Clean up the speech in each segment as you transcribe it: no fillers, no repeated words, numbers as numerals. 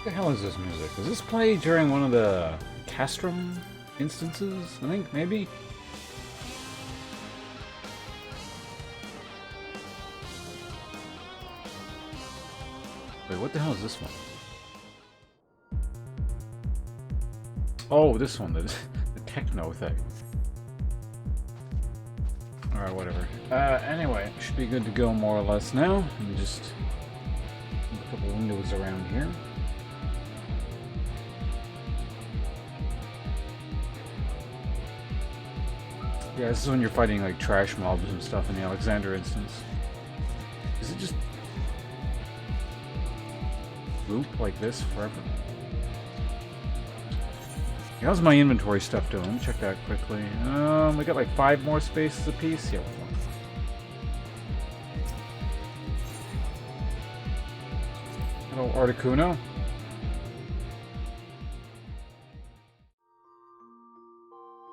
the hell is this music? Does this play during one of the Castrum instances? I think, maybe? Wait, what the hell is this one? Oh, this one, the techno thing. Alright, whatever. Anyway, should be good to go more or less now. Let me just a couple windows around here. Yeah, this is when you're fighting like trash mobs and stuff in the Alexander instance. Is it just loop like this forever? How's my inventory stuff doing? Let me check that quickly. We got like 5 more spaces apiece. Yeah. Hello, Articuno.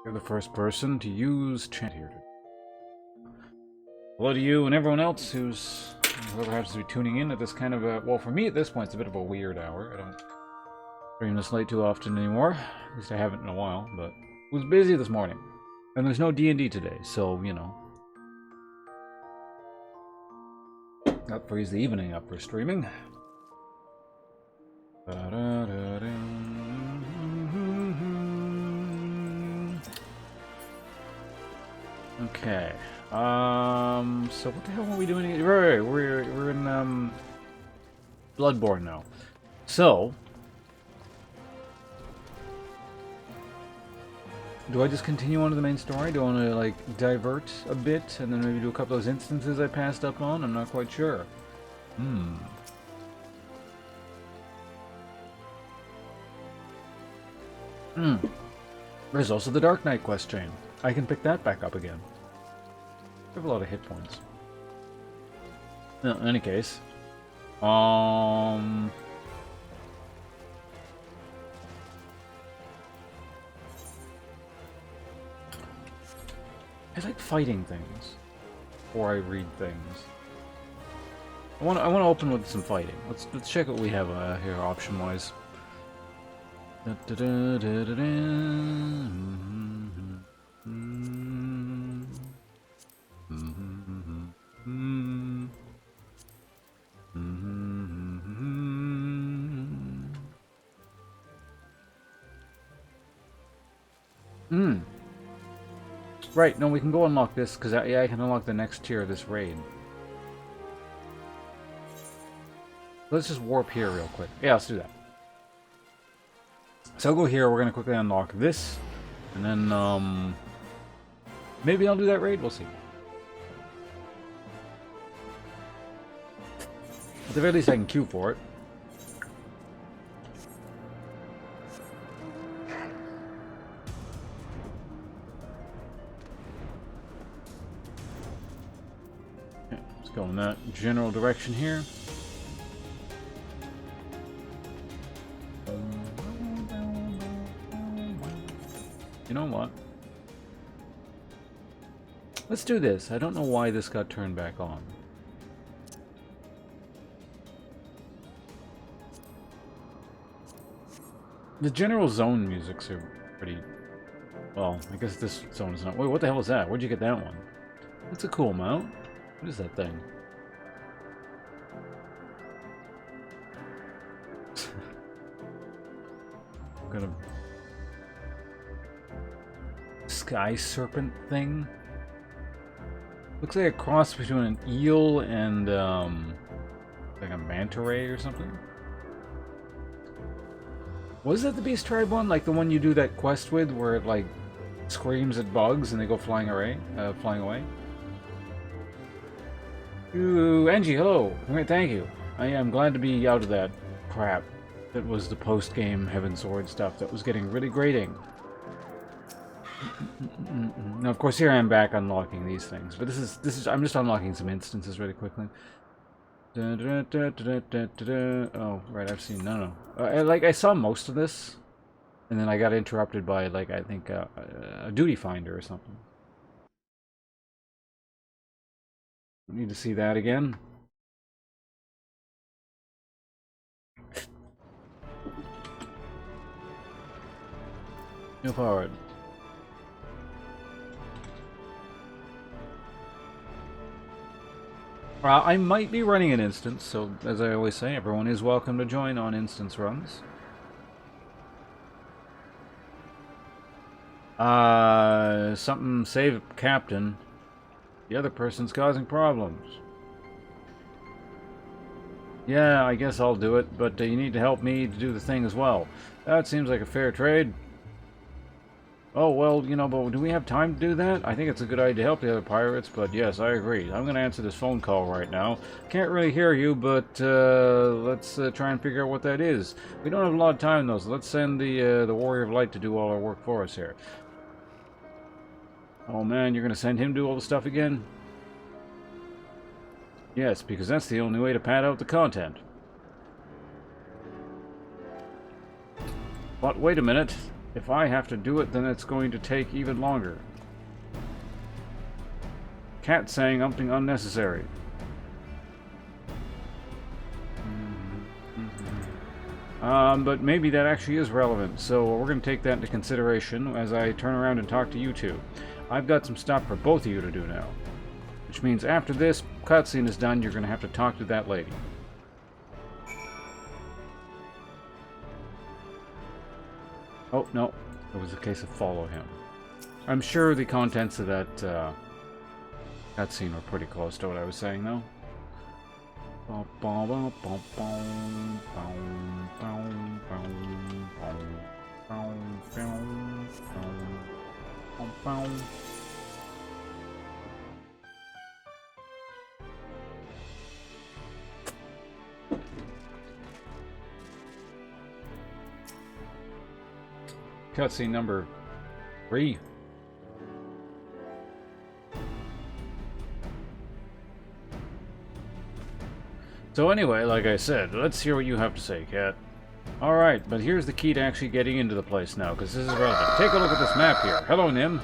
You're the first person to use chant here. Hello to you and everyone else whoever happens to be tuning in at this kind of a, well, for me at this point it's a bit of a weird hour. I don't stream this late too often anymore. At least I haven't in a while, but it was busy this morning. And there's no D&D today, so, you know. That frees the evening up for streaming. Okay. So what the hell are we doing here? Right, we're in Bloodborne now. So do I just continue on to the main story? Do I want to like divert a bit and then maybe do a couple of those instances I passed up on? I'm not quite sure. There's also the Dark Knight quest chain. I can pick that back up again. I have a lot of hit points. No, in any case. I like fighting things before I read things. I want to open with some fighting. Let's check what we have here option wise. Right, no, we can go unlock this, because yeah, I can unlock the next tier of this raid. Let's just warp here real quick. Yeah, let's do that. So I'll go here, we're going to quickly unlock this, and then, maybe I'll do that raid, we'll see. At the very least I can queue for it. Go in that general direction here. You know what? Let's do this. I don't know why this got turned back on. The general zone musics are pretty... Well, I guess this zone is not... Wait, what the hell is that? Where'd you get that one? That's a cool mount. What is that thing? Got a sky serpent thing. Looks like a cross between an eel and like a manta ray or something. Was that the Beast Tribe one? Like the one you do that quest with, where it like screams at bugs and they go flying away? Ooh, Angie, hello. Thank you. I am glad to be out of that crap. That was the post-game Heaven Sword stuff that was getting really grating. Now, of course, here I am back unlocking these things, but this is I'm just unlocking some instances really quickly. Oh, right, I've seen no. I saw most of this, and then I got interrupted by like I think a duty finder or something. Need to see that again. Move forward. I might be running an instance, so as I always say, everyone is welcome to join on instance runs. Something save Captain. The other person's causing problems. Yeah, I guess I'll do it, but you need to help me to do the thing as well. That seems like a fair trade. Oh, well, you know, but do we have time to do that? I think it's a good idea to help the other pirates, but yes, I agree. I'm going to answer this phone call right now. Can't really hear you, but let's try and figure out what that is. We don't have a lot of time, though, so let's send the Warrior of Light to do all our work for us here. Oh, man, you're going to send him to do all the stuff again? Yes, because that's the only way to pad out the content. But wait a minute. If I have to do it, then it's going to take even longer. Cat saying something unnecessary. But maybe that actually is relevant, so we're going to take that into consideration as I turn around and talk to you two. I've got some stuff for both of you to do now. Which means after this cutscene is done, you're going to have to talk to that lady. Oh, no. It was a case of follow him. I'm sure the contents of that cutscene were pretty close to what I was saying, though. Cutscene number 3. So anyway, like I said, let's hear what you have to say, Cat. Alright, but here's the key to actually getting into the place now, because this is relevant. Take a look at this map here. Hello, Nim.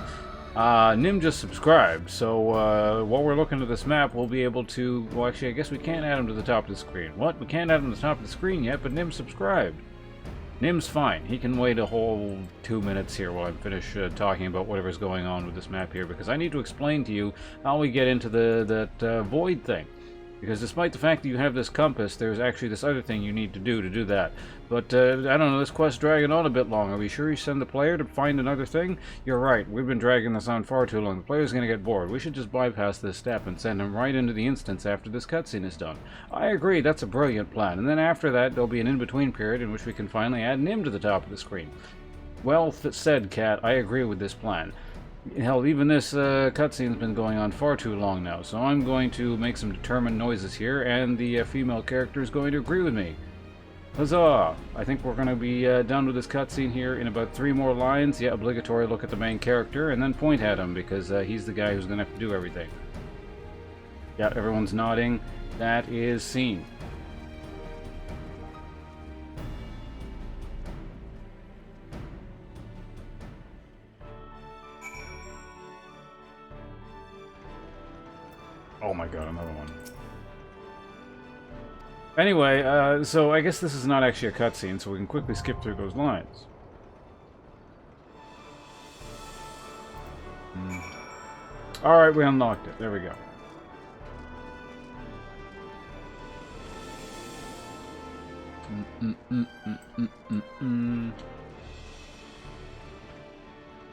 Nim just subscribed, so while we're looking at this map, we'll be able to... Well, actually, I guess we can't add him to the top of the screen. What? We can't add him to the top of the screen yet, but Nim subscribed. Nim's fine. He can wait a whole 2 minutes here while I finish talking about whatever's going on with this map here, because I need to explain to you how we get into that void thing. Because despite the fact that you have this compass, there's actually this other thing you need to do that. But, I don't know, this quest's dragging on a bit long. Are we sure you send the player to find another thing? You're right, we've been dragging this on far too long. The player's gonna get bored. We should just bypass this step and send him right into the instance after this cutscene is done. I agree, that's a brilliant plan. And then after that, there'll be an in-between period in which we can finally add Nim to the top of the screen. Well said, Cat. I agree with this plan. Hell, even this cutscene's been going on far too long now, so I'm going to make some determined noises here, and the female character is going to agree with me. Huzzah! I think we're going to be done with this cutscene here in about 3 more lines. Yeah, obligatory look at the main character, and then point at him, because he's the guy who's going to have to do everything. Yeah, everyone's nodding. That is scene. Oh my god, another one. Anyway, so I guess this is not actually a cutscene, so we can quickly skip through those lines. Alright, we unlocked it. There we go.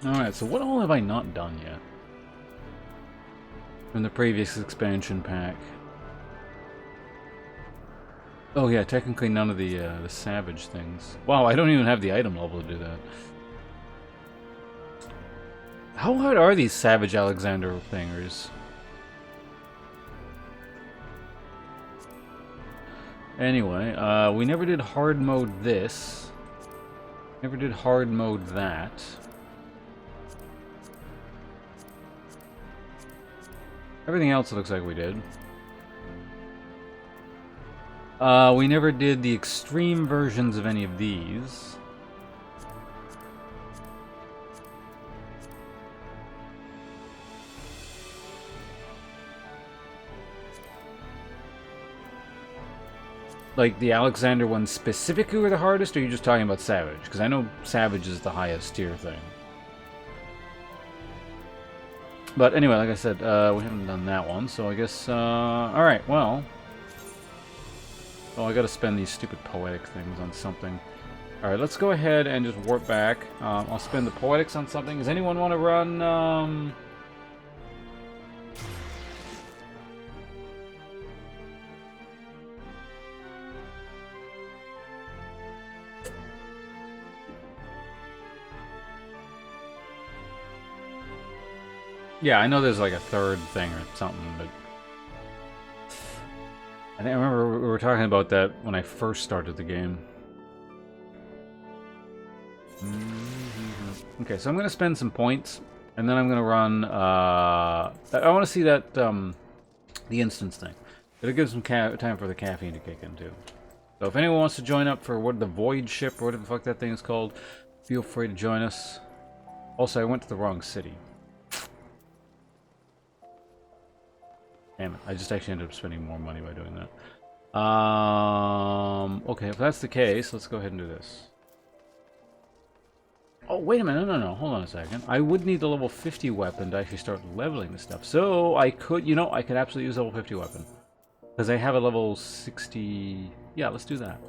Alright, so what all have I not done yet? From the previous expansion pack. Oh yeah, technically none of the savage things. Wow, I don't even have the item level to do that. How hard are these Savage Alexander thingers? Anyway, we never did hard mode this. Never did hard mode that. Everything else looks like we did. We never did the extreme versions of any of these. Like, the Alexander ones specifically were the hardest, or are you just talking about Savage? Because I know Savage is the highest tier thing. But anyway, like I said, we haven't done that one, so I guess, alright, well... Oh, I gotta spend these stupid poetic things on something. Alright, let's go ahead and just warp back. I'll spend the poetics on something. Does anyone want to run, Yeah, I know there's like a third thing or something, but... I think I remember we were talking about that when I first started the game. Okay, so I'm gonna spend some points, and then I'm gonna run, I want to see that, the instance thing. It'll give some time for the caffeine to kick in, too. So if anyone wants to join up for what the Void Ship, or whatever the fuck that thing is called, feel free to join us. Also, I went to the wrong city. Damn it, I just actually ended up spending more money by doing that. Okay, if that's the case, let's go ahead and do this. Oh, wait a minute, no, hold on a second. I would need the level 50 weapon to actually start leveling this stuff. So, I could, I could absolutely use level 50 weapon. Because I have a level 60... Yeah, let's do that.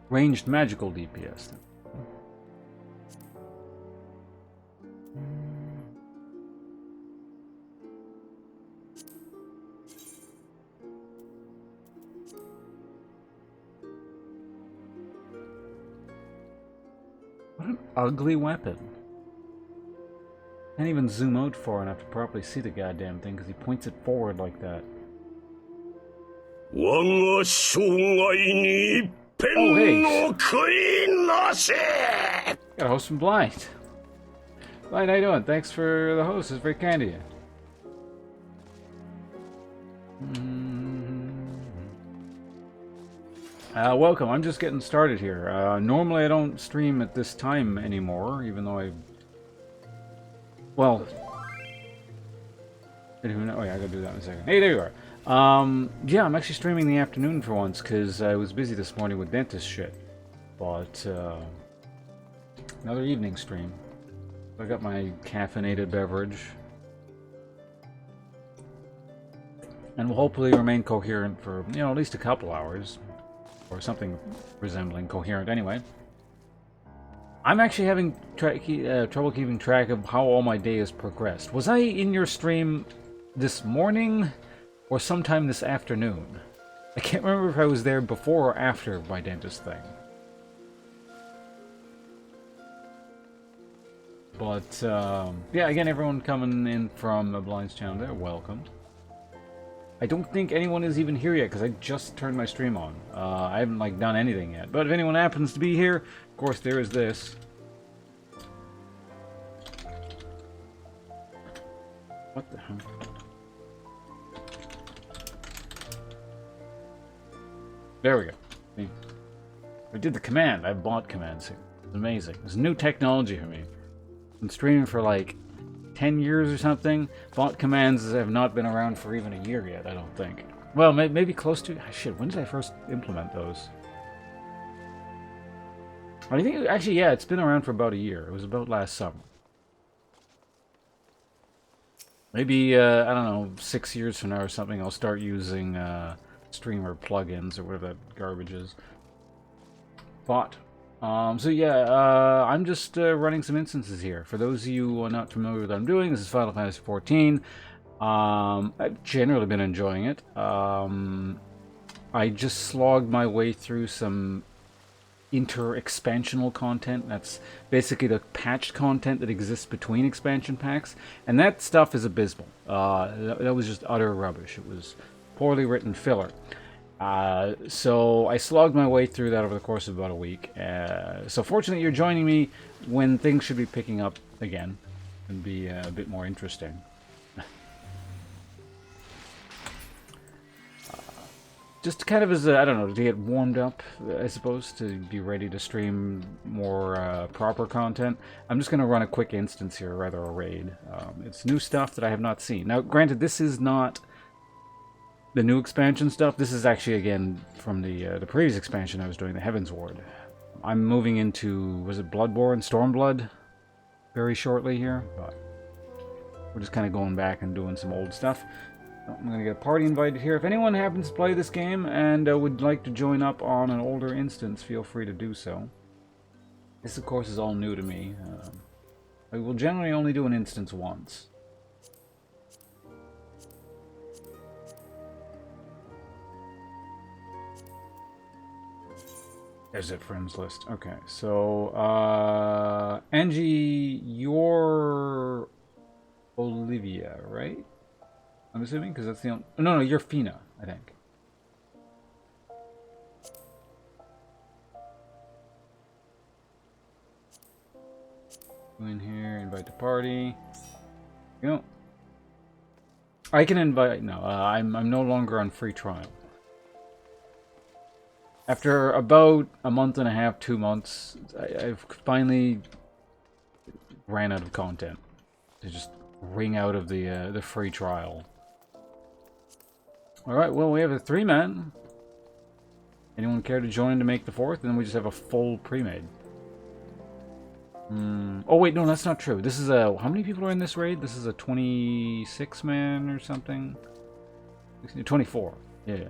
Ranged magical DPS. What an ugly weapon. Can't even zoom out far enough to properly see the goddamn thing because he points it forward like that. Oh, hey. Got a host from Blind. Blind, how you doing? Thanks for the host. It's very kind of you. Welcome. I'm just getting started here. Normally I don't stream at this time anymore, even though I... Well... Oh yeah, I gotta do that in a second. Hey, there you are. Yeah, I'm actually streaming in the afternoon for once, because I was busy this morning with dentist shit. But, another evening stream. I got my caffeinated beverage. And will hopefully remain coherent for, at least a couple hours. Or something resembling coherent anyway. I'm actually having trouble keeping track of how all my day has progressed. Was I in your stream this morning? Or sometime this afternoon? I can't remember if I was there before or after my dentist thing. But, yeah, again, everyone coming in from the Blind's channel, they're welcome. I don't think anyone is even here yet, because I just turned my stream on. I haven't, done anything yet. But if anyone happens to be here, of course, there is this. What the hell? There we go. See? I did the command. I bought commands here. It's amazing. It's new technology for me. I've been streaming for 10 years or something. Bot commands have not been around for even a year yet, I don't think. Well, maybe close to... Shit, when did I first implement those? I think, actually, yeah, it's been around for about a year. It was about last summer. Maybe, I don't know, 6 years from now or something, I'll start using streamer plugins or whatever that garbage is. Bot. So yeah, I'm just running some instances here. For those of you who are not familiar with what I'm doing, this is Final Fantasy XIV. I've generally been enjoying it. I just slogged my way through some inter-expansional content. That's basically the patched content that exists between expansion packs. And that stuff is abysmal. That was just utter rubbish. It was poorly written filler. So I slogged my way through that over the course of about a week. So fortunately you're joining me when things should be picking up again and be a bit more interesting. Just kind of as a, I don't know, to get warmed up, I suppose, to be ready to stream more proper content. I'm just going to run a quick instance here, rather a raid. It's new stuff that I have not seen. Now, granted, this is not the new expansion stuff. This is actually again from the previous expansion I was doing, the Heaven's Ward. I'm moving into, was it Bloodborne, Stormblood, very shortly here, but we're just kind of going back and doing some old stuff. I'm going to get a party invited here. If anyone happens to play this game and would like to join up on an older instance, feel free to do so. This, of course, is all new to me. I will generally only do an instance once. There's it, friends list. Okay, so, Angie, you're Olivia, right? I'm assuming, because that's the only... No, you're Fina, I think. Go in here, invite to party. You know, I can invite... No, I'm no longer on free trial. After about a month and a half, 2 months, I've finally ran out of content to just wring out of the free trial. Alright, well, we have a 3-man. Anyone care to join to make the 4th? And then we just have a full pre-made. Oh, wait, no, that's not true. This is a... How many people are in this raid? This is a 26-man or something? 24. Yeah.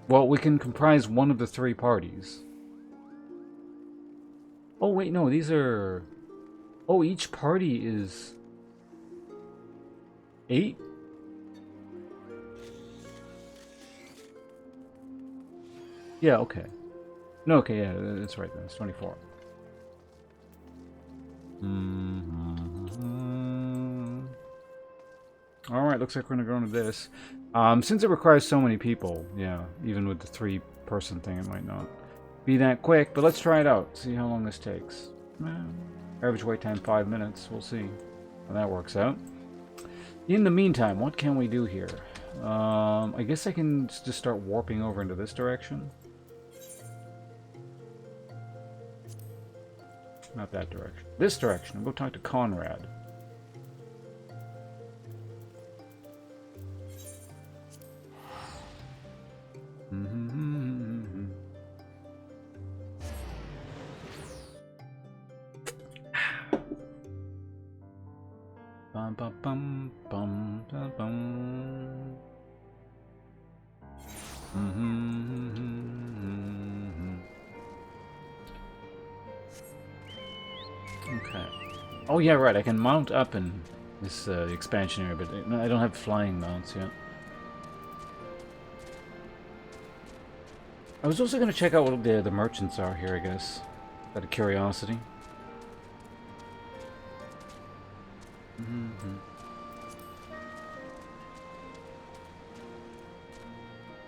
Well, we can comprise one of the 3 parties. Oh, wait, no, these are... Oh, each party is... 8? Yeah, okay. No, okay, yeah, that's right then. It's 24. Alright, looks like we're gonna go into this. Since it requires so many people, yeah, even with the 3-person thing, it might not be that quick, but let's try it out. See how long this takes. Average wait time 5 minutes. We'll see how that works out. In the meantime, what can we do here? I guess I can just start warping over into this direction. Not that direction. This direction. I'll go talk to Conrad. Bum bum bum bum bum bum. Okay. Oh yeah, right. I can mount up in this expansion area, but I don't have flying mounts yet. I was also going to check out what the merchants are here, I guess. Out of curiosity.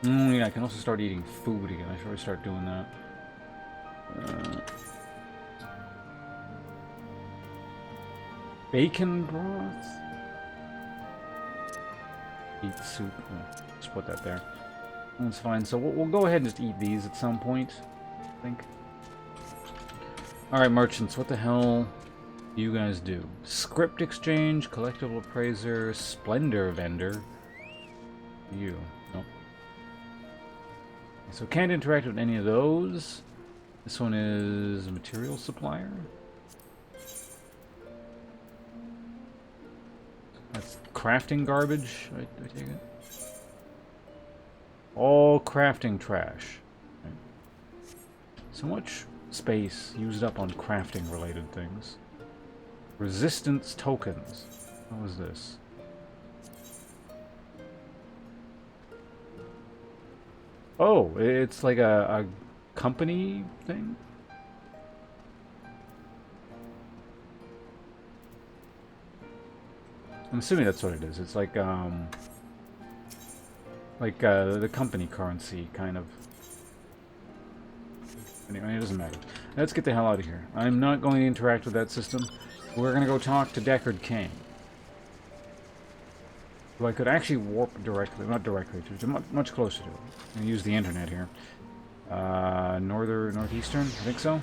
Yeah, I can also start eating food again. I should probably start doing that. Bacon broth? Eat soup. Oh, just put that there. That's fine. So we'll go ahead and just eat these at some point, I think. Alright, merchants, what the hell do you guys do? Script exchange, collectible appraiser, splendor vendor. You. Nope. So can't interact with any of those. This one is a material supplier. That's crafting garbage, I take it. All crafting trash. Right. So much space used up on crafting related things. Resistance tokens. What was this? Oh, it's like a company thing? I'm assuming that's what it is. It's like the company currency, kind of. Anyway, it doesn't matter. Let's get the hell out of here. I'm not going to interact with that system. We're going to go talk to Deckard Cain. Who I could actually warp directly, not directly to, much closer to. I'm going to use the internet here. Northeastern, I think so.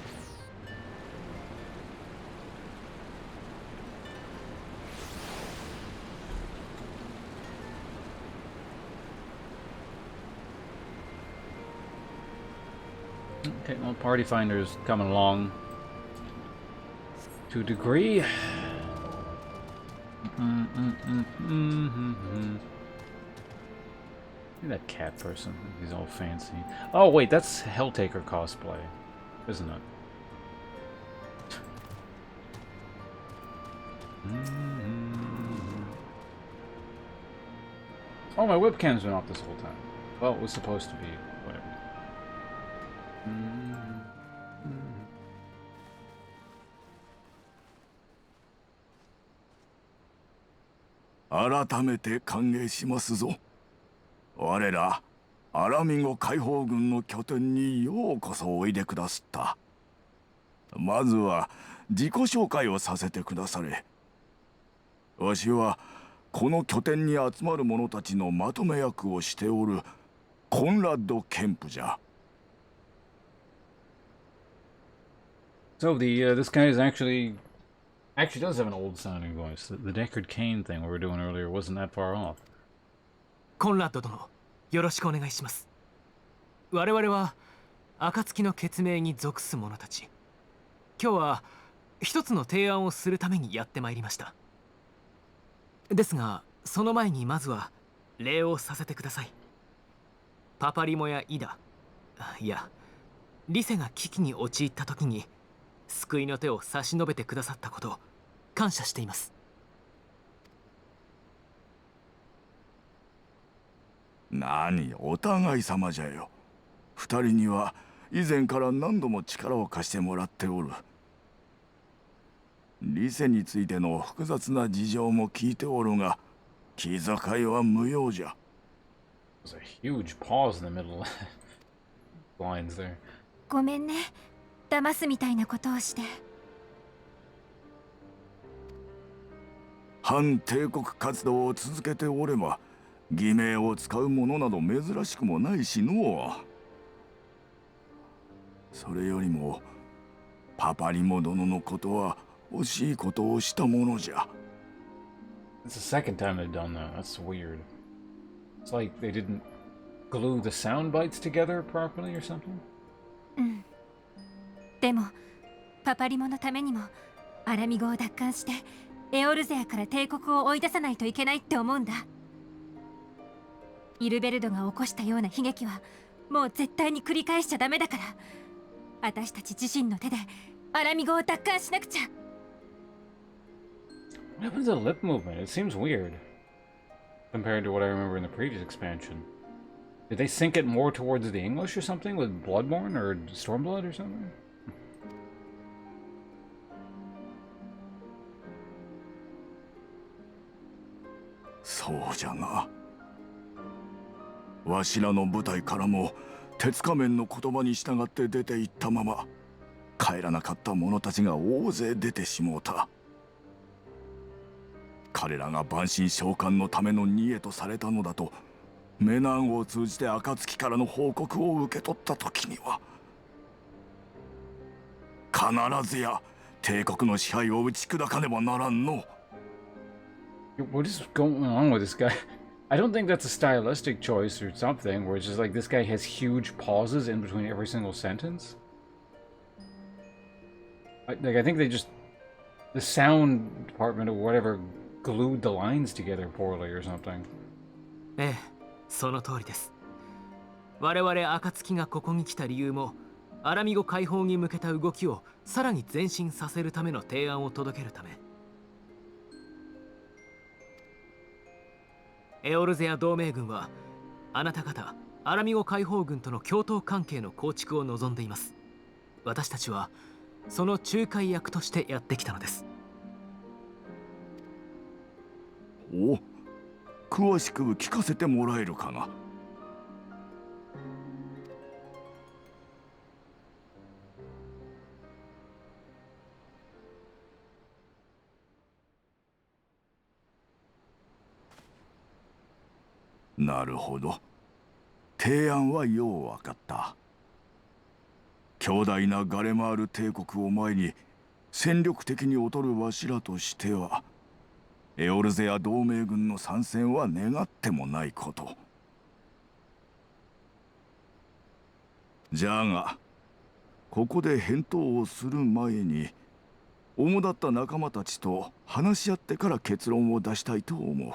Okay, well, Party Finder's coming along to a degree. Look at that cat person. He's all fancy. Oh, wait, that's Helltaker cosplay, isn't it? Oh, my webcam's been off this whole time. Well, it was supposed to be. Whatever. 改めて歓迎しますぞ。我らアラミゴ解放軍の拠点にようこそおいでくださった。まずは自己紹介をさせてくだされ。わしはこの拠点に集まる者たちのまとめ役をしておるコンラッド・ケンプじゃ。So this guy is actually does have an old sounding voice. The Deckard Cain thing we were doing earlier wasn't that far off. コンラッド殿、よろしくお願いします。我々は暁の血盟に属す者たち。今日は一つの提案をするためにやってまいりました。ですが、その前にまずは礼をさせてください。パパリモやイダ、いや、リセが危機に陥った時に救いの手を差し伸べてくださったことを感謝しています。何、お互い様じゃよ。二人には以前から何度も力を貸してもらっておる。リセについての複雑な事情も聞いておるが、気遣いは無用じゃ。There's a huge pause in the middle of lines there. ごめんね、騙すみたいなことをして。反帝国活動を続けておれば、偽名を使うものなど珍しくもないしのう。それよりもパパリモ殿のことは惜しいことをしたものじゃ。It's the second time they've done that. That's weird. It's like they didn't glue the sound bites together properly or something. うん。でもパパリモのためにもアラミゴを奪還してエオルゼアから帝国を追い出さないといけないって思うんだ。イルベルドが起こしたような悲劇はもう絶対に繰り返しちゃダメだから、私たち自身の手でアラミゴを奪還しなくちゃ。What happened to the lip movement? It seems weird compared to what I remember in the previous expansion. Did they sync it more towards the English or something with Bloodborne or Stormblood or something? そうじゃな。わしらの部隊からも鉄仮面の言葉に従って出て行ったまま帰らなかった者たちが大勢出てしもうた。彼らが万神召喚のための逃げとされたのだとメナンを通じて暁からの報告を受け取った時には必ずや帝国の支配を打ち砕かねばならんの。What is going on with this guy? I don't think that's a stylistic choice or something, where it's just like this guy has huge pauses in between every single sentence. I think they just... the sound department or whatever glued the lines together poorly or something. ええ、その通りです。我々暁がここに来た理由も、アラミゴ解放に向けた動きをさらに前進させるための提案を届けるため。エオルゼア同盟軍はあなた方アラミゴ解放軍との共闘関係の構築を望んでいます。私たちはその仲介役としてやってきたのです。お、詳しく聞かせてもらえるかな。なるほど。提案はよう分かった。強大なガレマール帝国を前に戦力的に劣るわしらとしてはエオルゼア同盟軍の参戦は願ってもないこと。じゃがここで返答をする前に主だった仲間たちと話し合ってから結論を出したいと思う。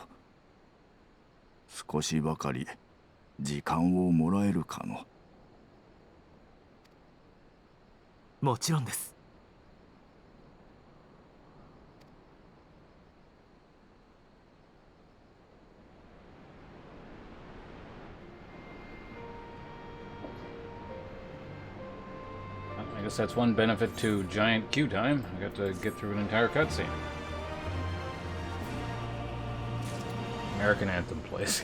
少しばかり時間をもらえるかの。もちろんです。I guess that's one benefit to giant queue time. I got to get through an entire cutscene. American Anthem plays.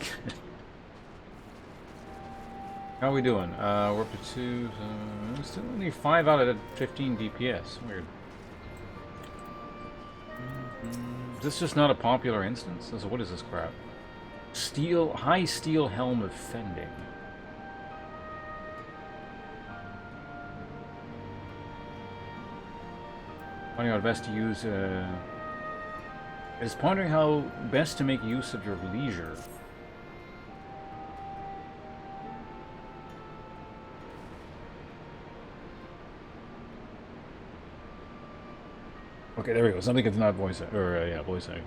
How are we doing? We're up to 2, still only 5 out of 15 DPS. Weird. Is this just not a popular instance? So what is this crap? High steel helm of fending. Finding out best to use, is pondering how best to make use of your leisure. Okay, there we go. Something that's not voice, yeah, voice acting.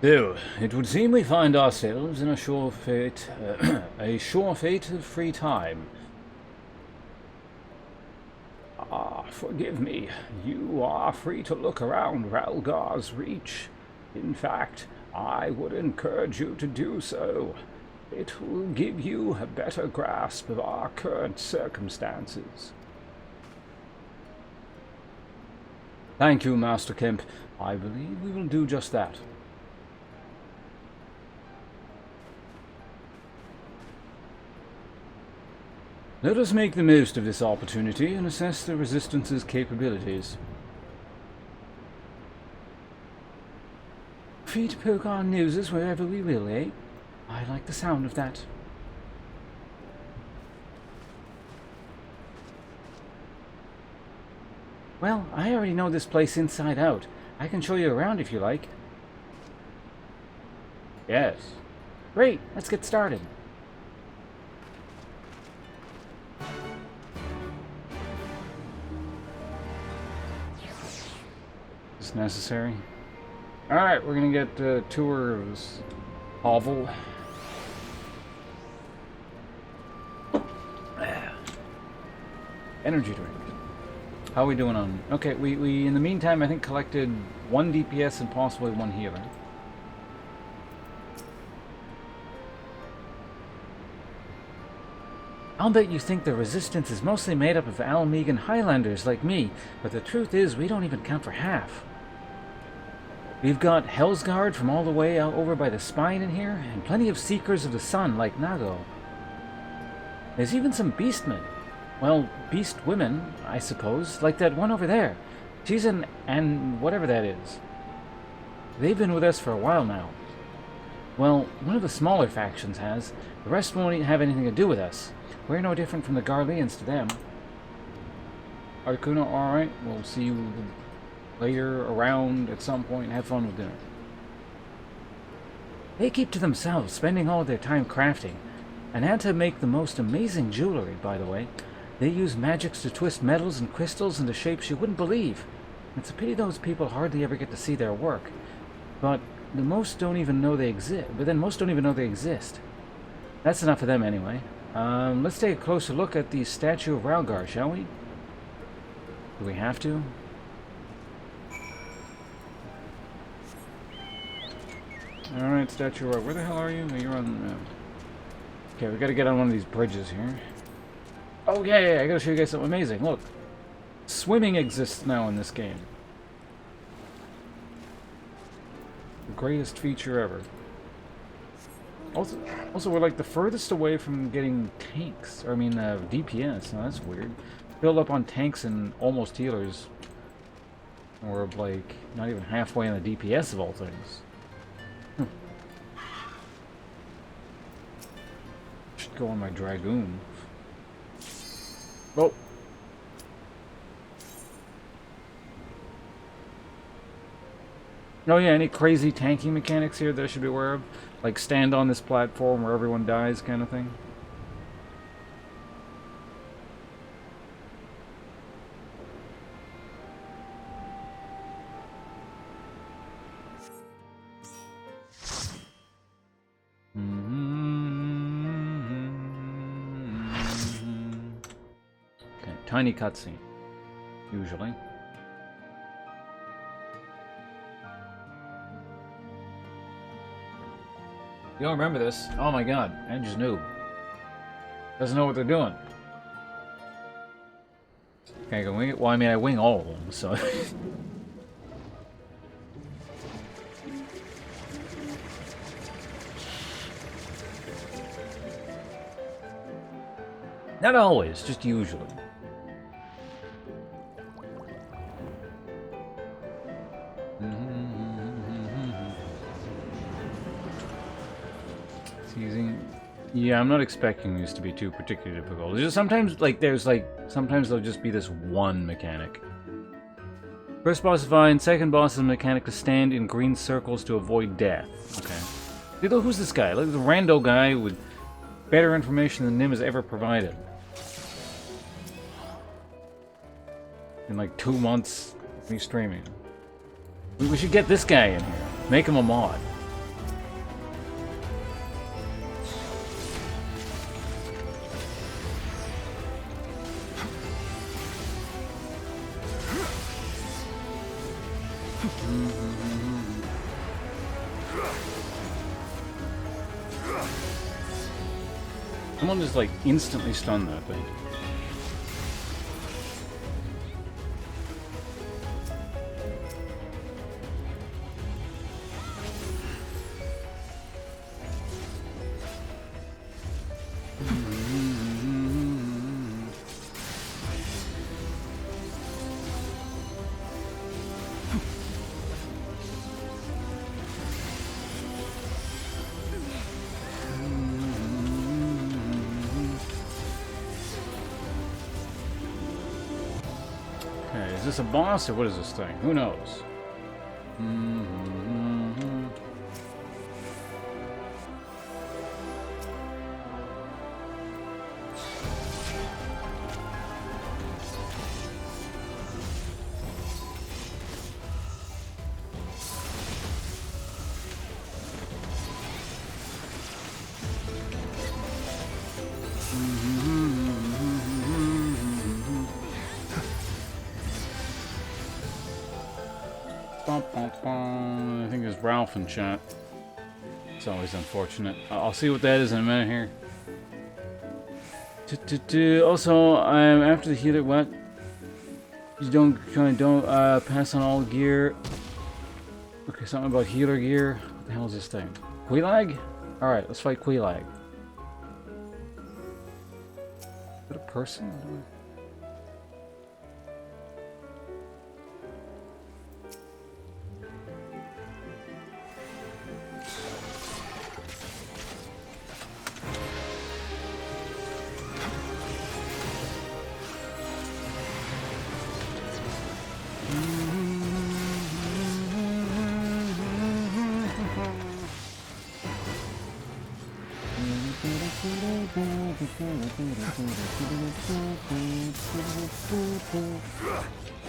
So, it would seem we find ourselves in a sure fate of free time. Forgive me. You are free to look around Ralgar's reach. In fact, I would encourage you to do so. It will give you a better grasp of our current circumstances. Thank you, Master Kemp. I believe we will do just that. Let us make the most of this opportunity and assess the Resistance's capabilities. Free to poke our noses wherever we will, eh? I like the sound of that. Well, I already know this place inside out. I can show you around if you like. Yes. Great, let's get started. Is this necessary? Alright, we're gonna get a tour of this hovel. Energy drink. How are we doing on... Okay, we in the meantime, I think, collected 1 DPS and possibly 1 healer. I'll bet you think the Resistance is mostly made up of Almegan Highlanders like me, but the truth is we don't even count for half. We've got Hellsguard from all the way out over by the Spine in here, and plenty of Seekers of the Sun like Nago. There's even some Beastmen. Well, beast women, I suppose, like that one over there. She's and whatever that is. They've been with us for a while now. Well, one of the smaller factions has. The rest won't have anything to do with us. We're no different from the Garleans to them. Arcuna, alright. We'll see you later around at some point. Have fun with dinner. They keep to themselves, spending all of their time crafting. And had to make the most amazing jewelry, by the way. They use magics to twist metals and crystals into shapes you wouldn't believe. It's a pity those people hardly ever get to see their work. But most don't even know they exist. That's enough of them anyway. Let's take a closer look at the statue of Ralgar, shall we? Do we have to? Alright, statue, where the hell are you? You're on... Okay, we gotta get on one of these bridges here. Oh yeah, I gotta show you guys something amazing. Look. Swimming exists now in this game. The greatest feature ever. Also, we're like the furthest away from getting tanks. Or I mean, DPS. Now that's weird. Build up on tanks and almost healers. We're like not even halfway on the DPS of all things. Should go on my Dragoon. Oh. Oh yeah, any crazy tanking mechanics here that I should be aware of? Like stand on this platform where everyone dies kind of thing? tiny cutscene, usually. You don't remember this? Oh my god, Andrew's noob. Doesn't know what they're doing. Okay, I can wing it? Well, I mean, I wing all of them, so... Not always, just usually. Yeah, I'm not expecting these to be too particularly difficult. It's just sometimes, like, sometimes there'll just be this one mechanic. First boss is fine, second boss is a mechanic to stand in green circles to avoid death. Okay. Dude, look, who's this guy? Look, the rando guy with better information than Nim has ever provided. In like 2 months of me streaming. We should get this guy in here. Make him a mod. Someone just like instantly stunned that thing. Is this a boss or what is this thing? Who knows? I think there's Ralph in chat. It's always unfortunate. I'll see what that is in a minute here. Also, after the healer, what? You don't pass on all gear. Okay, something about healer gear. What the hell is this thing? Queelag? Alright, let's fight Queelag. Is it a person?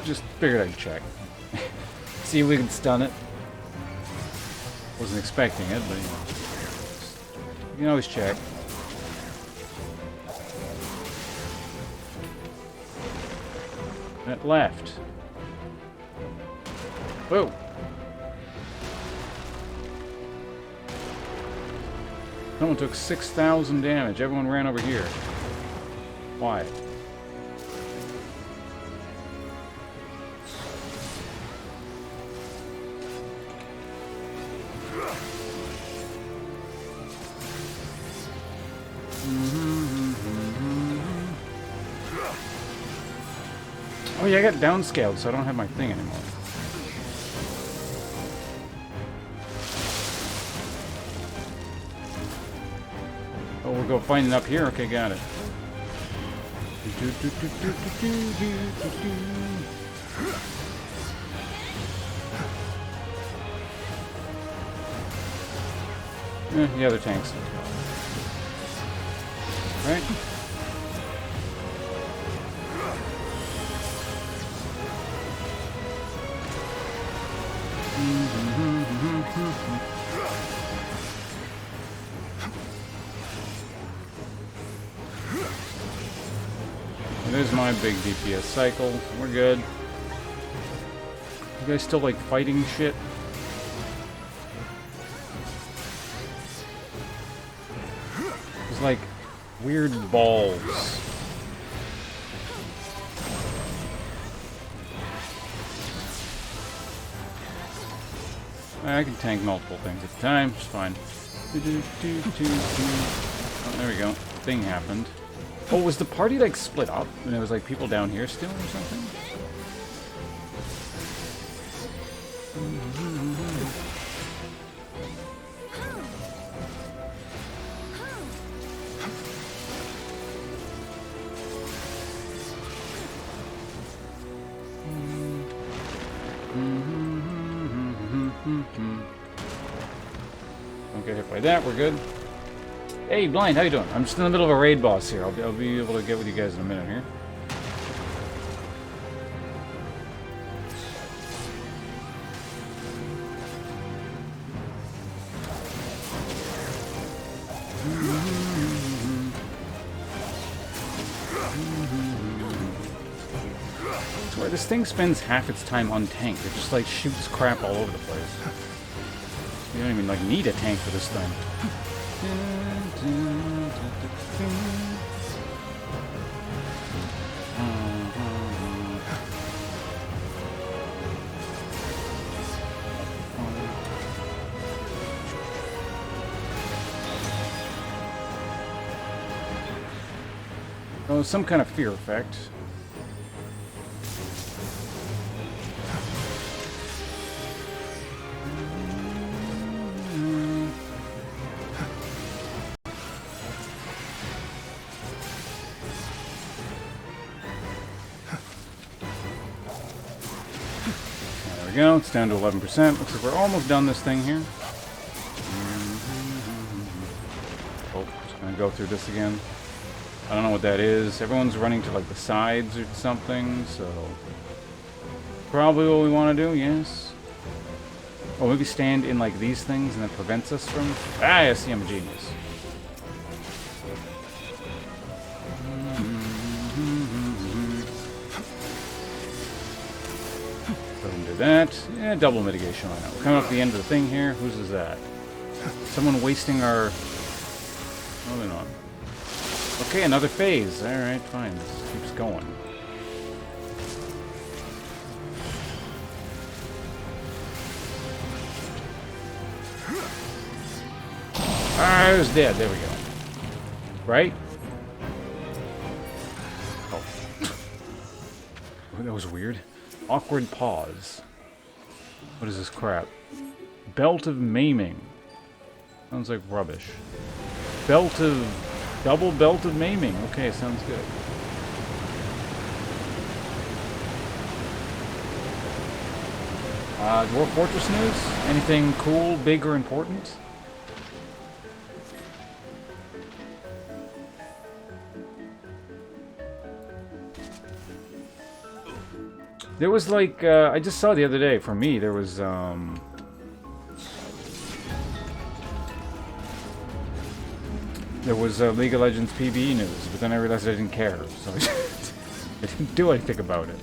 Just figured I'd check. See if we can stun it. Wasn't expecting it, but you can always check. That left. Whoa! Someone took 6,000 damage. Everyone ran over here. Why? Oh yeah, I got downscaled, so I don't have my thing anymore. Oh, we'll go find it up here? Okay, got it. The other tanks. Right? There's my big DPS cycle. We're good. You guys still like fighting shit? There's like weird balls. I can tank multiple things at a time, it's fine. Oh, there we go. Thing happened. Oh, was the party like split up? And there was like people down here still or something? Don't get hit by that, we're good. Hey, Blind, how you doing? I'm just in the middle of a raid boss here. I'll be able to get with you guys in a minute here. I swear, this thing spends half its time untanked. It just like shoots crap all over the place. You don't even like need a tank for this thing. Oh, some kind of fear effect. Go. It's down to 11%. Looks like we're almost done this thing here. Oh, just gonna go through this again. I don't know what that is. Everyone's running to like the sides or something, so probably what we want to do, yes. Oh, maybe stand in like these things and that prevents us from... Ah, I see, I'm a genius. That. Yeah, double mitigation right now. We're coming up the end of the thing here. Whose is that? Someone wasting our... Moving on. Okay, another phase. Alright, fine. This keeps going. Ah, it was dead. There we go. Right? Oh. That was weird. Awkward pause. What is this crap? Belt of maiming. Sounds like rubbish. Belt of... Double belt of maiming. Okay, sounds good. Dwarf Fortress news? Anything cool, big, or important? There was like, I just saw the other day, for me, there was, League of Legends PvE news, but then I realized I didn't care, so I didn't do anything about it.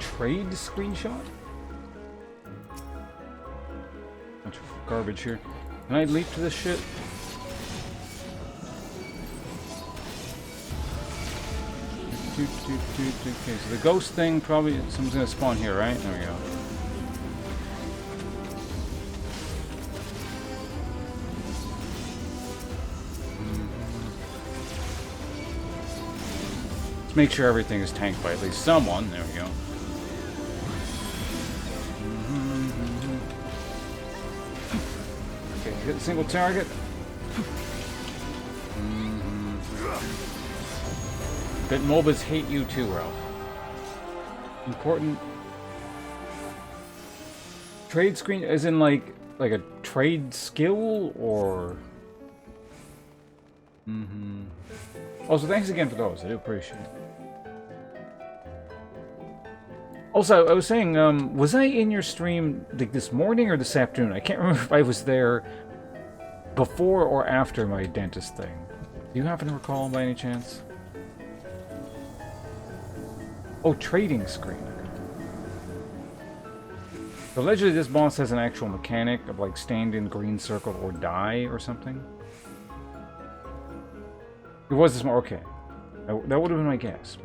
Trade screenshot? Bunch of garbage here. Can I leap to this shit? Okay, so the ghost thing probably someone's gonna spawn here, right? There we go. Let's make sure everything is tanked by at least someone. There we go. Hit a single target. Bet MOBAs hate you too, Ralph. Important trade screen, as in like a trade skill, or Also, thanks again for those. I do appreciate it. Also, I was saying, was I in your stream like this morning or this afternoon? I can't remember if I was there before or after my dentist thing. Do you happen to recall by any chance? Oh, trading screen. Allegedly, this boss has an actual mechanic of like stand in green circle or die or something. It was this more okay. That would have been my guess.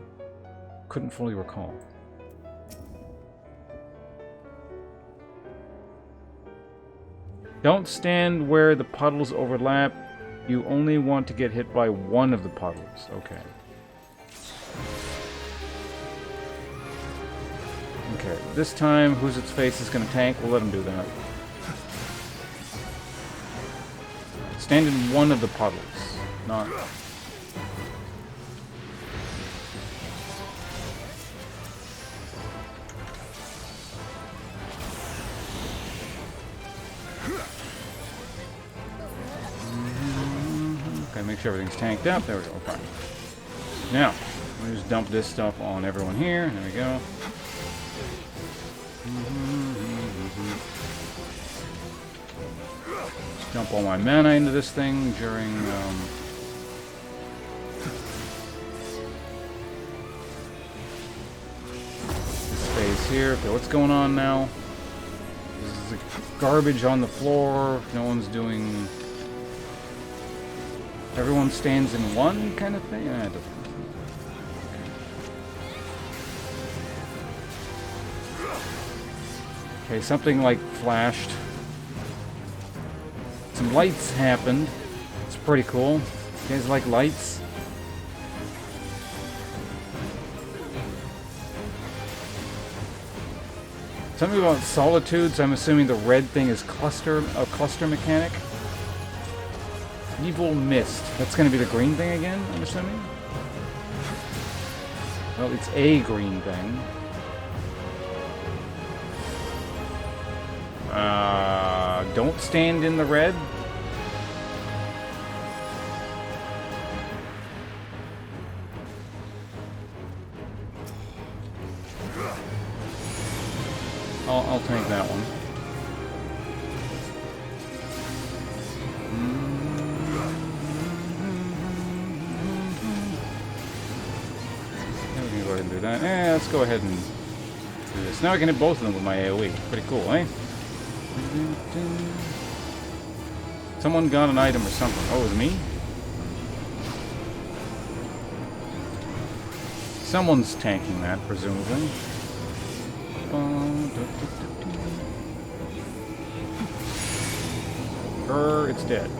Couldn't fully recall. Don't stand where the puddles overlap. You only want to get hit by one of the puddles. Okay. Okay, this time, who's its face is going to tank. We'll let him do that. Stand in one of the puddles. Not... Okay, make sure everything's tanked up. There we go. Fine. Now, we'll just dump this stuff on everyone here. There we go. Just dump all my mana into this thing during this phase here. Okay, what's going on now? This is garbage on the floor. No one's doing... Everyone stands in one kind of thing? It doesn't. Okay, something like flashed. Some lights happened. It's pretty cool. You guys like lights? Something about solitudes. I'm assuming the red thing is a cluster mechanic. Evil Mist. That's going to be the green thing again, I'm assuming? Well, it's a green thing. Don't stand in the red. I'll take that one. Go ahead and do that. Let's go ahead and do this. Now I can hit both of them with my AoE. Pretty cool, eh? Someone got an item or something. Oh, it was me? Someone's tanking that, presumably. It's dead.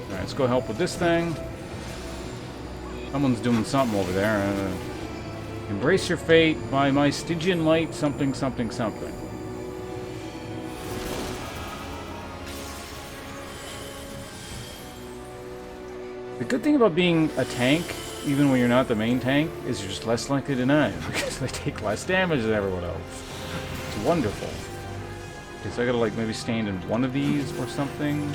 Alright, let's go help with this thing. Someone's doing something over there. Embrace your fate by my Stygian light, something, something, something. The good thing about being a tank, even when you're not the main tank, is you're just less likely to die, because they take less damage than everyone else. It's wonderful. Okay, so I gotta like maybe stand in one of these or something.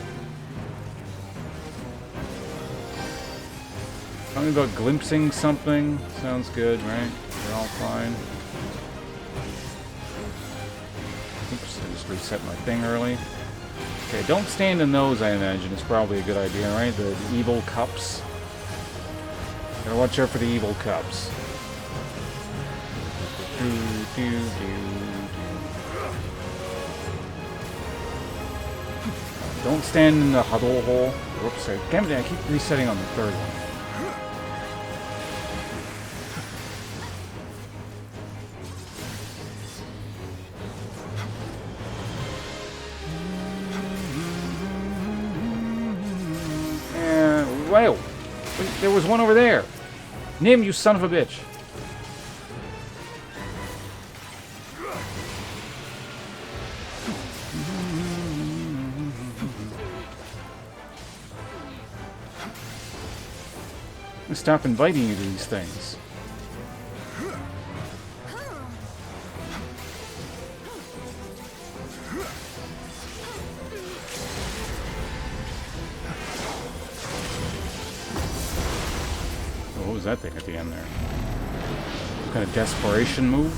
Something about glimpsing something. Sounds good, right? We're all fine. Oops, I just reset my thing early. Okay, don't stand in those, I imagine. It's probably a good idea, right? The evil cups. Gotta watch out for the evil cups. Don't stand in the huddle hole. Whoops, I keep resetting on the third one. Whoa! There was one over there! Nim, you son of a bitch! Stop inviting you to these things. that thing at the end there? What kind of desperation move?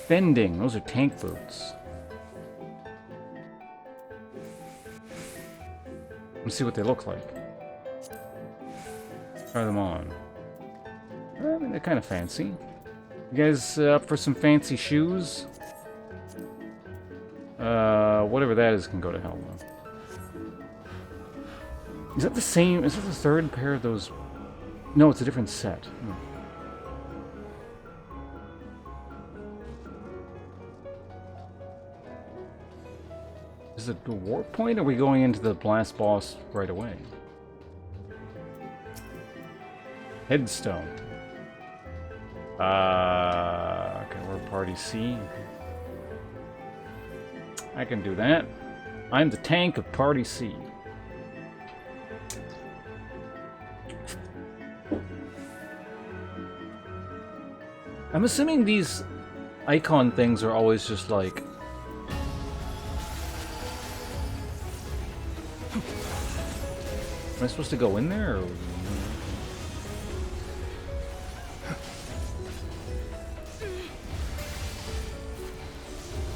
Bending. Those are tank boots. Let's see what they look like. Try them on. I mean, they're kind of fancy. You guys up for some fancy shoes? Whatever that is can go to hell, though. Is that the same? Is that the third pair of those? No, it's a different set. Is it the warp point, or are we going into the last boss right away? Headstone. Okay, we're party C. I can do that. I'm the tank of party C. I'm assuming these icon things are always just like... Am I supposed to go in there, or...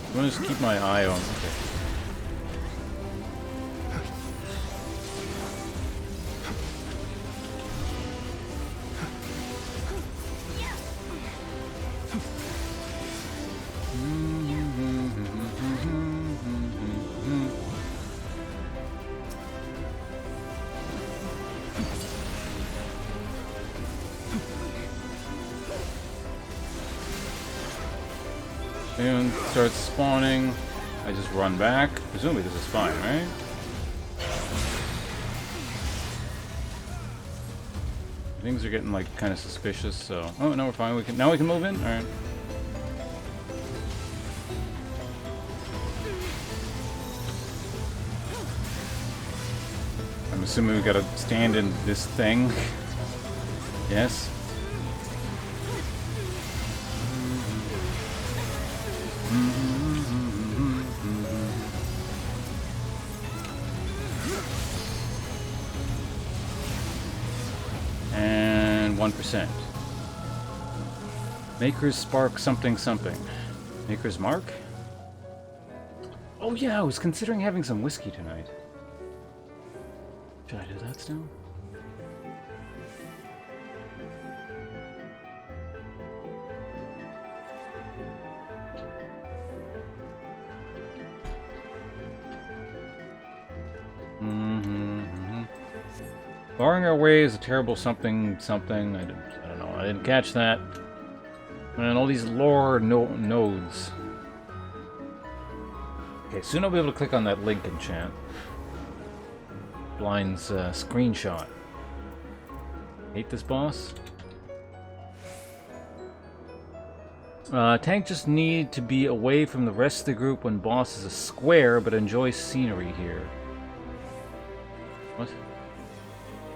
I'm gonna just keep my eye on... Okay. And starts spawning. I just run back. Presumably this is fine, right? Things are getting like kind of suspicious, so oh no, we're fine. Now we can move in. All right. I'm assuming we gotta stand in this thing. Yes. And 1%. Maker's Spark something something. Maker's Mark? Oh yeah, I was considering having some whiskey tonight. Should I do that still? Barring our way is a terrible something something. I don't know. I didn't catch that. And all these lore nodes. Okay, soon I'll be able to click on that link in chat. Blind's screenshot. Hate this boss. Tank just need to be away from the rest of the group when boss is a square, but enjoy scenery here. What?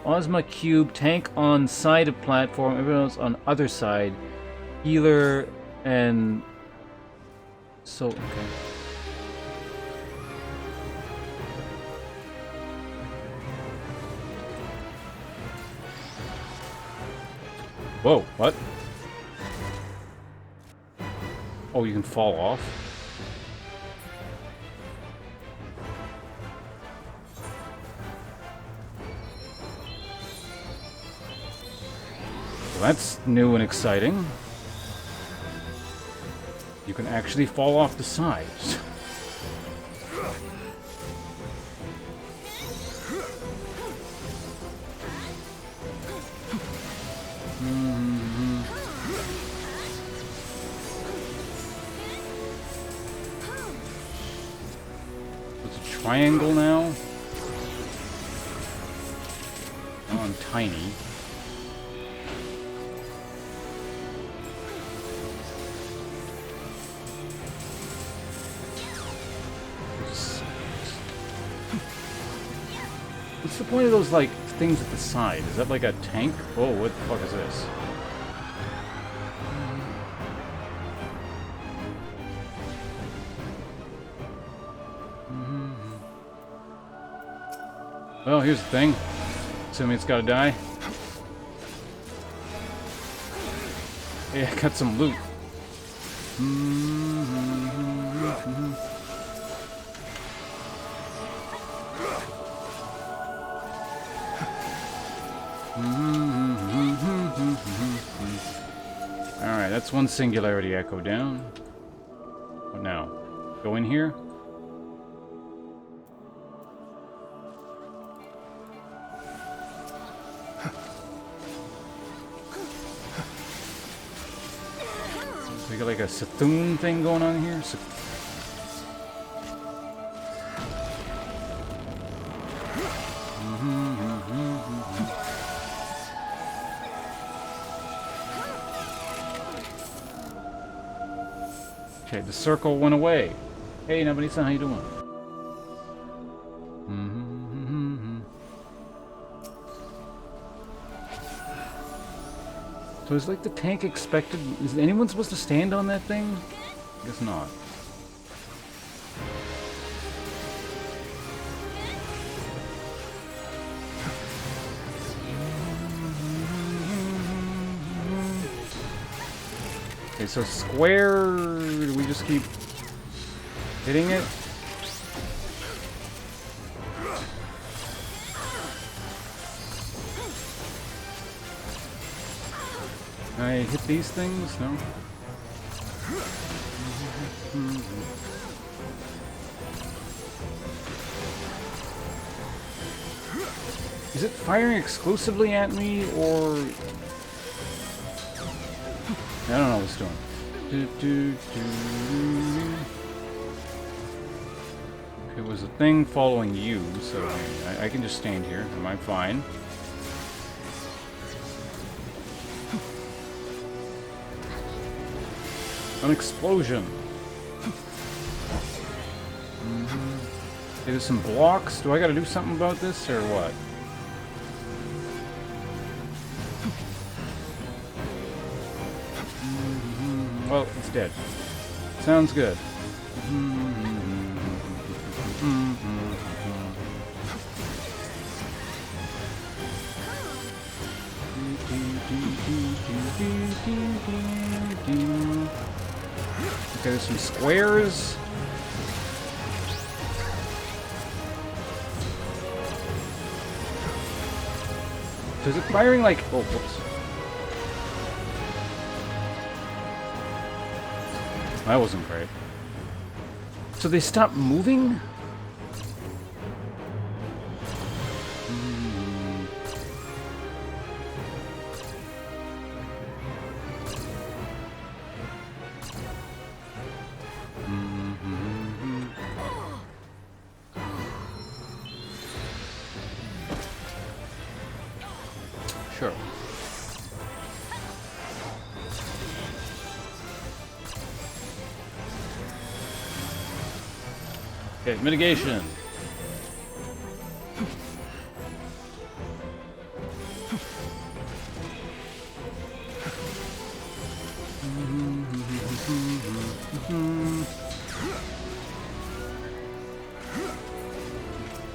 Ozma cube, tank on side of platform, everyone else on other side. Healer and... So, okay. Whoa, what? Oh, you can fall off? Well, that's new and exciting. You can actually fall off the sides. Triangle now. Now I'm tiny. What's the point of those like things at the side? Is that like a tank? Oh, what the fuck is this? Oh, here's the thing. Assuming it's gotta die. Yeah, got some loot. Alright, that's one singularity echo down. What now? Go in here? We got like a Sethune thing going on here? Okay, the circle went away. Hey, Nabonisa, how you doing? So is like the tank expected? Is anyone supposed to stand on that thing? I guess not. Okay, so square, do we just keep hitting it? Can I hit these things? No? Is it firing exclusively at me, or... I don't know what it's doing. It was a thing following you, so I can just stand here. Am I fine? An explosion. Okay, there's some blocks. Do I gotta do something about this, or what? Well, it's dead. Sounds good. Okay, there's some squares. So is it firing like... Oh, whoops. That wasn't great. So they stopped moving? Sure. Okay, mitigation.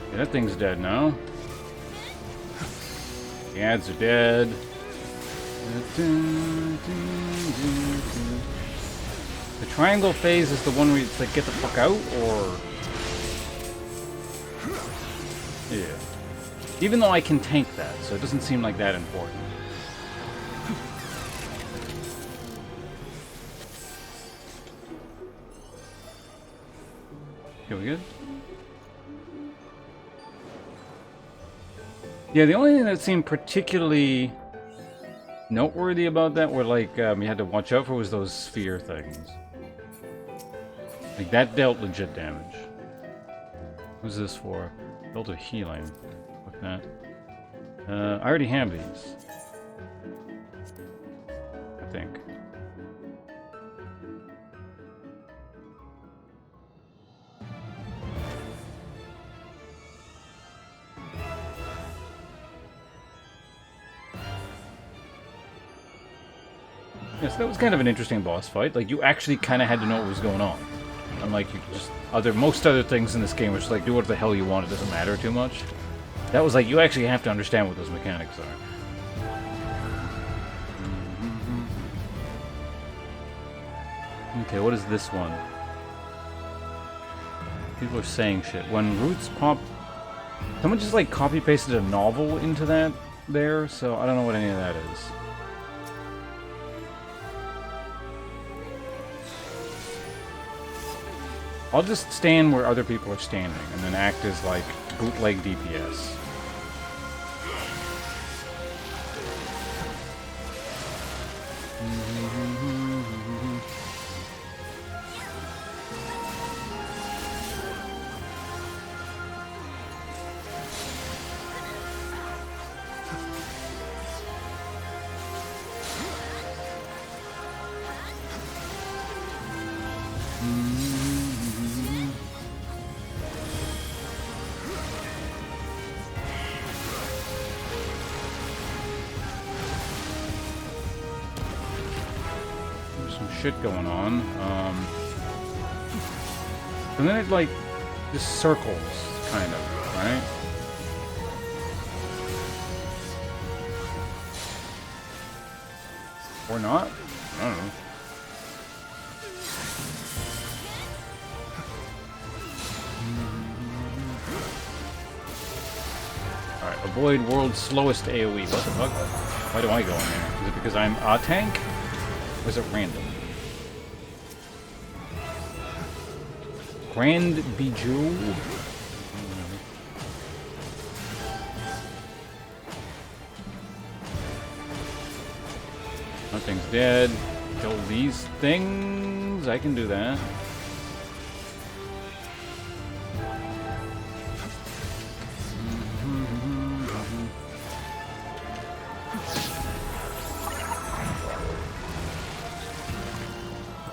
Yeah, that thing's dead now. The ads are dead. The triangle phase is the one where it's like, get the fuck out, or... Yeah. Even though I can tank that, so it doesn't seem like that important. Okay, we good? Yeah, the only thing that seemed particularly noteworthy about that were like, you had to watch out for was those sphere things. Like, that dealt legit damage. Who's this for? Built a healing. Fuck that. I already have these. I think. Yes, that was kind of an interesting boss fight. Like, you actually kind of had to know what was going on. Unlike you just most other things in this game, which like do what the hell you want, it doesn't matter too much. That was like, you actually have to understand what those mechanics are. Okay, what is this one? People are saying shit. When roots pop... Someone just like copy-pasted a novel into that there, so I don't know what any of that is. I'll just stand where other people are standing, and then act as like bootleg DPS. Shit going on. And then it like just circles, kind of, right? Or not? I don't know. Alright, avoid world's slowest AoE. What the fuck? Why do I go in there? Is it because I'm a tank? Or is it random? Grand Bijou? Nothing's dead. Kill these things. I can do that.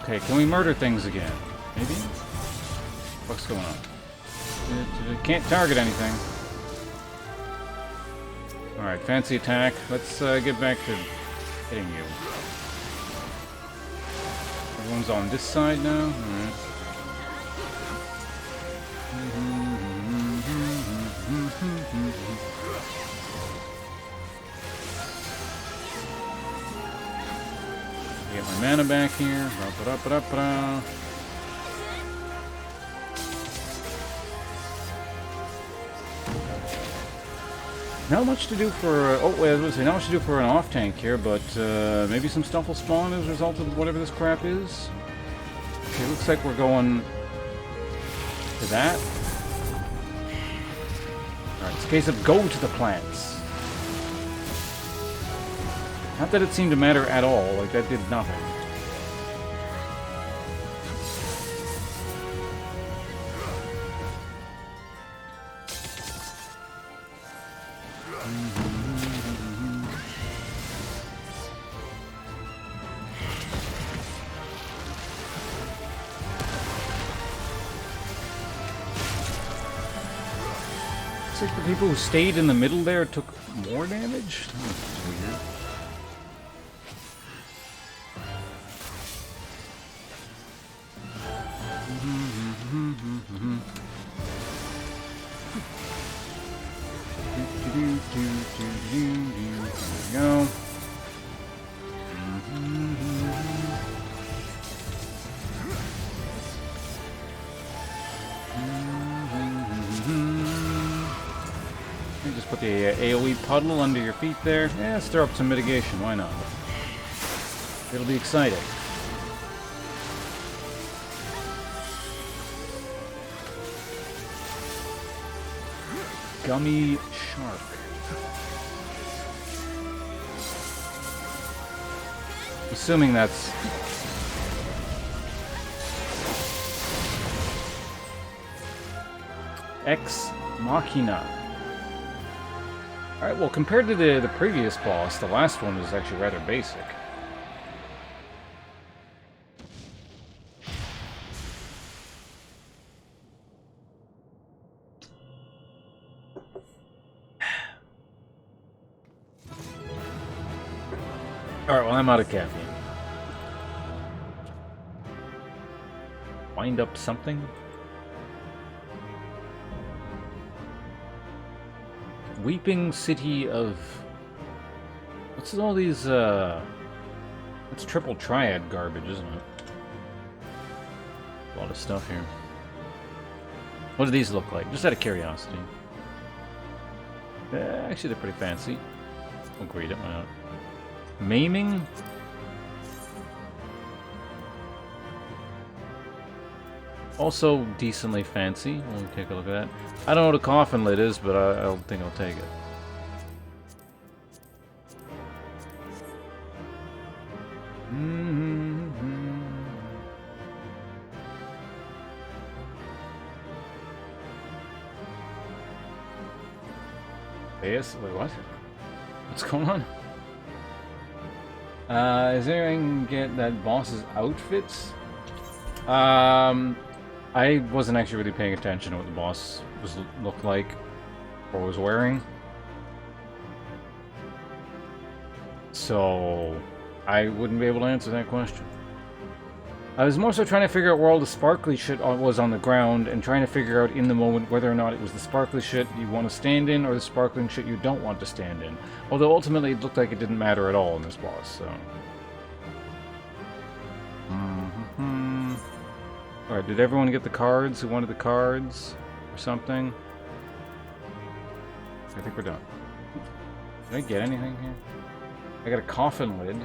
Okay, can we murder things again? Maybe? What's going on? It can't target anything. Alright, fancy attack. Let's get back to hitting you. Everyone's on this side now? Alright. Get my mana back here. Ba-ba-da-ba-da-ba-da. Not much to do for... oh, wait, I was going to say, not much to do for an off-tank here, but maybe some stuff will spawn as a result of whatever this crap is. Okay, looks like we're going to that. Alright, it's a case of go to the plants. Not that it seemed to matter at all, like that did nothing. Looks like the people who stayed in the middle there took more damage? That was weird. There we go. Just put the AoE puddle under your feet there. Yeah, stir up some mitigation. Why not? It'll be exciting. Gummy shark. Assuming that's... Ex Machina. Alright, well, compared to the previous boss, the last one was actually rather basic. Alright, well, I'm out of caffeine. Wind up something? Weeping City of... What's all these, That's triple triad garbage, isn't it? A lot of stuff here. What do these look like? Just out of curiosity. Actually, they're pretty fancy. I'll read it, why not? Maiming? Also decently fancy. We'll take a look at that. I don't know what a coffin lid is, but I don't think I'll take it. Yes. Wait, what? What's going on? Is there anything get that boss's outfits? I wasn't actually really paying attention to what the boss looked like or was wearing. So I wouldn't be able to answer that question. I was more so trying to figure out where all the sparkly shit was on the ground and trying to figure out in the moment whether or not it was the sparkly shit you want to stand in or the sparkling shit you don't want to stand in. Although ultimately it looked like it didn't matter at all in this boss, so... Alright, did everyone get the cards? Who wanted the cards? Or something? I think we're done. Did I get anything here? I got a coffin lid.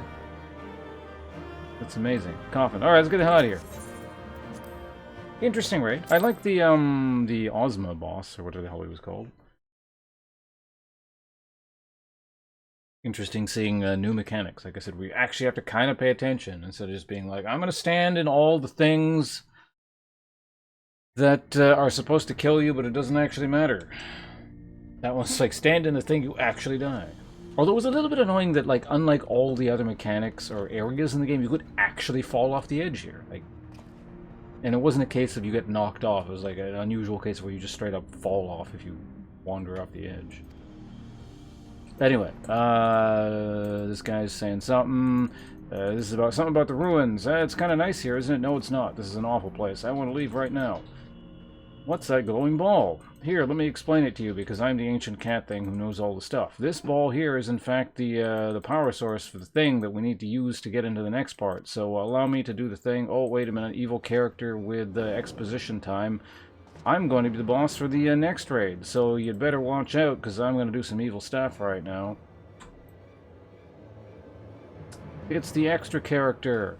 That's amazing. Coffin. Alright, let's get the hell out of here. Interesting raid. I like the Ozma boss, or whatever the hell he was called. Interesting seeing new mechanics. Like I said, we actually have to kind of pay attention instead of just being like, I'm going to stand in all the things that are supposed to kill you, but it doesn't actually matter. That one's like, stand in the thing, you actually die. Although it was a little bit annoying that, like, unlike all the other mechanics or areas in the game, you could actually fall off the edge here. Like, and it wasn't a case of you get knocked off. It was like an unusual case where you just straight up fall off if you wander off the edge. Anyway, this guy's saying something. This is about something about the ruins. It's kind of nice here, isn't it? No, it's not. This is an awful place. I want to leave right now. What's that glowing ball? Here, let me explain it to you, because I'm the ancient cat thing who knows all the stuff. This ball here is, in fact, the power source for the thing that we need to use to get into the next part. So allow me to do the thing. Oh, wait a minute. Evil character with exposition time. I'm going to be the boss for the next raid, so you'd better watch out, because I'm going to do some evil stuff right now. It's the extra character.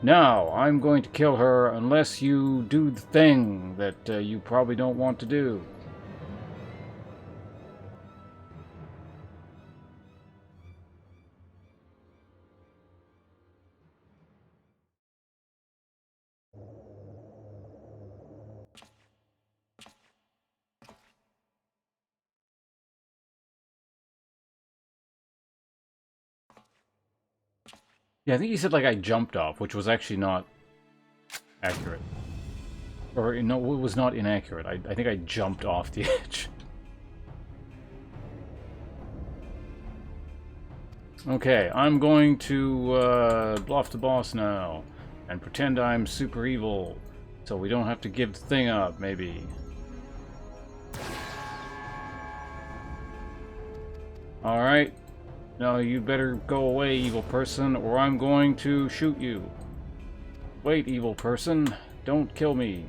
Now, I'm going to kill her unless you do the thing that you probably don't want to do. Yeah, I think he said, like, I jumped off, which was actually not accurate. Or, no, it was not inaccurate. I think I jumped off the edge. Okay, I'm going to bluff the boss now. And pretend I'm super evil. So we don't have to give the thing up, maybe. Alright. No, you better go away, evil person, or I'm going to shoot you. Wait, evil person. Don't kill me.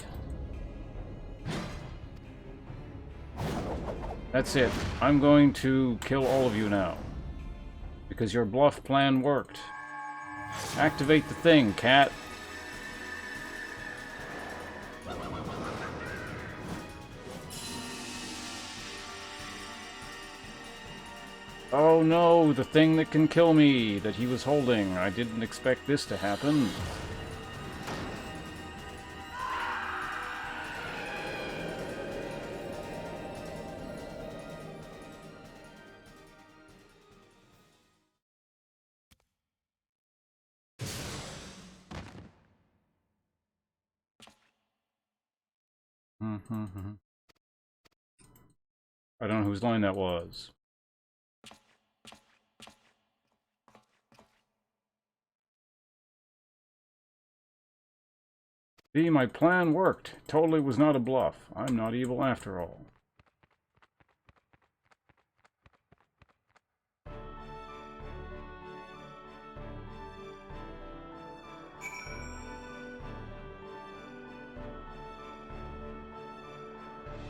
That's it. I'm going to kill all of you now. Because your bluff plan worked. Activate the thing, cat. Oh no, the thing that can kill me that he was holding. I didn't expect this to happen. I don't know whose line that was. See, my plan worked. Totally was not a bluff. I'm not evil after all.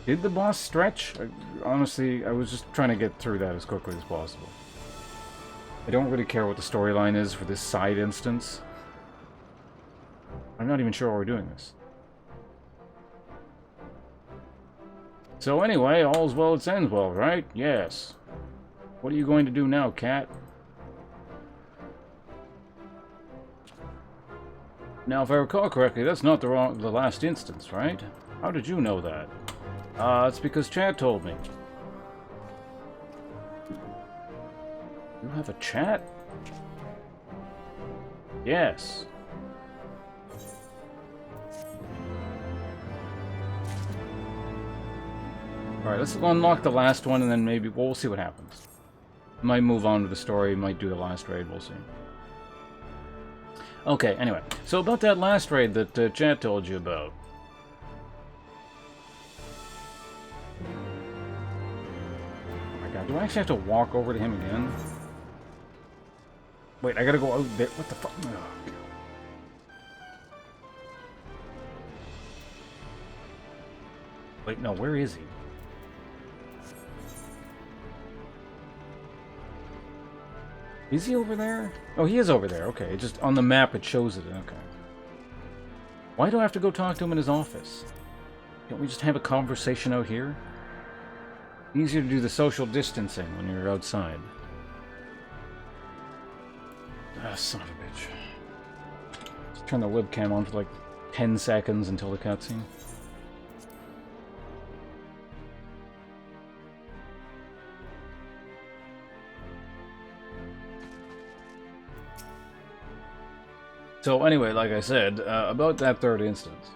Did the boss stretch? Honestly, I was just trying to get through that as quickly as possible. I don't really care what the storyline is for this side instance. I'm not even sure why we're doing this. So anyway, all's well that ends well, right? Yes. What are you going to do now, cat? Now, if I recall correctly, that's not the last instance, right? How did you know that? It's because Chad told me. You have a chat? Yes. Alright, let's unlock the last one and then maybe we'll see what happens. Might move on to the story, might do the last raid, we'll see. Okay, anyway. So about that last raid that Chad told you about. Do I actually have to walk over to him again? Wait, I gotta go out there. What the fuck? Oh, wait, no, where is he? Is he over there? Oh, he is over there. Okay, just on the map it shows it. Okay. Why do I have to go talk to him in his office? Can't we just have a conversation out here? Easier to do the social distancing when you're outside. Ah, son of a bitch. Just turn the webcam on for like 10 seconds until the cutscene. So anyway, like I said, about that third instance.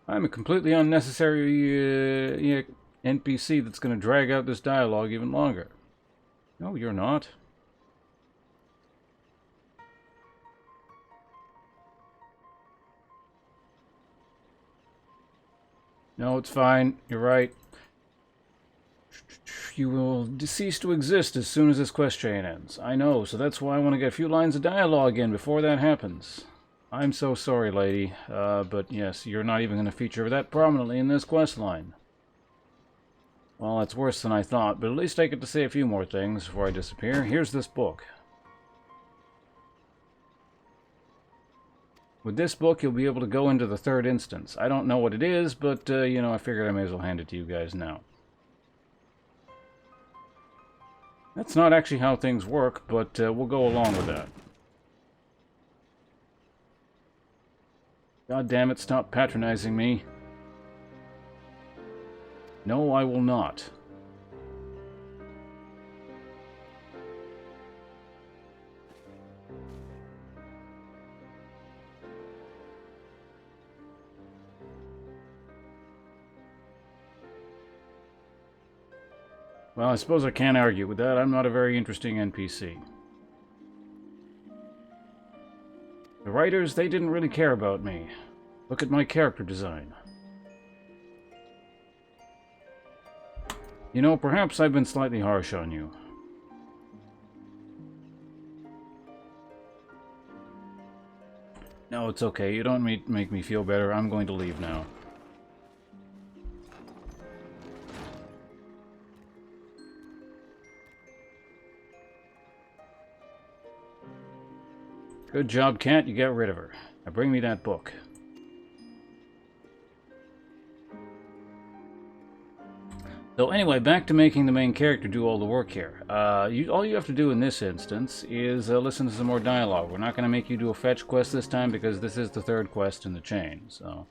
I'm a completely unnecessary NPC that's going to drag out this dialogue even longer. No, you're not. No, it's fine. You're right. You will cease to exist as soon as this quest chain ends. I know, so that's why I want to get a few lines of dialogue in before that happens. I'm so sorry, lady, but yes, you're not even going to feature that prominently in this quest line. Well, that's worse than I thought, but at least I get to say a few more things before I disappear. Here's this book. With this book, you'll be able to go into the third instance. I don't know what it is, but, you know, I figured I may as well hand it to you guys now. That's not actually how things work, but we'll go along with that. God damn it, stop patronizing me. No, I will not. Well, I suppose I can't argue with that. I'm not a very interesting NPC. The writers, they didn't really care about me. Look at my character design. You know, perhaps I've been slightly harsh on you. No, it's okay. You don't make me feel better. I'm going to leave now. Good job, Cat. You got rid of her. Now bring me that book. So anyway, back to making the main character do all the work here. All you have to do in this instance is listen to some more dialogue. We're not going to make you do a fetch quest this time because this is the third quest in the chain, so...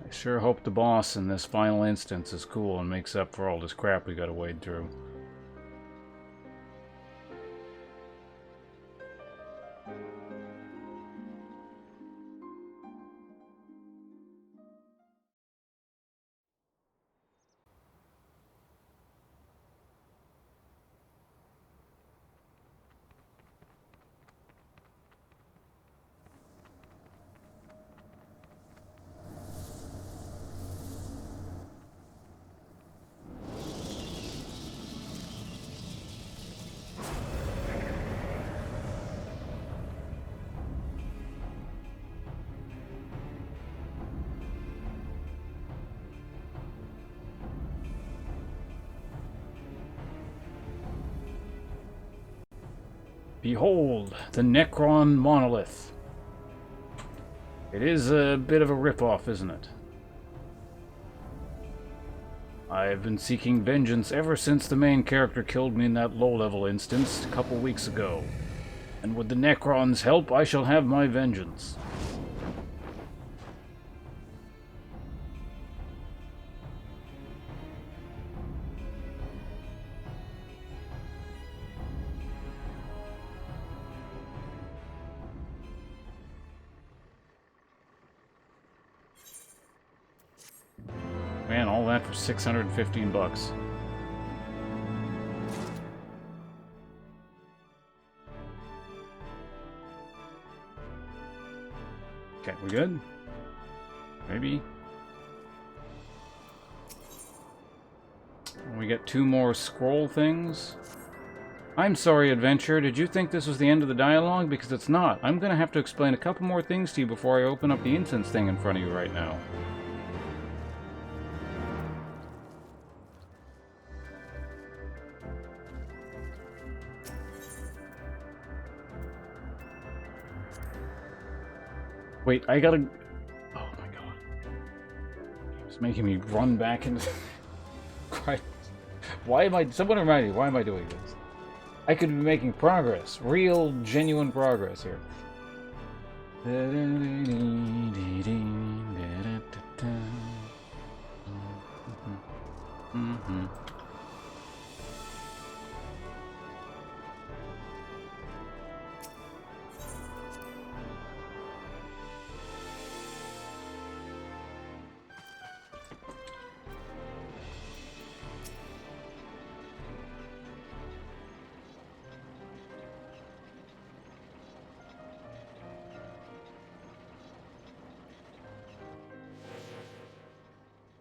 I sure hope the boss in this final instance is cool and makes up for all this crap we gotta wade through. Behold, the Necron monolith. It is a bit of a ripoff, isn't it? I've been seeking vengeance ever since the main character killed me in that low-level instance a couple weeks ago. And with the Necron's help, I shall have my vengeance. Man, all that for 615 bucks. Okay, we good? Maybe. We get 2 more scroll things. I'm sorry, adventure. Did you think this was the end of the dialogue? Because it's not. I'm gonna have to explain a couple more things to you before I open up the incense thing in front of you right now. Wait, I gotta... Oh my god. It's making me run back into... Christ. Why am I... Someone remind me, why am I doing this? I could be making progress. Real, genuine progress here.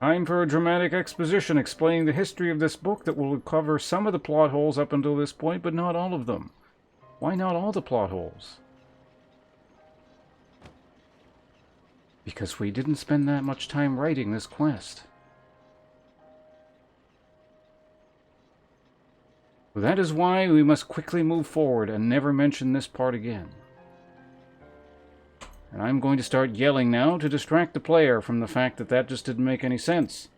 Time for a dramatic exposition explaining the history of this book that will cover some of the plot holes up until this point, but not all of them. Why not all the plot holes? Because we didn't spend that much time writing this quest. That is why we must quickly move forward and never mention this part again. And I'm going to start yelling now to distract the player from the fact that that just didn't make any sense.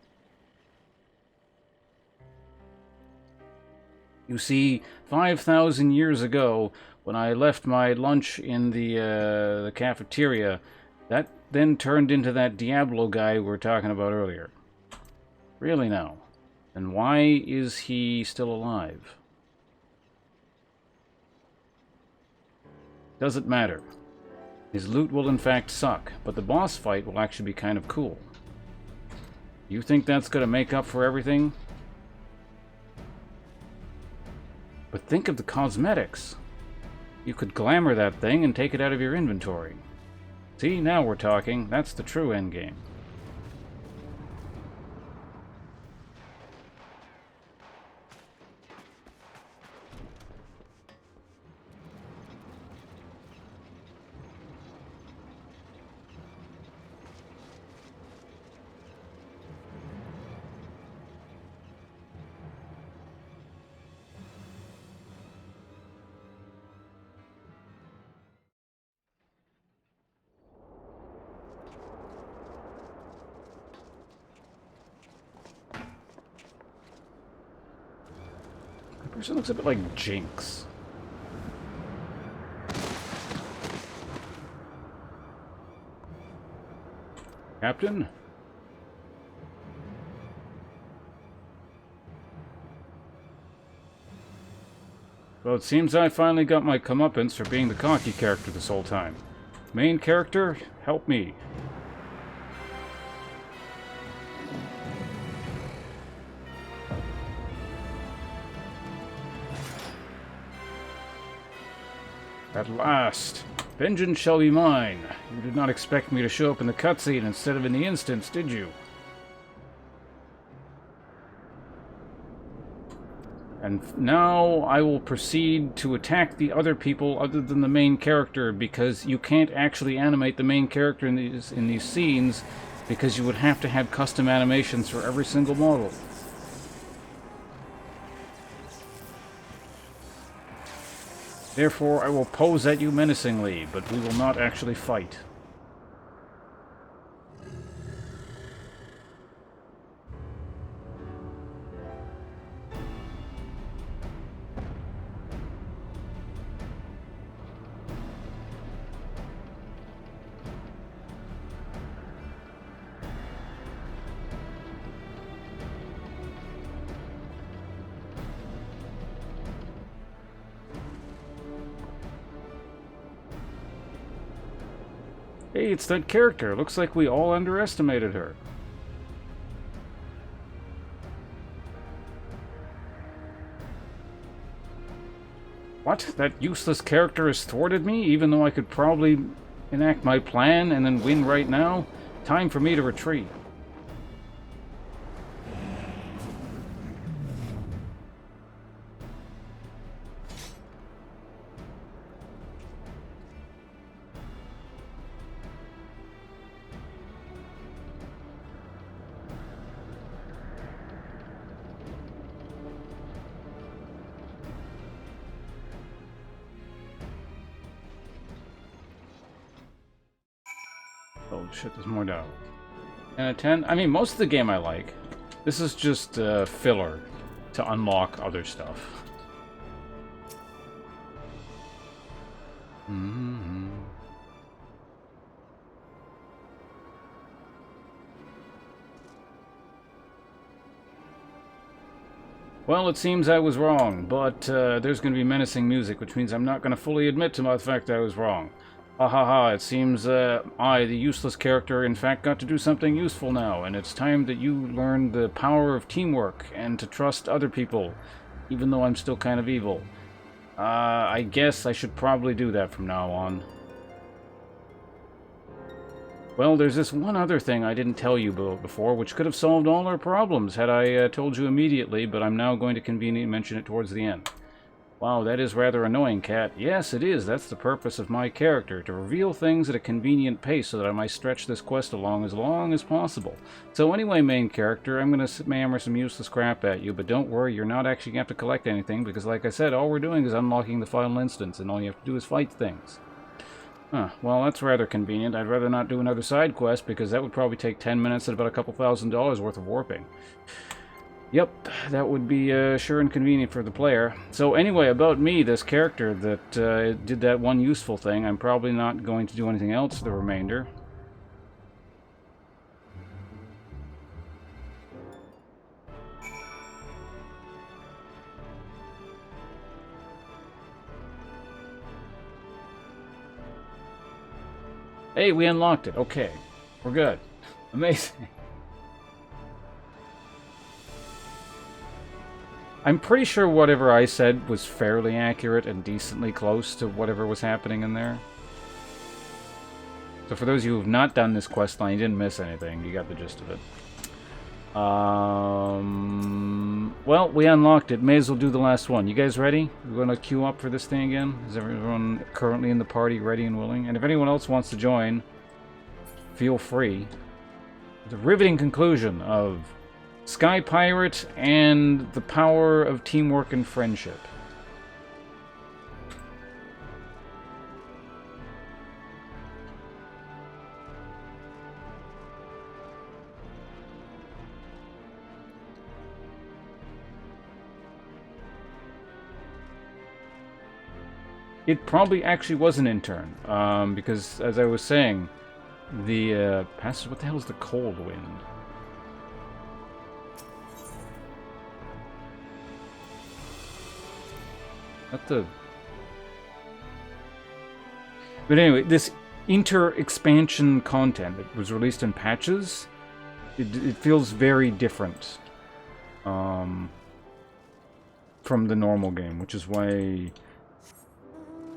You see, 5,000 years ago, when I left my lunch in the cafeteria, that then turned into that Diablo guy we were talking about earlier. Really now? And why is he still alive? Doesn't matter. His loot will in fact suck, but the boss fight will actually be kind of cool. You think that's going to make up for everything? But think of the cosmetics. You could glamour that thing and take it out of your inventory. See, now we're talking. That's the true endgame. Person looks a bit like Jinx. Captain? Well, it seems I finally got my comeuppance for being the cocky character this whole time. Main character, help me. At last! Vengeance shall be mine. You did not expect me to show up in the cutscene instead of in the instance, did you? And now I will proceed to attack the other people other than the main character, because you can't actually animate the main character in these scenes, because you would have to have custom animations for every single model. Therefore, I will pose at you menacingly, but we will not actually fight. Hey, it's that character. Looks like we all underestimated her. What? That useless character has thwarted me, even though I could probably enact my plan and then win right now? Time for me to retreat. Oh shit, there's more dialogue. 10 out of 10? I mean, most of the game I like. This is just filler to unlock other stuff. Mm-hmm. Well, it seems I was wrong, but there's going to be menacing music, which means I'm not going to fully admit to the fact that I was wrong. Ha ha ha, it seems I, the useless character, in fact got to do something useful now, and it's time that you learn the power of teamwork and to trust other people, even though I'm still kind of evil. I guess I should probably do that from now on. Well, there's this one other thing I didn't tell you about before, which could have solved all our problems had I told you immediately, but I'm now going to conveniently mention it towards the end. Wow, that is rather annoying, Cat. Yes, it is. That's the purpose of my character, to reveal things at a convenient pace so that I might stretch this quest along as possible. So anyway, main character, I'm going to hammer some useless crap at you, but don't worry, you're not actually going to have to collect anything, because like I said, all we're doing is unlocking the final instance, and all you have to do is fight things. Huh, well, that's rather convenient. I'd rather not do another side quest, because that would probably take 10 minutes and about a couple $1,000s worth of warping. Yep, that would be sure inconvenient for the player. So anyway, about me, this character that did that one useful thing, I'm probably not going to do anything else the remainder. Hey, we unlocked it. Okay, we're good. Amazing. I'm pretty sure whatever I said was fairly accurate and decently close to whatever was happening in there. So for those of you who have not done this quest line, you didn't miss anything. You got the gist of it. Well, we unlocked it. May as well do the last one. You guys ready? We're going to queue up for this thing again. Is everyone currently in the party ready and willing? And if anyone else wants to join, feel free. The riveting conclusion of Sky Pirate and the power of teamwork and friendship. it probably actually was an intern. Because, as I was saying, the passage... What the hell is the cold wind? Not the... But anyway, this inter-expansion content that was released in patches, it feels very different from the normal game, which is why...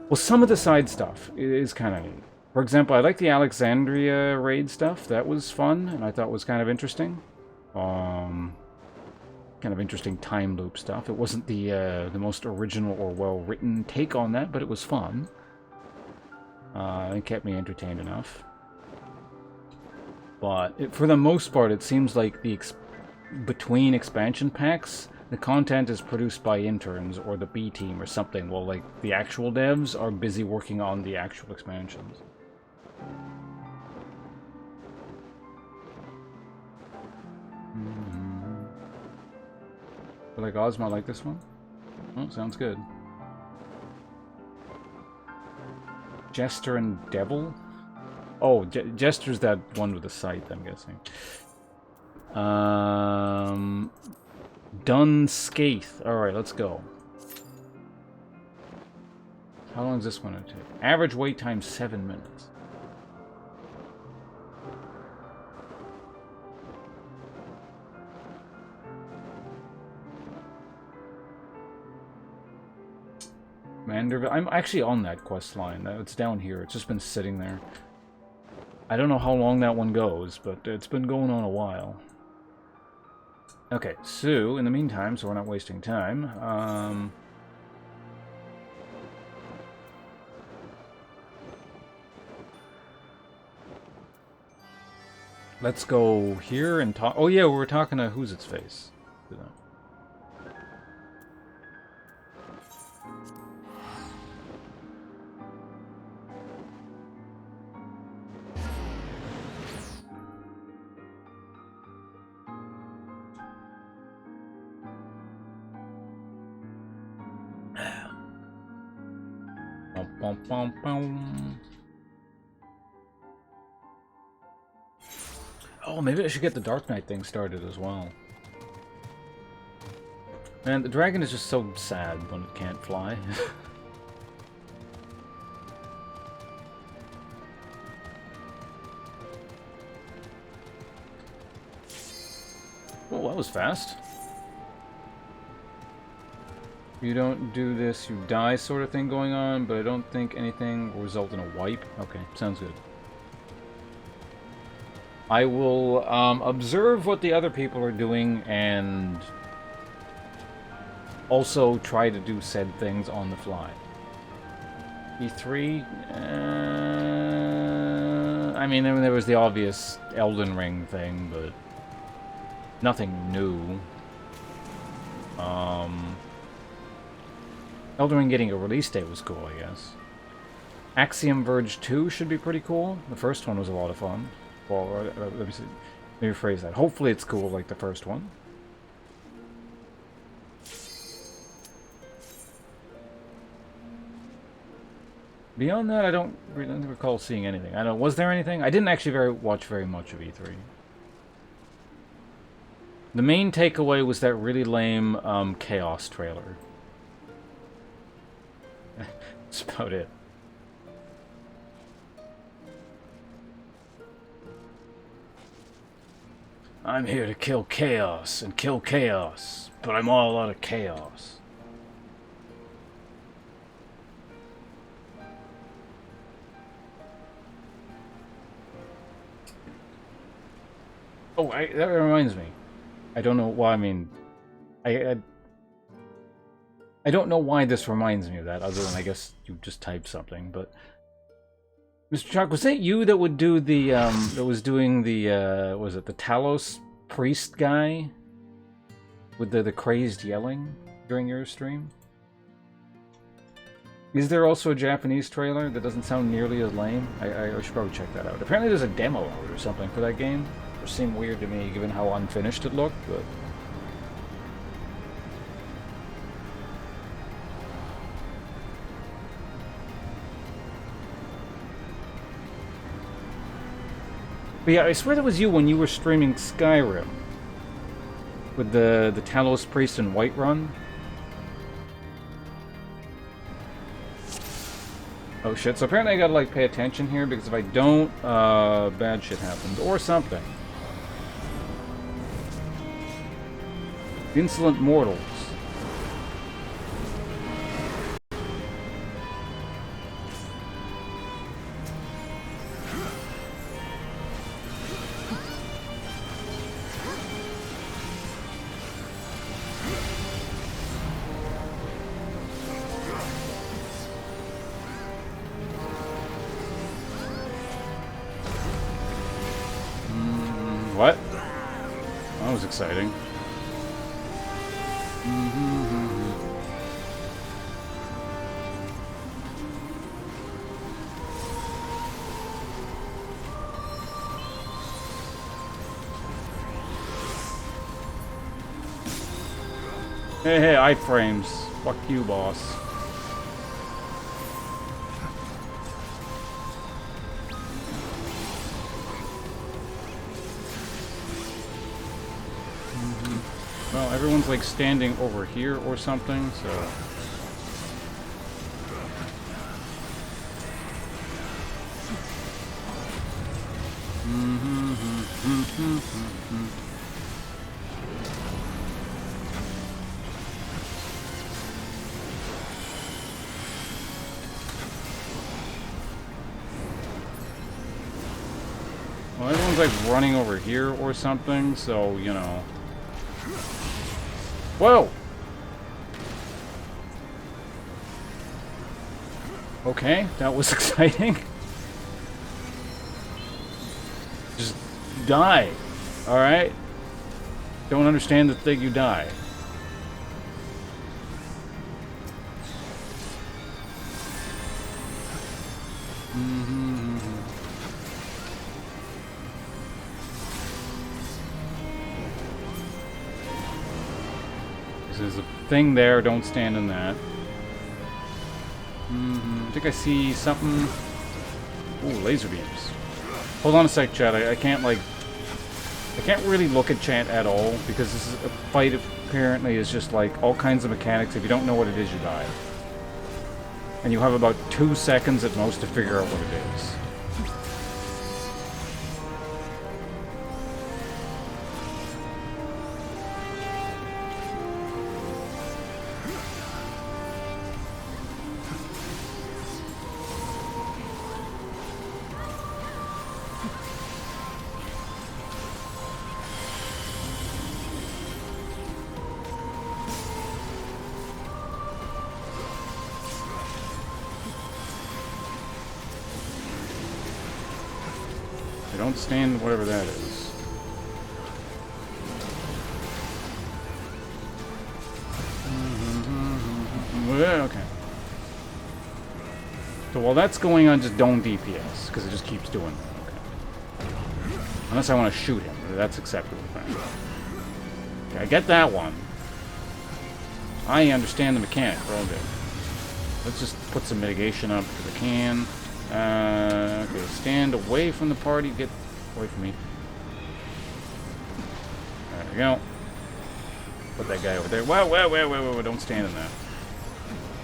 Well, some of the side stuff is kind of neat. For example, I like the Alexandria raid stuff. That was fun, and I thought was kind of interesting. Kind of interesting time loop stuff. It wasn't the most original or well-written take on that, but it was fun. It kept me entertained enough. But for the most part, it seems like between expansion packs, the content is produced by interns or the B team or something, while like the actual devs are busy working on the actual expansions. But like Ozma, I like this one. Oh, sounds good. Jester and Devil? Oh, Jester's that one with the scythe, I'm guessing. Dun Skaith. Alright, let's go. How long is this one going to take? Average wait time 7 minutes. Manderville. I'm actually on that quest line. It's down here. It's just been sitting there. I don't know how long that one goes, but it's been going on a while. Okay, so in the meantime, so we're not wasting time, let's go here and talk. Oh yeah, we were talking to who's its face. Oh, maybe I should get the Dark Knight thing started as well. Man, the dragon is just so sad when it can't fly. Oh, that was fast. You don't do this, you die sort of thing going on, but I don't think anything will result in a wipe. Okay, sounds good. I will observe what the other people are doing and also try to do said things on the fly. E3? I mean, there was the obvious Elden Ring thing, but nothing new. Elden Ring getting a release date was cool, I guess. Axiom Verge 2 should be pretty cool. The first one was a lot of fun. Well, let me see. Let me rephrase that. Hopefully it's cool like the first one. Beyond that, I don't recall seeing anything. I don't. Was there anything? I didn't actually watch very much of E3. The main takeaway was that really lame Chaos trailer. That's about it. I'm here to kill chaos and kill chaos, but I'm all out of chaos. Oh, that reminds me. I don't know why. I mean, I don't know why this reminds me of that, other than I guess you just typed something, but... Mr. Chalk, was that you that would do the, that was doing the, was it the Talos priest guy? With the crazed yelling during your stream? Is there also a Japanese trailer that doesn't sound nearly as lame? I should probably check that out. Apparently there's a demo out or something for that game, which seemed weird to me, given how unfinished it looked, but... But yeah, I swear that was you when you were streaming Skyrim. With the Talos Priest and Whiterun. Oh shit, so apparently I gotta like pay attention here, because if I don't, bad shit happens. Or something. Insolent mortals. What? That was exciting. Hey, hey, iframes. Fuck you, boss. Well, everyone's like standing over here or something, so... Well, everyone's like running over here or something, so, you know... Whoa! Okay, that was exciting. Just die. Alright? Don't understand the thing, you die. There's a thing there, don't stand in that. I think I see something. Ooh, laser beams. Hold on a sec, chat. I can't, like... I can't really look at chat at all, because this is a fight apparently is just, like, all kinds of mechanics. If you don't know what it is, you die. And you have about 2 seconds at most to figure out what it is. Don't stand whatever that is. Okay. So while that's going on, just don't DPS, because it just keeps doing that. Okay. Unless I want to shoot him, that's acceptable. Okay, I get that one. I understand the mechanic, we're all good. Let's just put some mitigation up because I can. Okay, stand away from the party. Get away from me. There we go. Put that guy over there. Whoa, don't stand in that.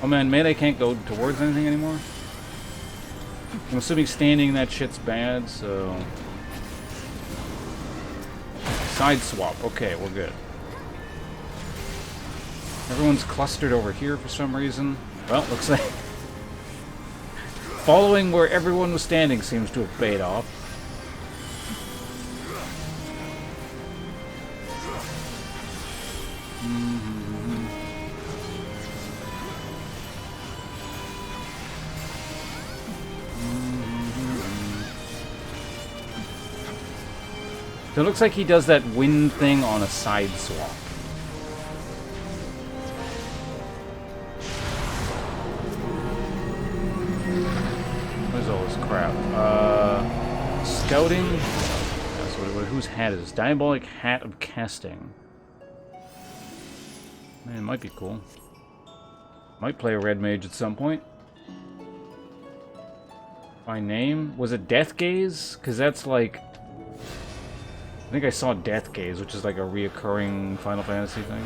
Oh man, melee can't go towards anything anymore? I'm assuming standing in that shit's bad, so... Side swap. Okay, we're good. Everyone's clustered over here for some reason. Well, looks like... Following where everyone was standing seems to have paid off. So it looks like he does that wind thing on a side swap. Scouting? That's whose hat is this? Diabolic Hat of Casting. Man, it might be cool. Might play a red mage at some point. By name? Was it Death Gaze? Because that's like I think I saw Death Gaze, which is like a reoccurring Final Fantasy thing.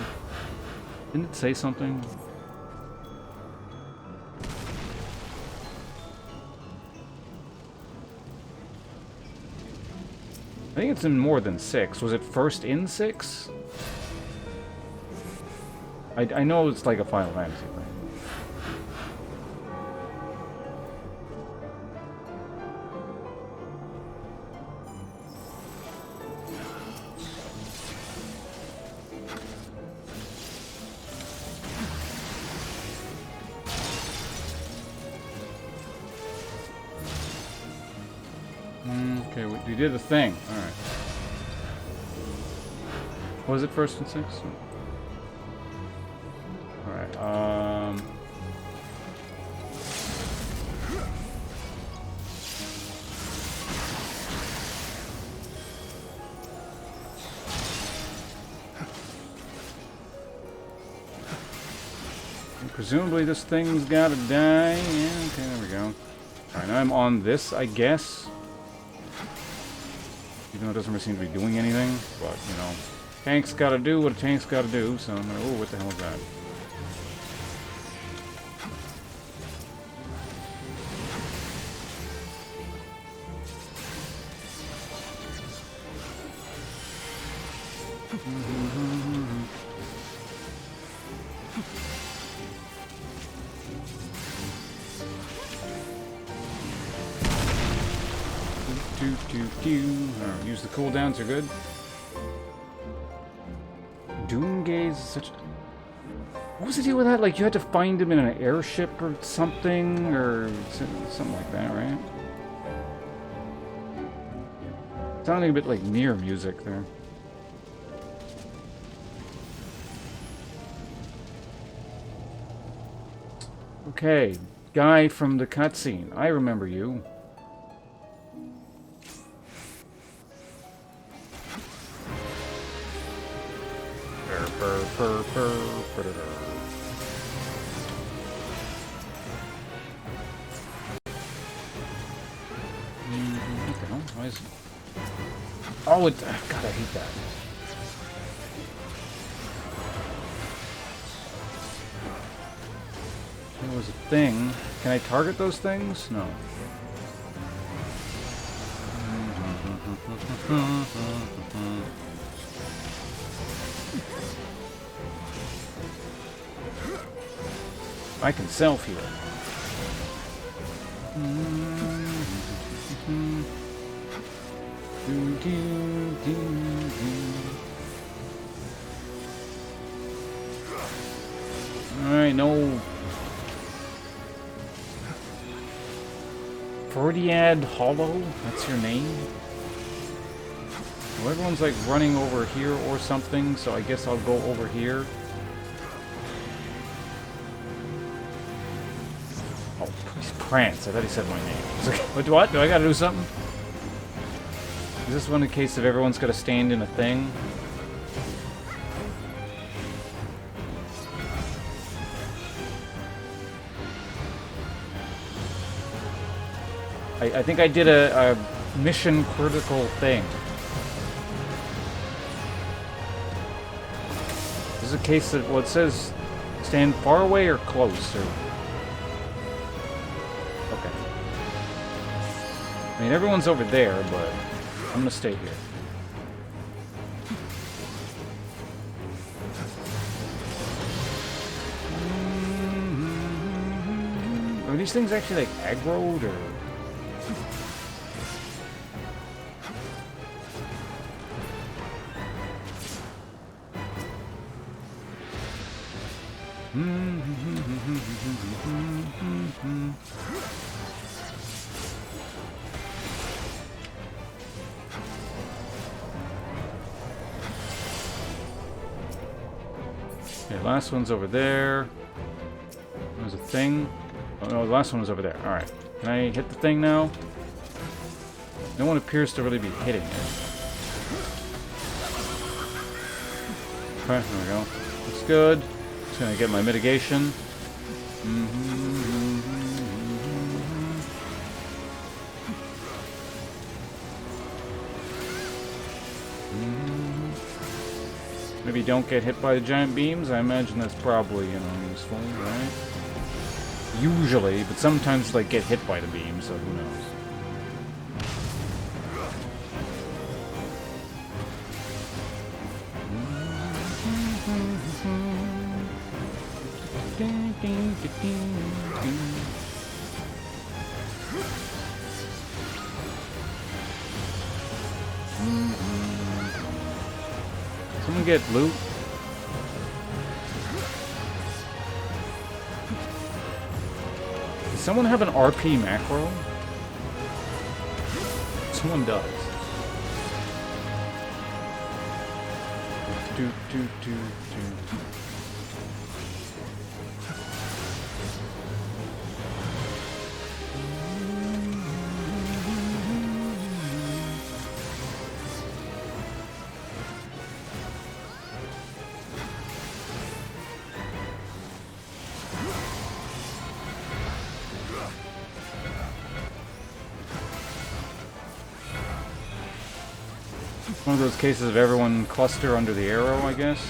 Didn't it say something? I think it's in more than 6. Was it first in 6? I know it's like a Final Fantasy thing. Okay, we did the thing. Alright. Was it first and 6? Alright, presumably this thing's gotta die. Yeah, okay, there we go. Alright, now I'm on this, I guess. Even though it doesn't really seem to be doing anything. But, you know, tank's gotta do what a tank's gotta do, so I'm gonna... Oh, what the hell is that? Use the cooldowns are good. Doom Gaze is such... What was the deal with that? Like, you had to find him in an airship or something? Or something like that, right? Sounding a bit like Nier music there. Okay. Guy from the cutscene. I remember you. What the hell? Why is it? Oh, it... God, I hate that. There was a thing. Can I target those things? No. I can self-heal. Alright, no. Ferdiad Hollow? That's your name? Well, everyone's like running over here or something, so I guess I'll go over here. Prance. I thought he said my name. I was like, what? Do I gotta do something? Is this one in case if everyone's gotta stand in a thing? I think I did a mission critical thing. This is a case that, well, it says stand far away or close, or... I mean, everyone's over there, but I'm gonna stay here. Are these things actually like aggroed or? Okay, last one's over there. There's a thing. Oh no, the last one was over there. Alright. Can I hit the thing now? No one appears to really be hitting it. Okay, there we go. Looks good. Just gonna get my mitigation. Maybe don't get hit by the giant beams. I imagine that's probably, you know, useful, right? Usually, but sometimes like get hit by the beams, so who knows. Someone get loot. Does someone have an RP macro? Someone does. Do, do, do, do. One of those cases of everyone cluster under the arrow, I guess.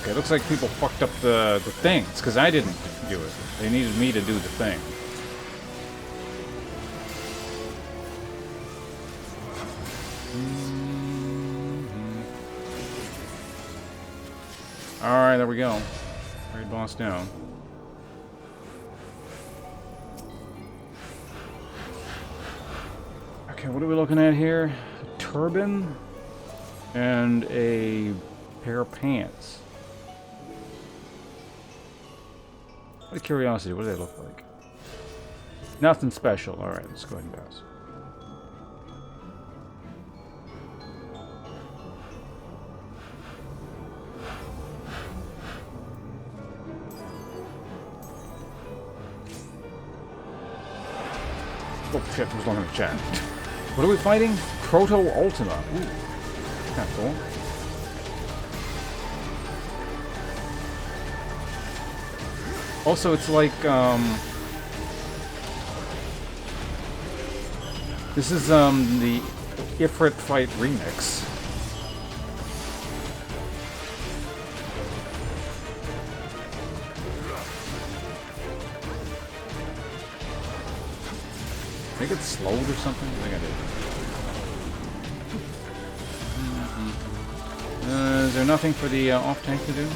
Okay, looks like people fucked up the things, because I didn't do it. They needed me to do the thing. Alright, there we go. Raid boss down. Okay, what are we looking at here? A turban and a pair of pants. Out of curiosity, what do they look like? Nothing special. Alright, let's go ahead and pass. Oh shit, who's looking at the chat? What are we fighting? Proto Ultima. Ooh, kind of cool. Also, it's like, this is, the Ifrit fight remix. Did I get slowed or something? I think I did. Is there nothing for the off-tank to do?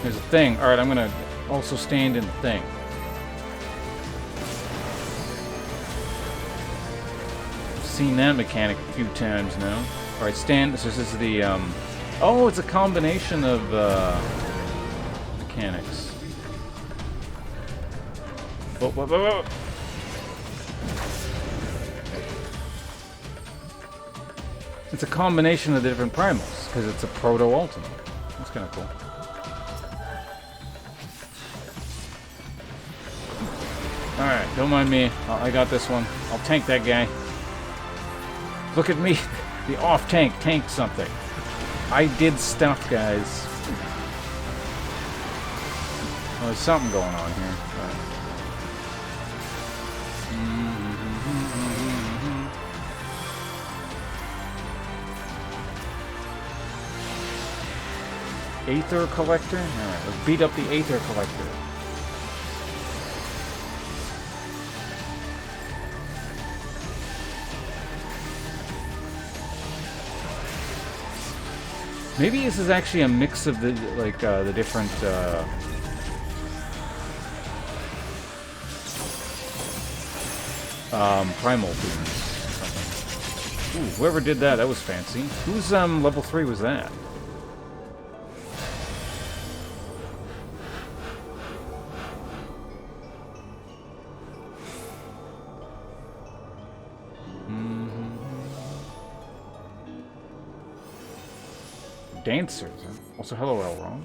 There's a thing. Alright, I'm gonna also stand in the thing. I've seen that mechanic a few times now. Alright, stand. So this is the, oh, it's a combination of, mechanics. Whoa, whoa, whoa, whoa. It's a combination of the different primals, because it's a proto-ultimate. That's kind of cool. Alright, don't mind me. I got this one. I'll tank that guy. Look at me. The off-tank tanked something. I did stuff, guys. Well, there's something going on here. Aether Collector? Alright, let's beat up the Aether Collector. Maybe this is actually a mix of the, like, the different, primal themes. Ooh, whoever did that, that was fancy. Whose, level 3 was that? Dancers, huh? Also, hello, Elrond.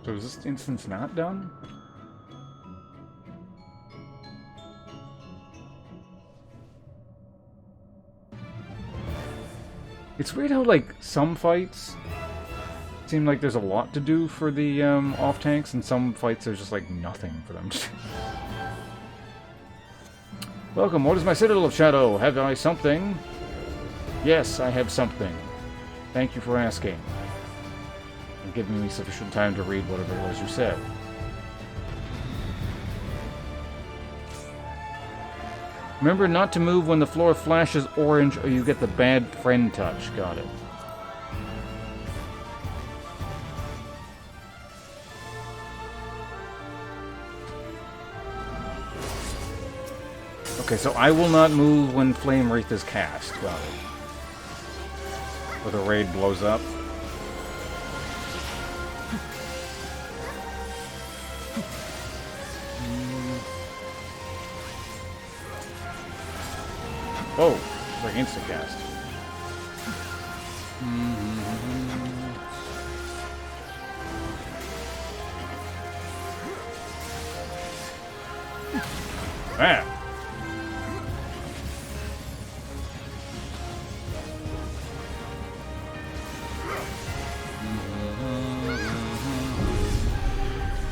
So is this instance not done? It's weird how, like, some fights seem like there's a lot to do for the off-tanks, and some fights there's just, like, nothing for them to do. Welcome, what is my Citadel of Shadow? Have I something? Yes, I have something. Thank you for asking. And giving me sufficient time to read whatever it was you said. Remember not to move when the floor flashes orange or you get the bad friend touch. Got it. Okay, so I will not move when Flame Wraith is cast. Got it. Or the raid blows up. Oh, it's like instant cast. Ah!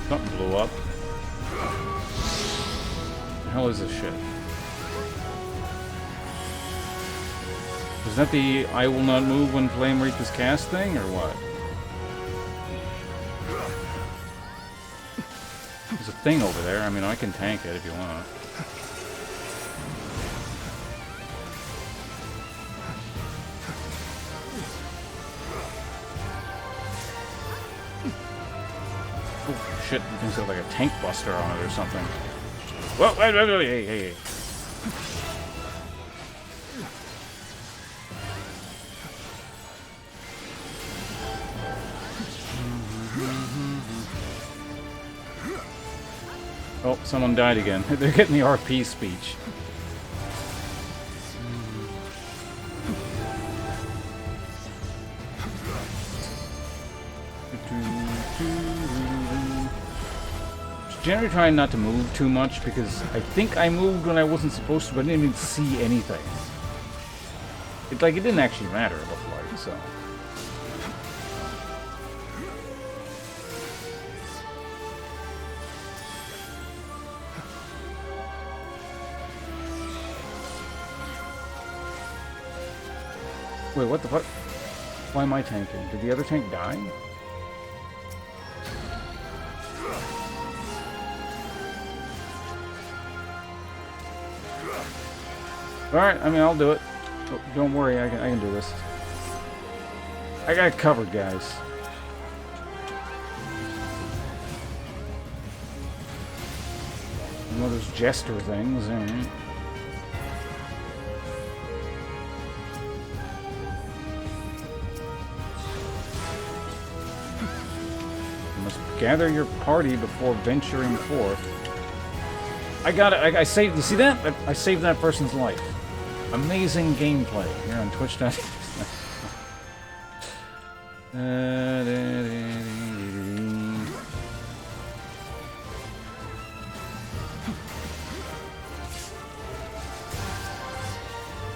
Something blew up. What the hell is this shit? Is that the I will not move when Flame Wraith is cast thing, or what? There's a thing over there. I mean, I can tank it if you want. Oh, shit. The thing's got like a tank buster on it or something. Whoa, wait, hey, hey. Oh, someone died again. They're getting the RP speech. Generally trying not to move too much because I think I moved when I wasn't supposed to, but I didn't even see anything. It didn't actually matter, it looked like, so. Wait, what the fuck? Why am I tanking? Did the other tank die? Alright, I mean, I'll do it. Oh, don't worry, I can do this. I got it covered, guys. One of those jester things, alright. Gather your party before venturing forth. I got it. I saved. You see that? I saved that person's life. Amazing gameplay here on Twitch.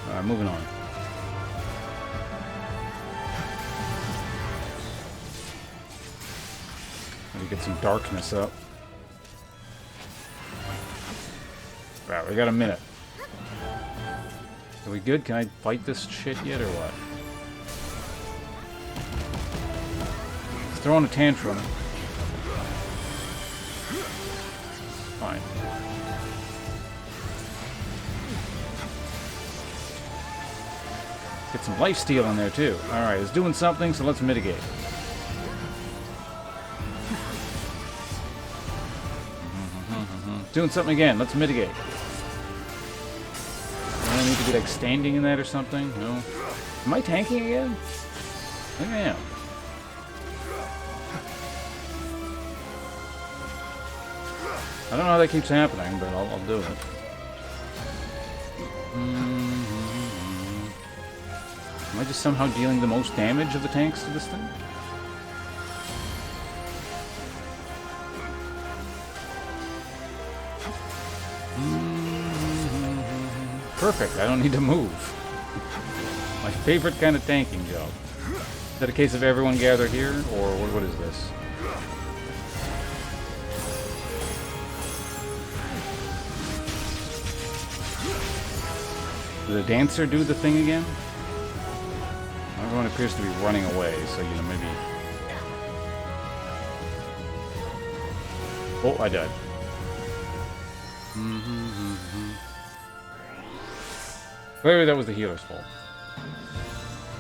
Alright, moving on. Get some darkness up. Right, we got a minute. Are we good? Can I fight this shit yet, or what? It's throwing a tantrum. Fine. Get some lifesteal in there, too. Alright, it's doing something, so let's mitigate. Doing something again. Let's mitigate. Do I need to be like standing in that or something? No. Am I tanking again? I think I am. I don't know how that keeps happening, but I'll do it. Am I just somehow dealing the most damage of the tanks to this thing? Perfect, I don't need to move. My favorite kind of tanking job. Is that a case of everyone gather here, or what is this? Did the dancer do the thing again? Everyone appears to be running away, so, you know, maybe... Oh, I died. Maybe that was the healer's fault.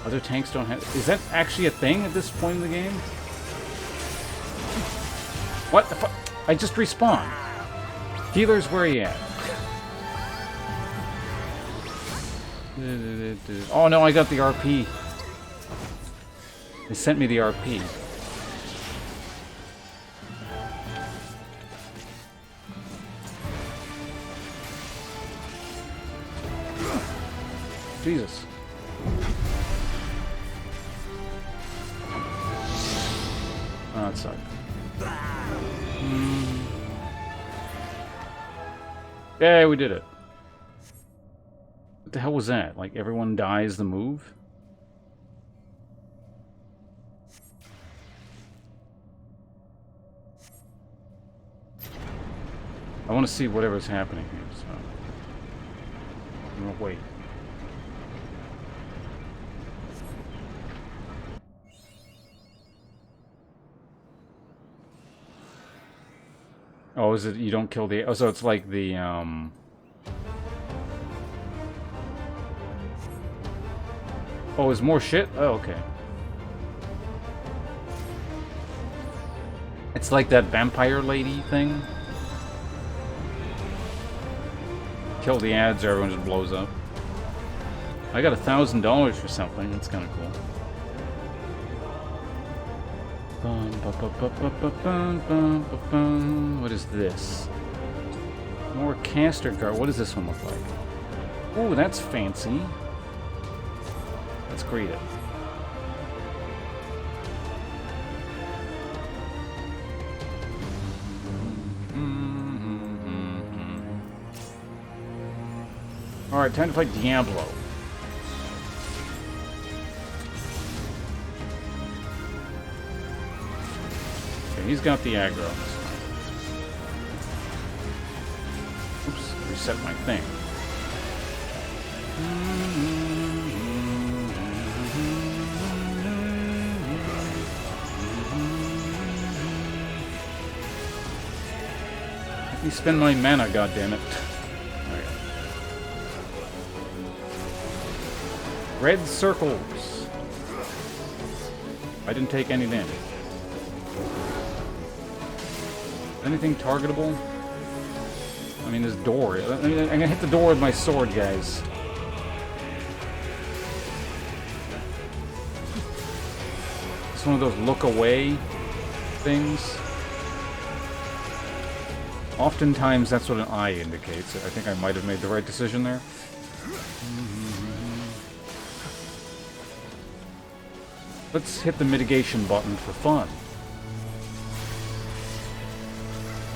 Other tanks don't have... Is that actually a thing at this point in the game? What the fuck? I just respawned. Healer's where he at? Oh no, I got the RP. They sent me the RP. Jesus. Oh, that sucked. Yeah, we did it. What the hell was that? Like, everyone dies the move? I want to see whatever's happening here, so... I'm gonna wait. Oh, is it you don't kill the... Oh, so it's like the, Oh, is more shit? Oh, okay. It's like that vampire lady thing. Kill the ads, or everyone just blows up. I got $1,000 for something. That's kind of cool. What is this? More caster card. What does this one look like? Oh, that's fancy. Let's greet it. Alright, time to play Diablo. Okay, he's got the aggro. Oops, reset my thing. Let me spend my mana, goddammit. Red circles. I didn't take any damage. Anything targetable? I mean, this door. I'm gonna hit the door with my sword, guys. It's one of those look away things. Oftentimes, that's what an eye indicates. I think I might have made the right decision there. Let's hit the mitigation button for fun.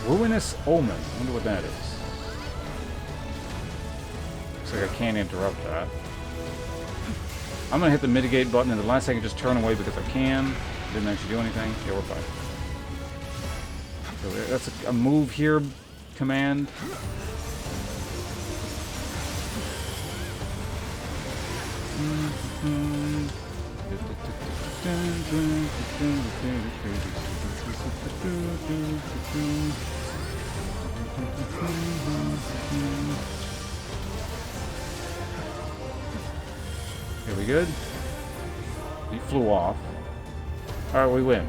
Ruinous Omen. I wonder what that is. Looks like I can't interrupt that. I'm gonna hit the mitigate button, and the last I can just turn away because I can. Didn't actually do anything. Yeah, we're fine. So that's a move here command. Here we good? He flew off. Alright, we win.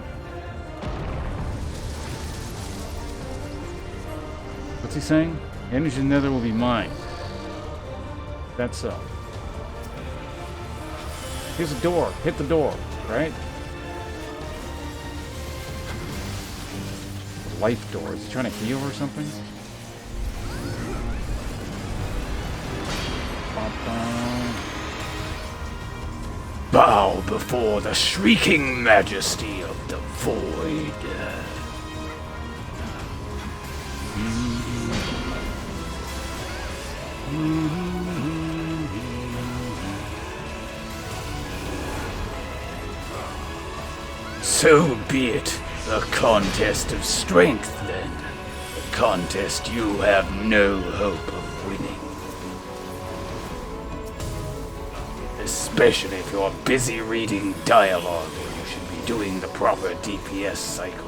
What's he saying? Energy in the nether will be mine. That's so. Here's a door. Hit the door, right? Life door. Is he trying to heal or something? Bow before the shrieking majesty of the void. So be it. A contest of strength, then. A contest you have no hope of winning. Especially if you're busy reading dialogue when you should be doing the proper DPS cycle.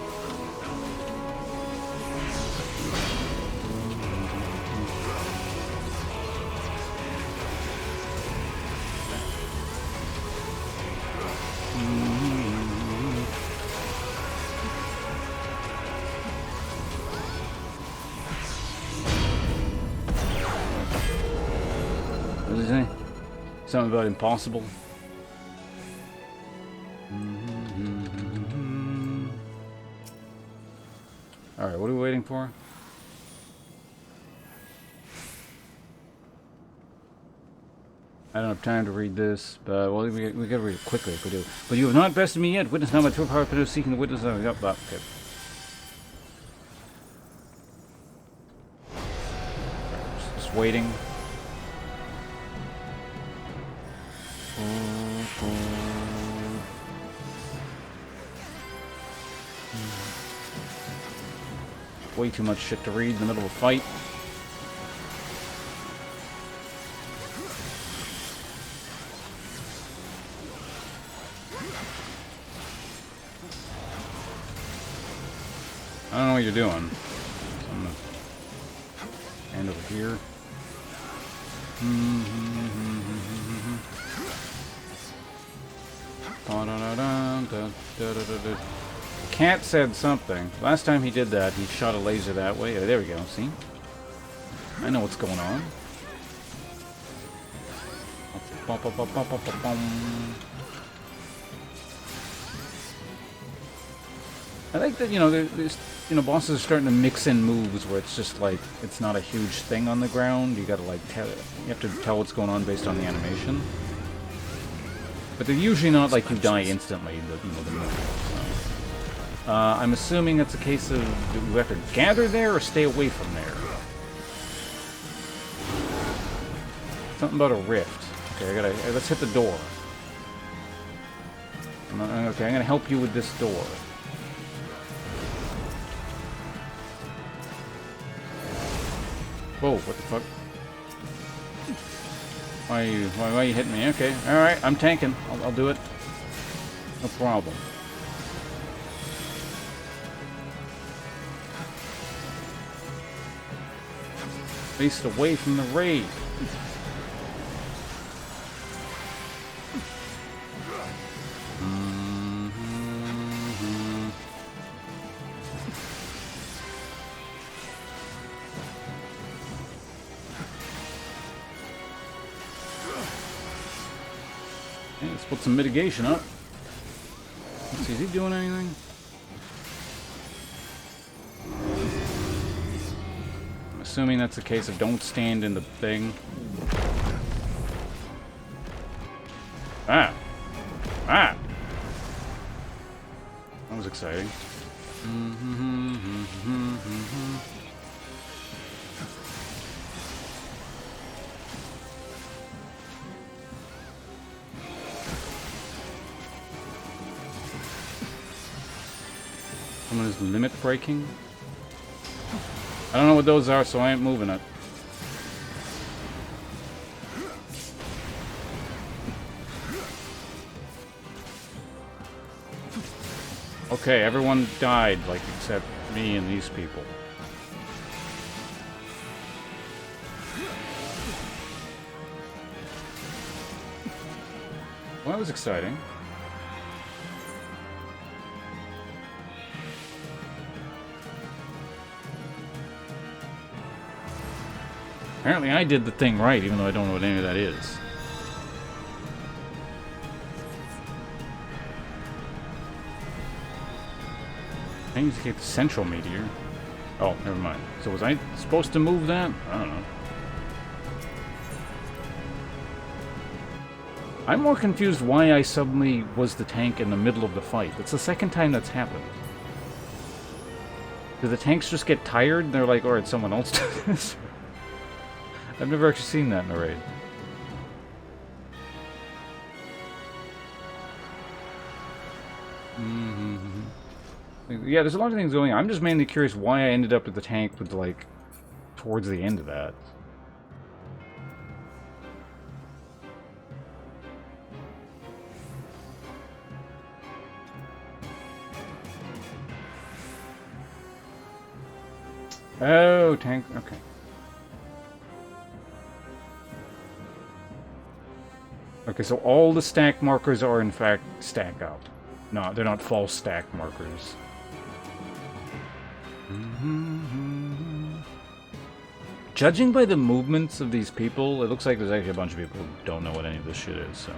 What did he say? Something about impossible. Alright, what are we waiting for? I don't have time to read this, but well, we gotta read it quickly if we do. But you have not bested me yet. Witness now my true power produce seeking the witness. Yep, okay. Just waiting. Way too much shit to read in the middle of a fight. I don't know what you're doing. So I'm gonna hand over here. Cat said something. Last time he did that, he shot a laser that way. Oh, there we go. See? I know what's going on. I like that, you know, there's, you know, bosses are starting to mix in moves where it's just like, it's not a huge thing on the ground. You gotta, like, tell it. You have to tell what's going on based on the animation. But they're usually not like you die instantly, the move. So. I'm assuming it's a case of, do we have to gather there or stay away from there? Something about a rift. Okay, let's hit the door. Okay, I'm gonna help you with this door. Whoa, what the fuck? Why are you hitting me? Okay, alright, I'm tanking. I'll do it. No problem. Faced away from the raid. Let's put some mitigation up. Let's see, is he doing anything? I'm assuming that's a case of don't stand in the thing. Ah! Ah! That was exciting. Someone is limit breaking. I don't know what those are, so I ain't moving it. Okay, everyone died, like, except me and these people. Well, that was exciting. Apparently I did the thing right, even though I don't know what any of that is. I need to get the central meteor. Oh, never mind. So was I supposed to move that? I don't know. I'm more confused why I suddenly was the tank in the middle of the fight. It's the second time that's happened. Do the tanks just get tired and they're like, alright, someone else do this? I've never actually seen that in a raid. Yeah, there's a lot of things going on. I'm just mainly curious why I ended up with the tank with, like, towards the end of that. Oh, tank. Okay. Okay, so all the stack markers are in fact stack up. No, they're not false stack markers. Judging by the movements of these people, it looks like there's actually a bunch of people who don't know what any of this shit is, so.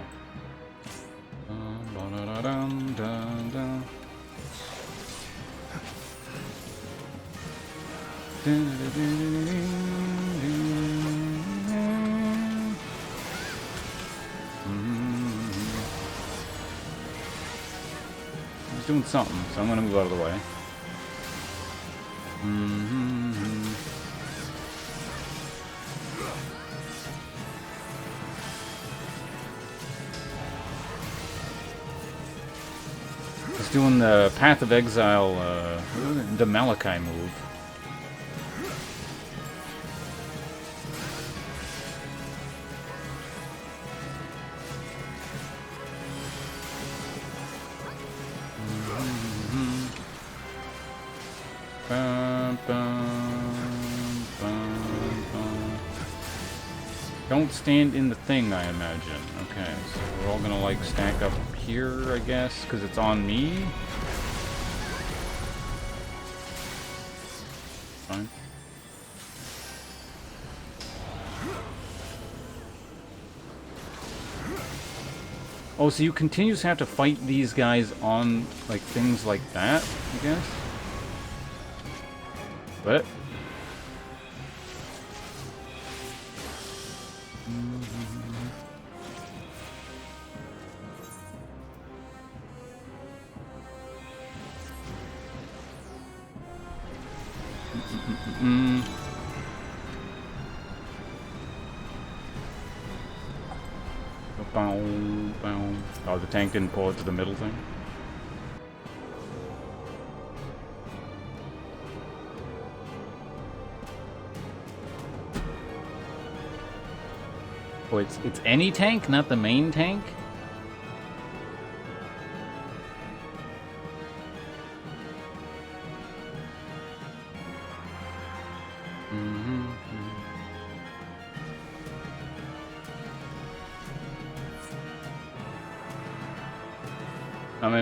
He's doing something, so I'm gonna move out of the way. He's doing the Path of Exile, the Malachi move. Don't stand in the thing, I imagine. Okay, so we're all gonna like stack up here, I guess, because it's on me. Fine. Oh, so you continuously have to fight these guys on, like, things like that, I guess? What? Oh, the tank didn't pull it to the middle thing? Oh, it's any tank, not the main tank?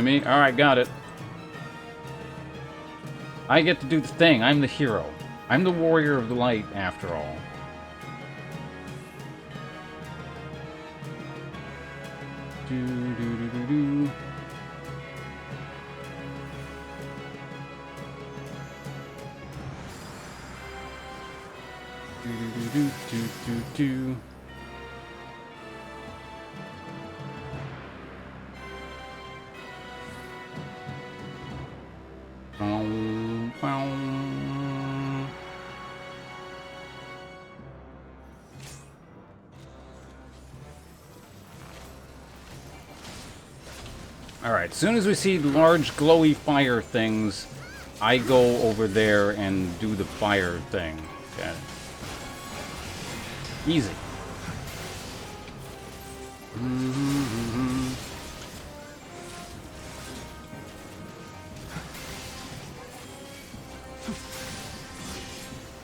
Me? Alright, got it. I get to do the thing. I'm the hero. I'm the warrior of the light, after all. Do. Do. Alright, as soon as we see large glowy fire things, I go over there and do the fire thing. Okay. Easy.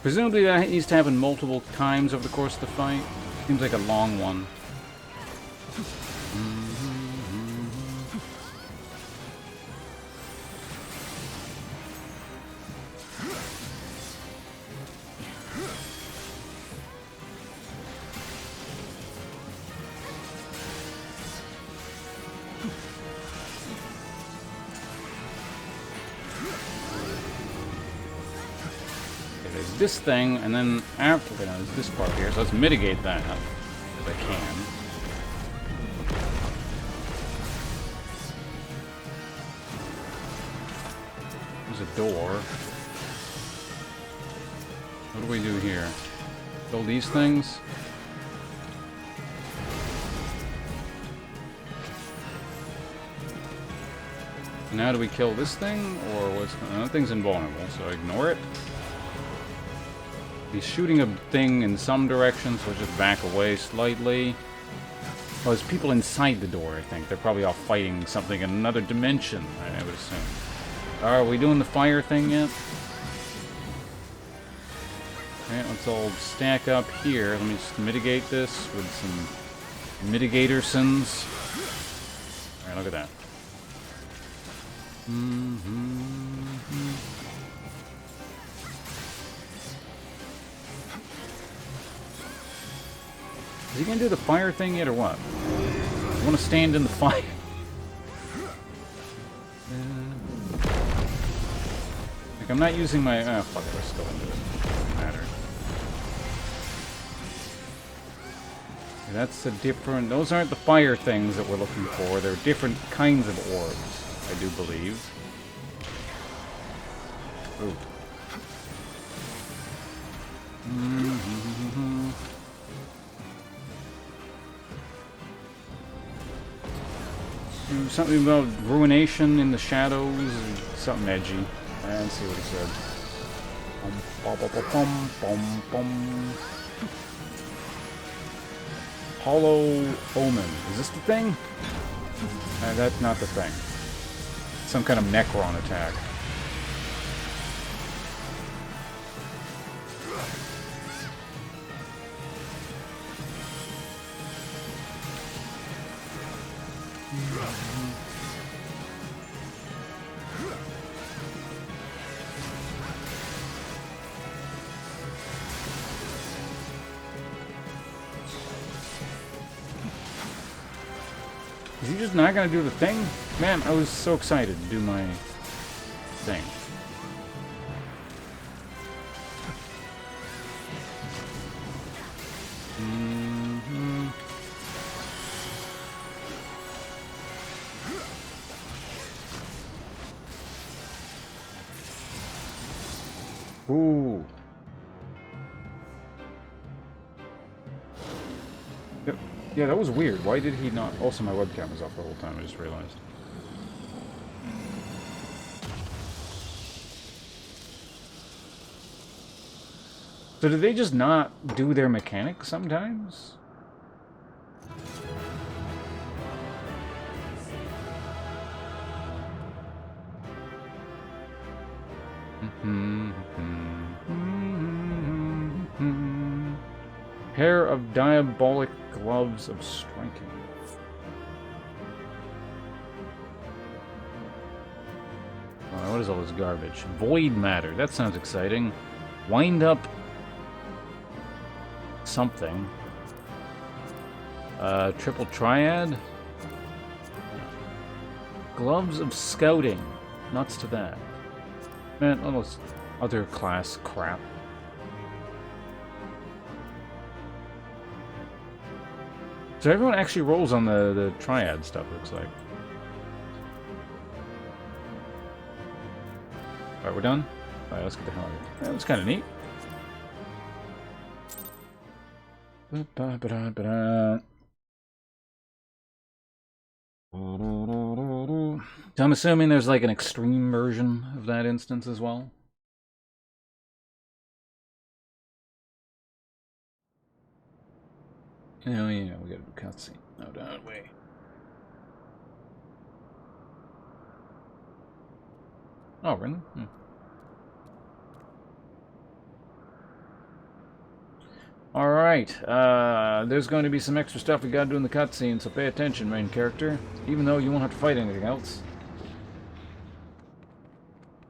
Presumably that needs to happen multiple times over the course of the fight. Seems like a long one. This thing, and then after that, there's this part here, so let's mitigate that if I can. There's a door. What do we do here? Kill these things? Now do we kill this thing, or what's... that thing's invulnerable, so ignore it. He's shooting a thing in some direction, so just back away slightly. Oh, there's people inside the door, I think. They're probably all fighting something in another dimension, I would assume. Are we doing the fire thing yet? Okay, let's all stack up here. Let me just mitigate this with some mitigatorsons. Alright, look at that. Is he gonna do the fire thing yet, or what? I want to stand in the fire. Like, I'm not using my... oh, fuck it, let's go into it. Doesn't matter. Okay, that's a different... those aren't the fire things that we're looking for. They're different kinds of orbs, I do believe. Ooh. Something about ruination in the shadows, something edgy. Let's see what he said. Hollow Omen. Is this the thing? That's not the thing. Some kind of Necron attack. Is he just not gonna do the thing? Man, I was so excited to do my thing. Ooh. Yeah, that was weird. Why did he not... also, my webcam was off the whole time, I just realized. So do they just not do their mechanics sometimes? Pair of diabolic gloves of striking. Oh, what is all this garbage? Void matter. That sounds exciting. Wind up something. Triple triad. Gloves of scouting. Nuts to that. Man, all those other class crap. So everyone actually rolls on the triad stuff, looks like. Alright, we're done? Alright, let's get the hell out of here. That was kind of neat. So I'm assuming there's like an extreme version of that instance as well. Oh yeah, we gotta do cutscene. No, don't we? Oh, really? Alright, there's going to be some extra stuff we gotta do in the cutscene, so pay attention, main character. Even though you won't have to fight anything else.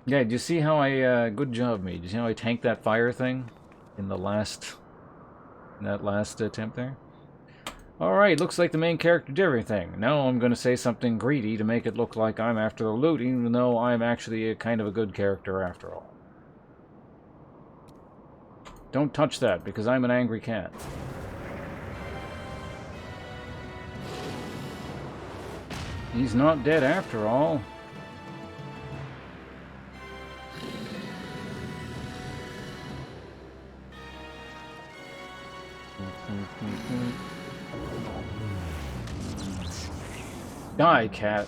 Yeah, do you see how I, good job, me. Do you see how I tanked that fire thing? In the last... in that last attempt there? Alright, looks like the main character did everything. Now I'm going to say something greedy to make it look like I'm after the loot, even though I'm actually a kind of a good character after all. Don't touch that, because I'm an angry cat. He's not dead after all. Die, cat.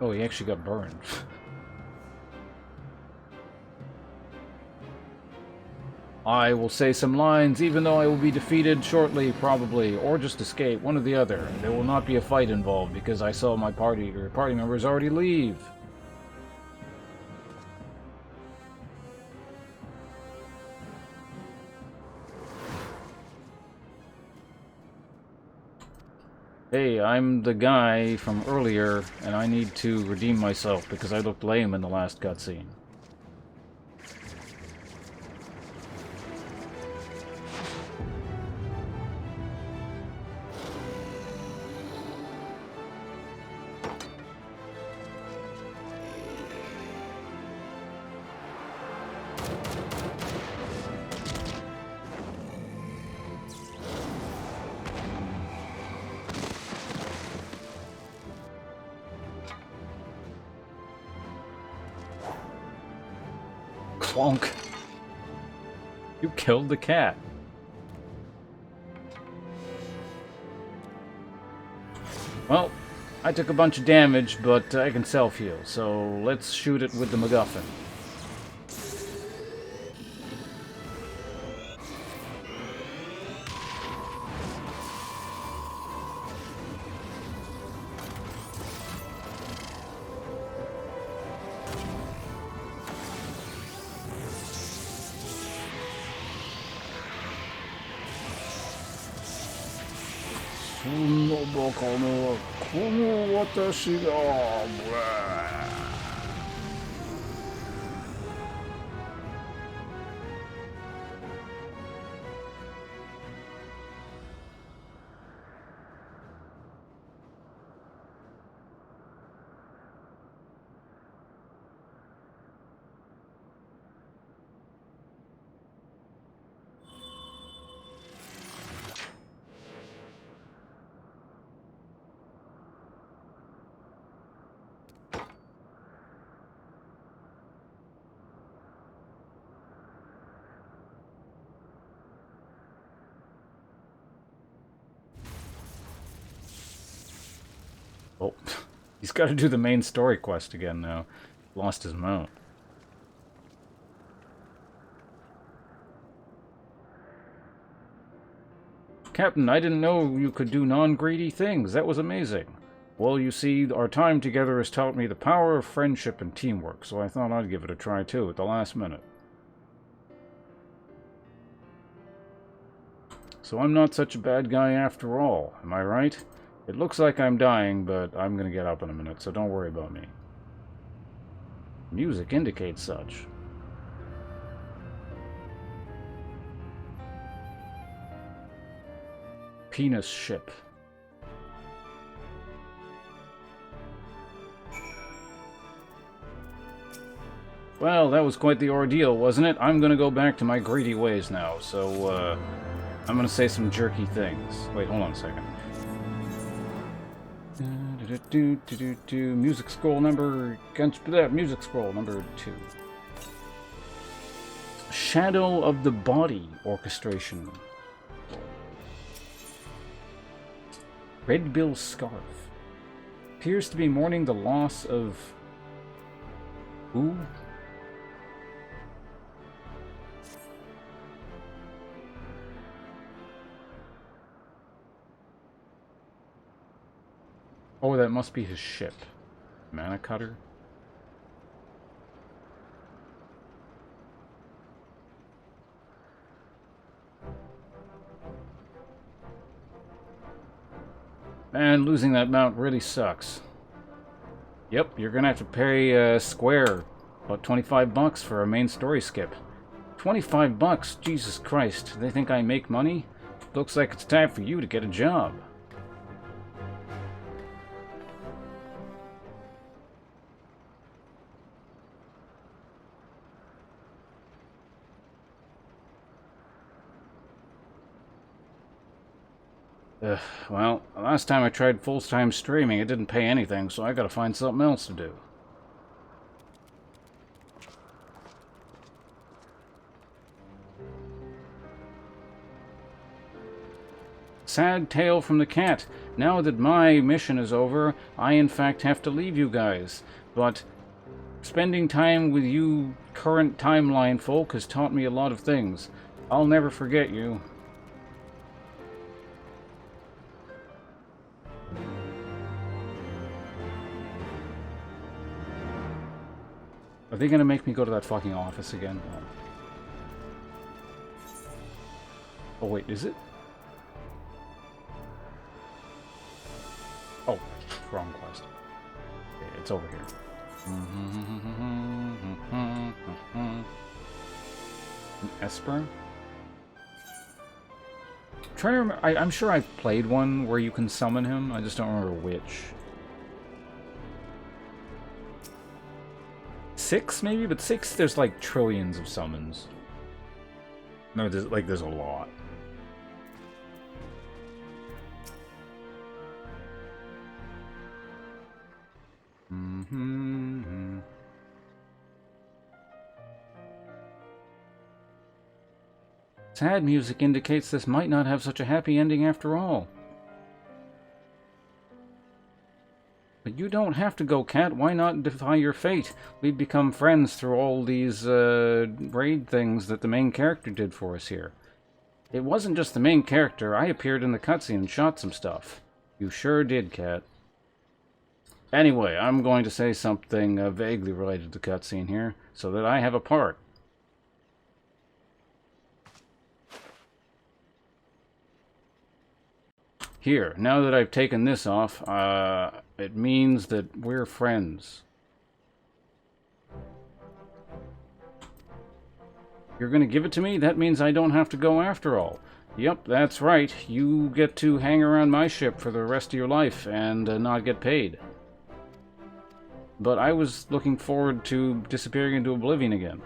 Oh, he actually got burned. I will say some lines, even though I will be defeated shortly, probably, or just escape, one or the other. There will not be a fight involved because I saw my party members already leave. Hey, I'm the guy from earlier, and I need to redeem myself because I looked lame in the last cutscene. Clonk. You killed the cat. Well, I took a bunch of damage, but I can self-heal, so let's shoot it with the MacGuffin. Oh, he's got to do the main story quest again now. Lost his mount. Captain, I didn't know you could do non-greedy things. That was amazing. Well, you see, our time together has taught me the power of friendship and teamwork, so I thought I'd give it a try too at the last minute. So I'm not such a bad guy after all, am I right? It looks like I'm dying, but I'm gonna get up in a minute, so don't worry about me. Music indicates such. Penis ship. Well, that was quite the ordeal, wasn't it? I'm gonna go back to my greedy ways now, so, I'm gonna say some jerky things. Wait, hold on a second. Music scroll number... Music scroll number 2. Shadow of the Body orchestration. Red Bill Scarf. Appears to be mourning the loss of... Who? Oh, that must be his ship. Mana Cutter? Man, losing that mount really sucks. Yep, you're gonna have to pay Square about 25 bucks for a main story skip. 25 bucks? Jesus Christ. They think I make money? Looks like it's time for you to get a job. Well, last time I tried full-time streaming, it didn't pay anything, so I gotta find something else to do. Sad tale from the cat. Now that my mission is over, I in fact have to leave you guys. But spending time with you current timeline folk has taught me a lot of things. I'll never forget you. Are they gonna make me go to that fucking office again? Oh wait, is it? Oh, wrong quest. Okay, it's over here. An Esper? I'm trying to remember. I'm sure I've played one where you can summon him. I just don't remember which. 6 maybe, but 6 there's like trillions of summons. No, there's a lot. Sad music indicates this might not have such a happy ending after all. But you don't have to go, Cat. Why not defy your fate? We've become friends through all these raid things that the main character did for us here. It wasn't just the main character. I appeared in the cutscene and shot some stuff. You sure did, Cat. Anyway, I'm going to say something vaguely related to the cutscene here, so that I have a part. Here, now that I've taken this off, it means that we're friends. You're gonna give it to me? That means I don't have to go after all. Yep, that's right. You get to hang around my ship for the rest of your life and not get paid. But I was looking forward to disappearing into oblivion again.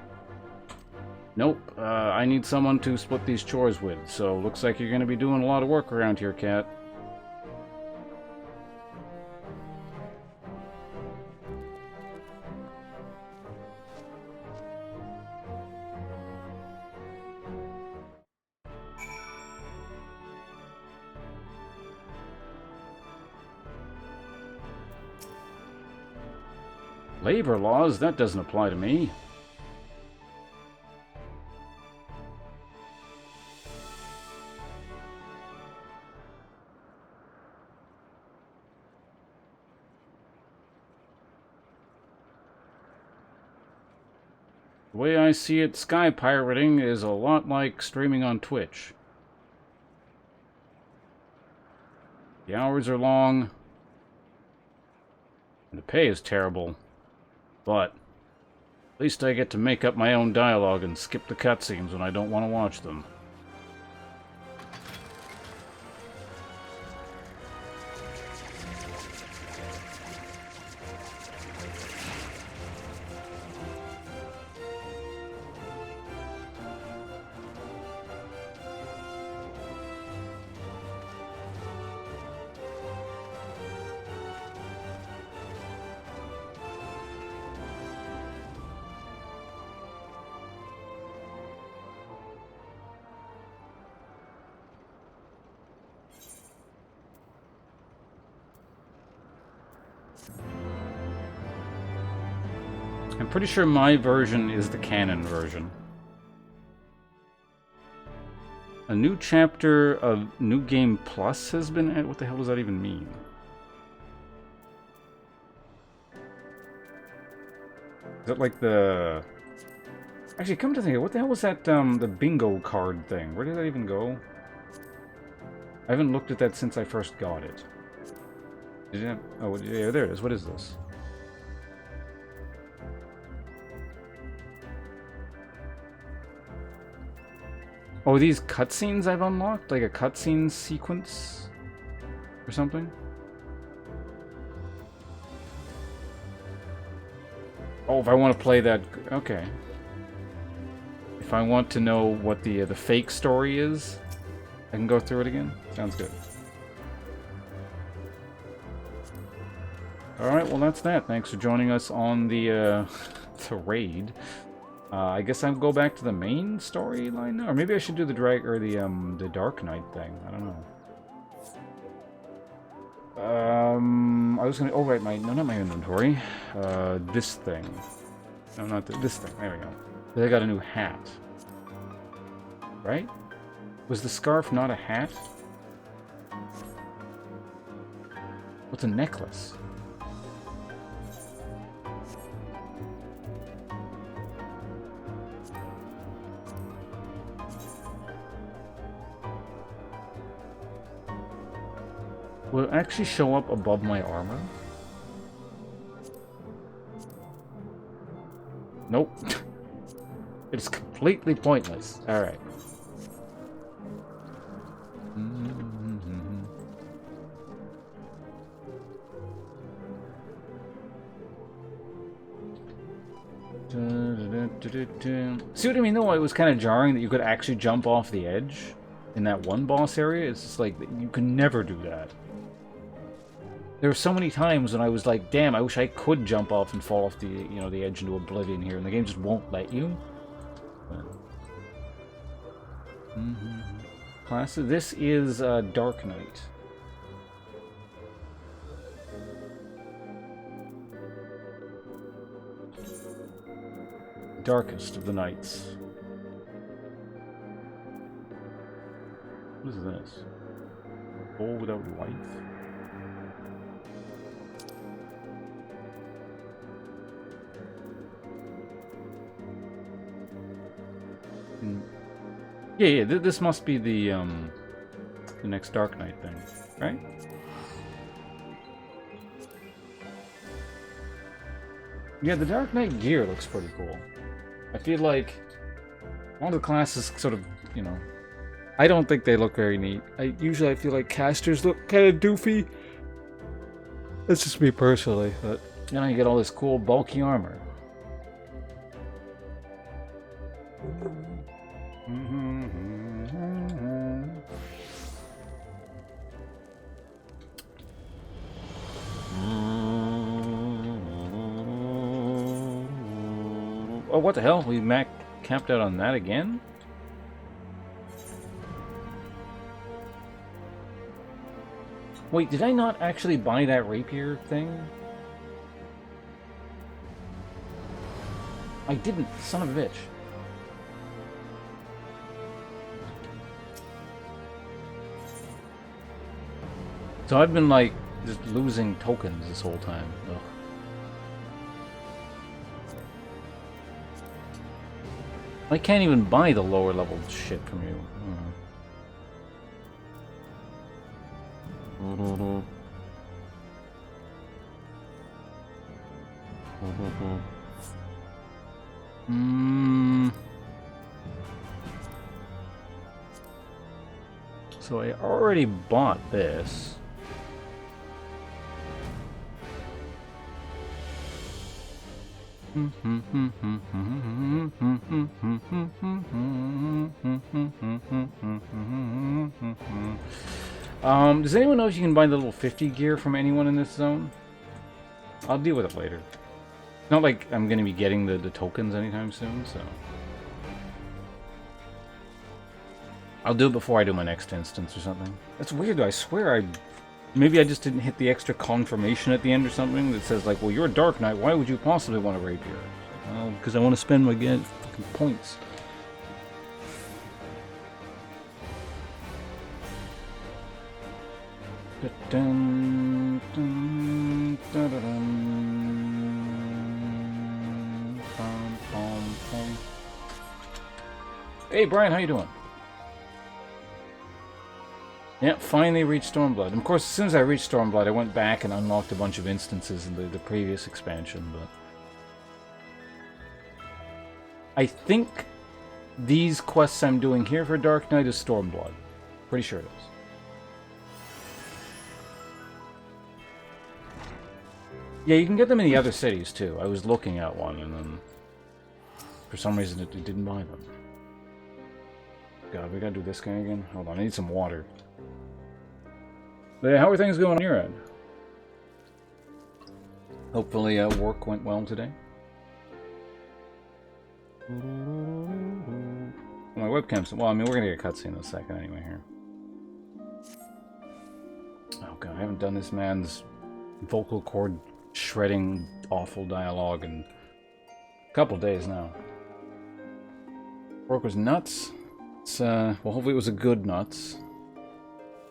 Nope, I need someone to split these chores with, so looks like you're gonna be doing a lot of work around here, Cat. Labor laws? That doesn't apply to me. The way I see it, sky pirating is a lot like streaming on Twitch. The hours are long, and the pay is terrible. But at least I get to make up my own dialogue and skip the cutscenes when I don't want to watch them. I'm pretty sure my version is the canon version. A new chapter of New Game Plus has been added. What the hell does that even mean? Is that like the... Actually, come to think of it, what the hell was that, the bingo card thing? Where did that even go? I haven't looked at that since I first got it. Did you have... Oh, yeah, there it is. What is this? Oh, these cutscenes I've unlocked? Like a cutscene sequence? Or something? Oh, if I want to play that... Okay. If I want to know what the fake story is, I can go through it again? Sounds good. Alright, well that's that. Thanks for joining us on the raid. I guess I'll go back to the main storyline now, or maybe I should do the Dark Knight thing. I don't know. I was gonna. Oh right, not my inventory. This thing. No, not this thing. There we go. They got a new hat. Right? Was the scarf not a hat? What's a necklace? Will it actually show up above my armor? Nope. It's completely pointless. Alright. See what I mean though? It was kind of jarring that you could actually jump off the edge in that one boss area. It's just like, you can never do that. There were so many times when I was like, damn, I wish I could jump off and fall off the, you know, the edge into oblivion here, and the game just won't let you. Classes. This is Dark Knight. Darkest of the Nights. What is this? Bowl without life? Yeah, this must be the next Dark Knight thing, right? Yeah, the Dark Knight gear looks pretty cool. I feel like one of the classes sort of, you know, I don't think they look very neat. Usually I feel like casters look kind of doofy. That's just me personally, but you know, you get all this cool bulky armor. Oh, what the hell? We camped out on that again? Wait, did I not actually buy that rapier thing? I didn't, son of a bitch. So I've been like just losing tokens this whole time. Ugh. I can't even buy the lower level shit from you. So I already bought this. Does anyone know if you can buy the little 50 gear from anyone in this zone? I'll deal with it later. Not like I'm going to be getting the tokens anytime soon, so... I'll do it before I do my next instance or something. That's weird though, I swear maybe I just didn't hit the extra confirmation at the end or something that says like, well, you're a Dark Knight, why would you possibly want a rapier? Well, because I want to spend my fucking points. Hey Brian, how you doing? Yeah, finally reached Stormblood. And of course, as soon as I reached Stormblood, I went back and unlocked a bunch of instances in the previous expansion, but... I think these quests I'm doing here for Dark Knight is Stormblood. Pretty sure it is. Yeah, you can get them in the other cities, too. I was looking at one, and then... for some reason, it didn't buy them. God, we gotta do this guy again? Hold on, I need some water. How are things going on your end? Hopefully work went well today. My webcam's... well, I mean, we're gonna get a cutscene in a second anyway here. Oh god, I haven't done this man's vocal cord shredding awful dialogue in a couple days now. Broke was nuts. It's, well, hopefully it was a good nuts.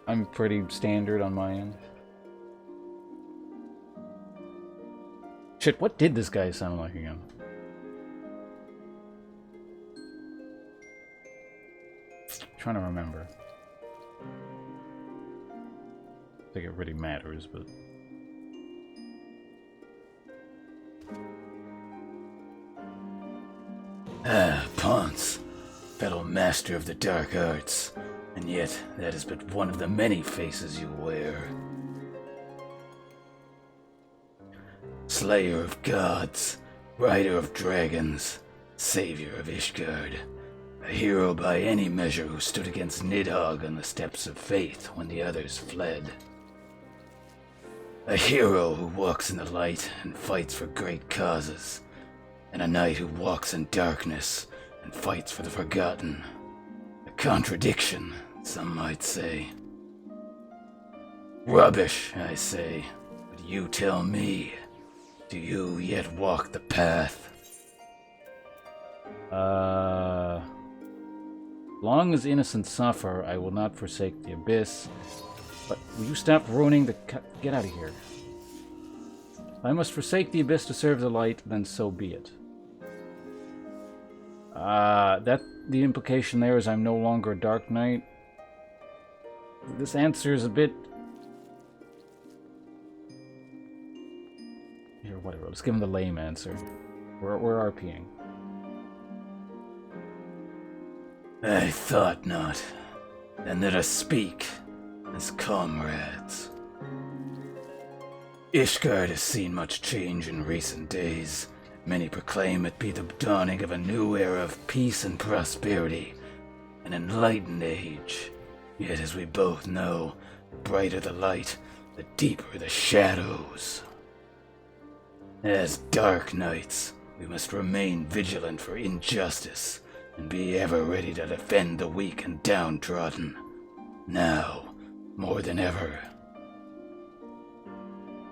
I'm pretty standard on my end. Shit, what did this guy sound like again? Trying to remember. I think it really matters, but... Ah, Ponce, fellow master of the dark arts, and yet that is but one of the many faces you wear. Slayer of gods, rider of dragons, savior of Ishgard, a hero by any measure who stood against Nidhogg on the steps of faith when the others fled. A hero who walks in the light and fights for great causes, and a knight who walks in darkness and fights for the forgotten. A contradiction, some might say. Rubbish, I say, but you tell me, do you yet walk the path? Long as innocents suffer, I will not forsake the abyss. But will you stop ruining the get out of here. If I must forsake the abyss to serve the light, then so be it. That the implication there is I'm no longer a Dark Knight. This answer is a bit... Here, whatever. Let's give him the lame answer. We're RPing. I thought not. Then let us speak as comrades. Ishgard has seen much change in recent days. Many proclaim it be the dawning of a new era of peace and prosperity, an enlightened age. Yet as we both know, the brighter the light, the deeper the shadows. As Dark Knights, we must remain vigilant for injustice and be ever ready to defend the weak and downtrodden. Now, more than ever.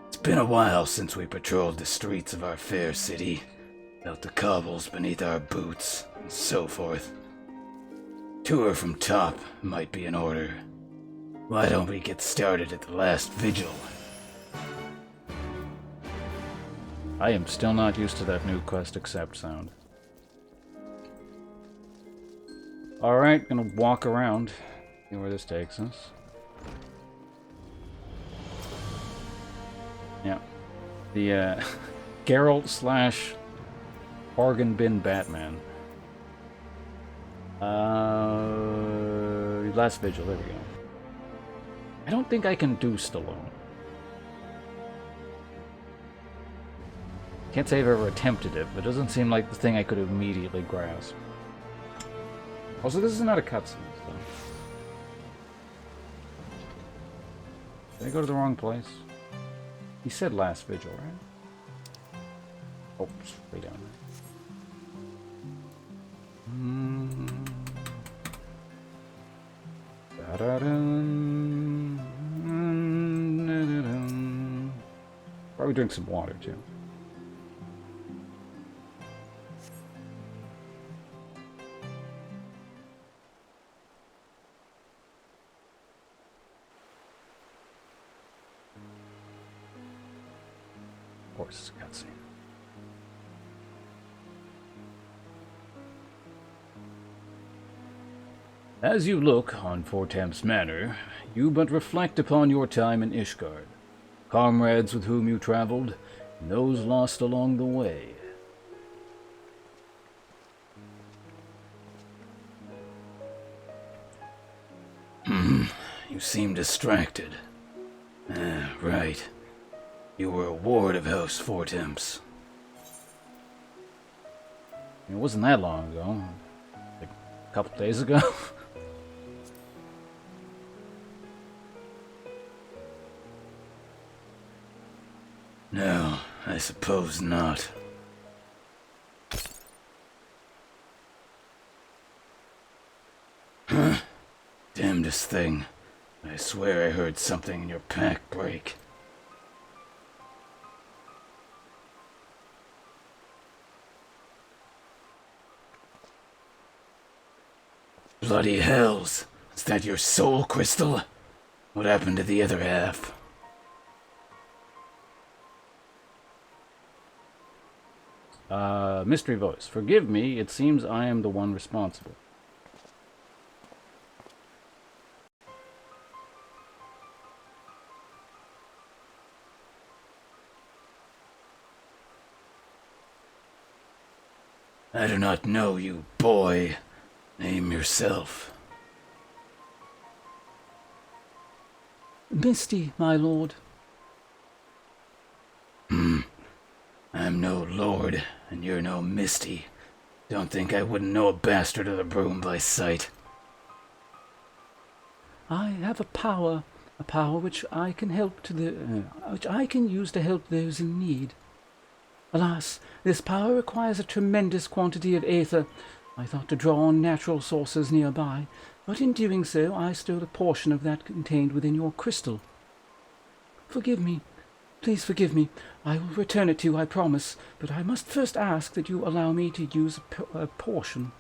It's been a while since we patrolled the streets of our fair city, felt the cobbles beneath our boots, and so forth. Tour from top might be in order. Why don't we get started at the last vigil? I am still not used to that new quest accept sound. Alright, gonna walk around, see where this takes us. Yeah. The, Geralt / bargain bin Batman. Last vigil, there we go. I don't think I can do Stallone. Can't say I've ever attempted it, but it doesn't seem like the thing I could immediately grasp. Also, this is not a cutscene, so... Did I go to the wrong place? He said last vigil, right? Oh, it's way down there. Probably drink some water, too. Of course, it's a cutscene. As you look on Fortemps Manor, you but reflect upon your time in Ishgard, comrades with whom you traveled, and those lost along the way. You seem distracted. Right. You were a ward of House Fortemps. It wasn't that long ago. Like a couple days ago. No, I suppose not. Huh? Damnedest thing. I swear I heard something in your pack break. Bloody hells! Is that your soul crystal? What happened to the other half? Mystery voice. Forgive me, it seems I am the one responsible. I do not know you, boy. Name yourself. Misty, my lord. I'm no lord, and you're no Misty. Don't think I wouldn't know a bastard of the broom by sight. I have a power which I can help to which I can use to help those in need. Alas, this power requires a tremendous quantity of aether. I thought to draw on natural sources nearby, but in doing so I stole a portion of that contained within your crystal. Forgive me. Please forgive me. I will return it to you, I promise, but I must first ask that you allow me to use a portion.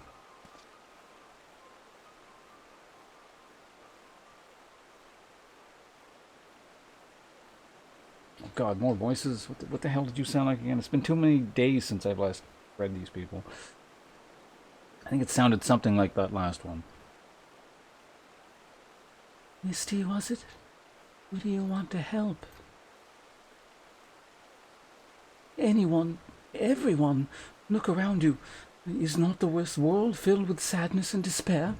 Oh God, more voices? What the hell did you sound like again? It's been too many days since I've last read these people. I think it sounded something like that last one. Misty, was it? Who do you want to help? Anyone, everyone, look around you. Is not the world filled with sadness and despair?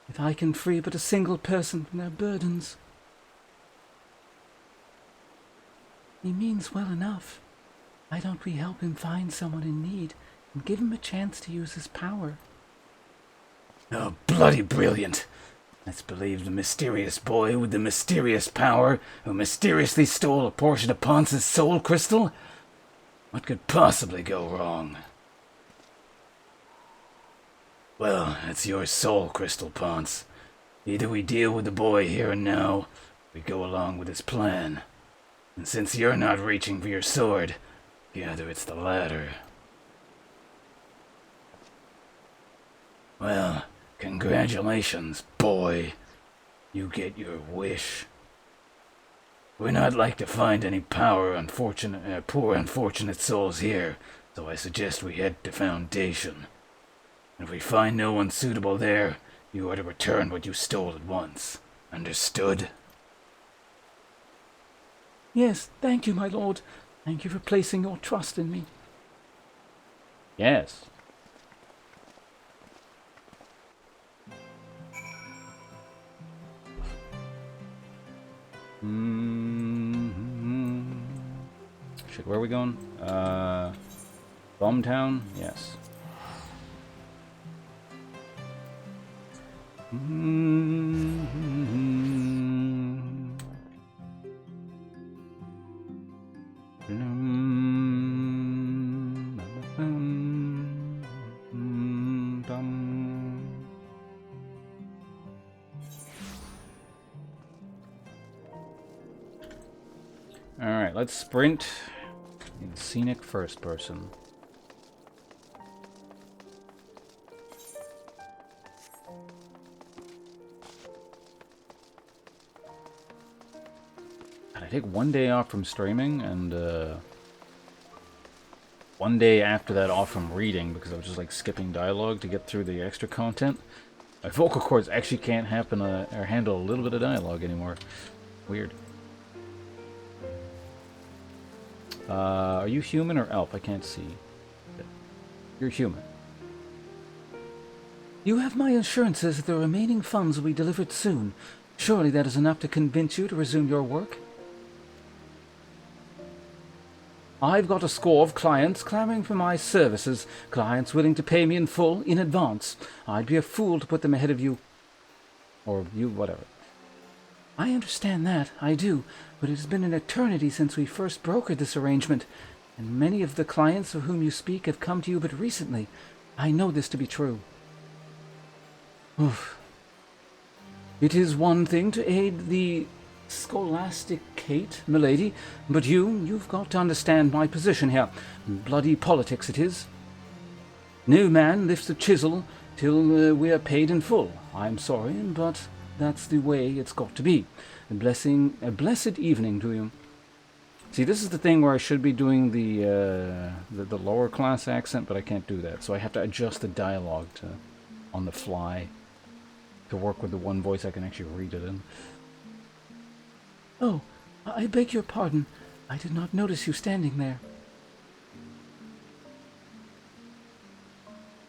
If I can free but a single person from their burdens. He means well enough. Why don't we help him find someone in need and give him a chance to use his power? Oh, bloody brilliant. Let's believe the mysterious boy with the mysterious power who mysteriously stole a portion of Ponce's soul crystal? What could possibly go wrong? Well, it's your soul crystal, Ponce. Either we deal with the boy here and now, or we go along with his plan. And since you're not reaching for your sword, gather it's the latter. Well, congratulations, boy. You get your wish. We're not like to find any poor unfortunate souls here, so I suggest we head to Foundation. If we find no one suitable there, you are to return what you stole at once. Understood? Yes, thank you, my lord. Thank you for placing your trust in me. Yes. Shit, where are we going? Bombtown? Yes. Alright, let's sprint in scenic first person. I take one day off from streaming and one day after that off from reading because I was just like skipping dialogue to get through the extra content. My vocal cords actually can't happen or handle a little bit of dialogue anymore. Weird. Are you human or elf? I can't see. You're human. You have my assurances that the remaining funds will be delivered soon. Surely that is enough to convince you to resume your work? I've got a score of clients clamoring for my services, clients willing to pay me in full, in advance. I'd be a fool to put them ahead of you. Or you, whatever. I understand that, I do, but it has been an eternity since we first brokered this arrangement, and many of the clients of whom you speak have come to you but recently. I know this to be true. Oof. It is one thing to aid the scholasticate, milady, but you've got to understand my position here. Bloody politics it is. No man lifts a chisel till we're paid in full. I'm sorry, but that's the way it's got to be. A blessed evening to you. See, this is the thing where I should be doing the lower class accent, but I can't do that. So I have to adjust the dialogue on the fly to work with the one voice I can actually read it in. Oh, I beg your pardon. I did not notice you standing there.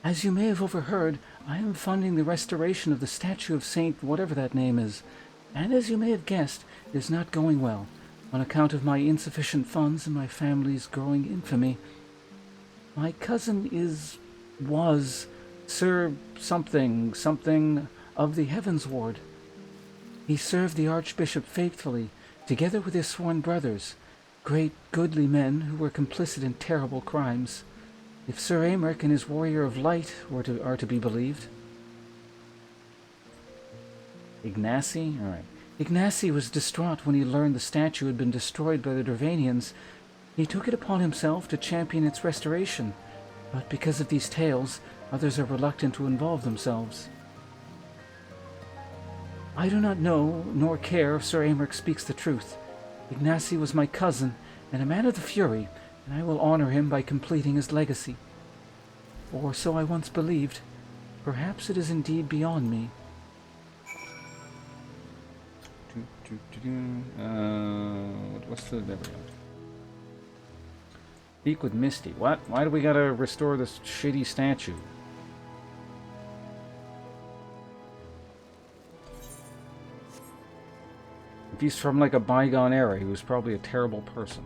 As you may have overheard, I am funding the restoration of the statue of Saint whatever that name is, and as you may have guessed, it is not going well, on account of my insufficient funds and my family's growing infamy. My cousin was Sir something of the Heavens Ward. He served the Archbishop faithfully, together with his sworn brothers, great goodly men who were complicit in terrible crimes. If Sir Aymeric and his Warrior of Light are to be believed. Ignacy? Alright. Ignacy was distraught when he learned the statue had been destroyed by the Dravanians. He took it upon himself to champion its restoration, but because of these tales, others are reluctant to involve themselves. I do not know, nor care if Sir Aymeric speaks the truth. Ignacy was my cousin, and a man of the Fury, and I will honor him by completing his legacy. Or so I once believed. Perhaps it is indeed beyond me. What's the... There we go. Speak with Misty. What? Why do we gotta restore this shitty statue? If he's from like a bygone era, he was probably a terrible person.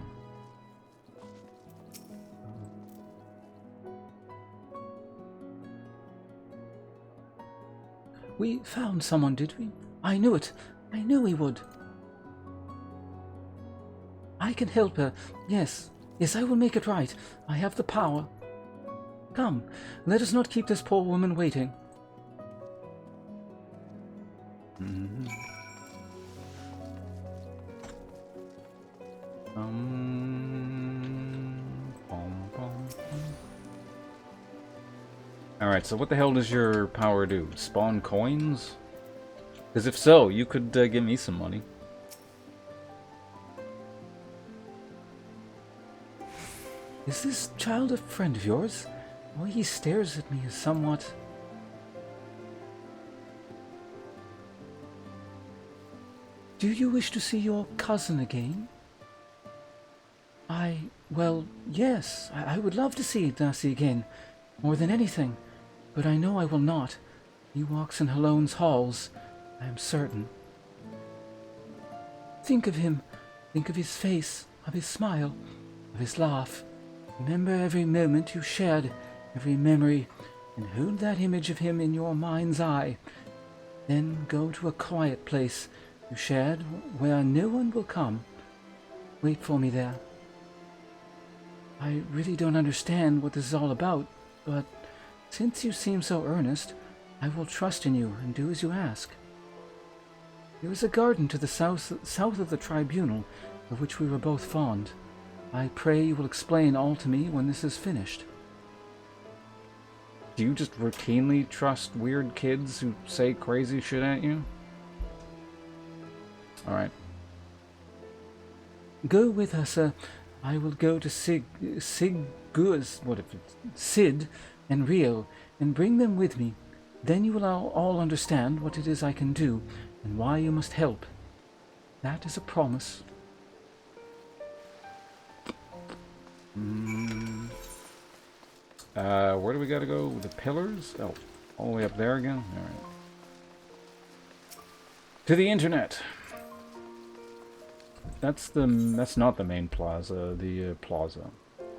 We found someone, did we? I knew it. I knew we would. I can help her. Yes. Yes, I will make it right. I have the power. Come, let us not keep this poor woman waiting. Alright, so what the hell does your power do? Spawn coins? Because if so, you could give me some money. Is this child a friend of yours? The way he stares at me is somewhat... Do you wish to see your cousin again? Well, yes, I would love to see Ignacy again, more than anything, but I know I will not. He walks in Halone's halls, I am certain. Think of him, think of his face, of his smile, of his laugh. Remember every moment you shared, every memory, and hold that image of him in your mind's eye. Then go to a quiet place you shared where no one will come. Wait for me there. I really don't understand what this is all about, but since you seem so earnest, I will trust in you and do as you ask. There is a garden to the south of the tribunal, of which we were both fond. I pray you will explain all to me when this is finished. Do you just routinely trust weird kids who say crazy shit at you? Alright. Go with us, sir. I will go to Sid and Rio, and bring them with me. Then you will all understand what it is I can do, and why you must help. That is a promise. Where do we gotta go? The pillars? Oh, all the way up there again? Alright. To the internet! That's not the main plaza, the plaza.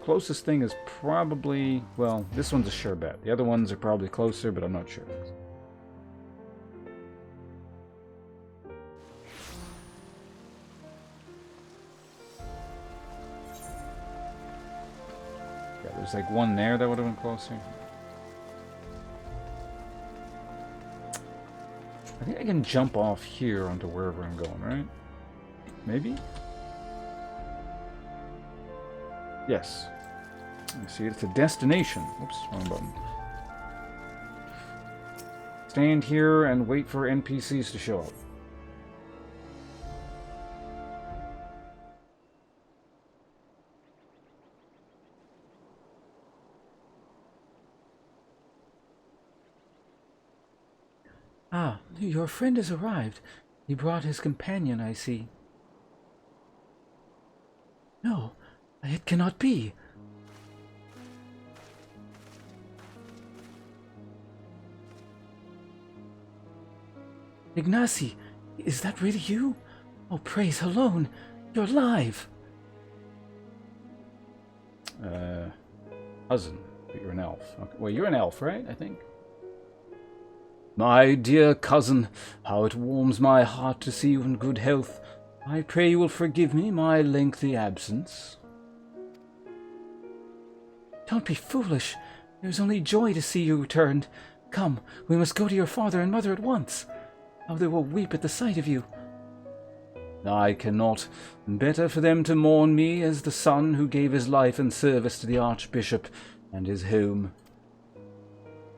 Closest thing is probably, well, this one's a sure bet. The other ones are probably closer, but I'm not sure. Yeah, there's like one there that would have been closer. I think I can jump off here onto wherever I'm going, right? Maybe? Yes. You see, it's a destination. Oops, wrong button. Stand here and wait for NPCs to show up. Ah, your friend has arrived. He brought his companion, I see. No, it cannot be. Ignacy, is that really you? Oh, praise Alone, you're alive. Cousin, but you're an elf. Okay. Well, you're an elf, right? I think. My dear cousin, how it warms my heart to see you in good health. I pray you will forgive me my lengthy absence. Don't be foolish. There's only joy to see you returned. Come, we must go to your father and mother at once. How they will weep at the sight of you. I cannot. Better for them to mourn me as the son who gave his life in service to the Archbishop and his home.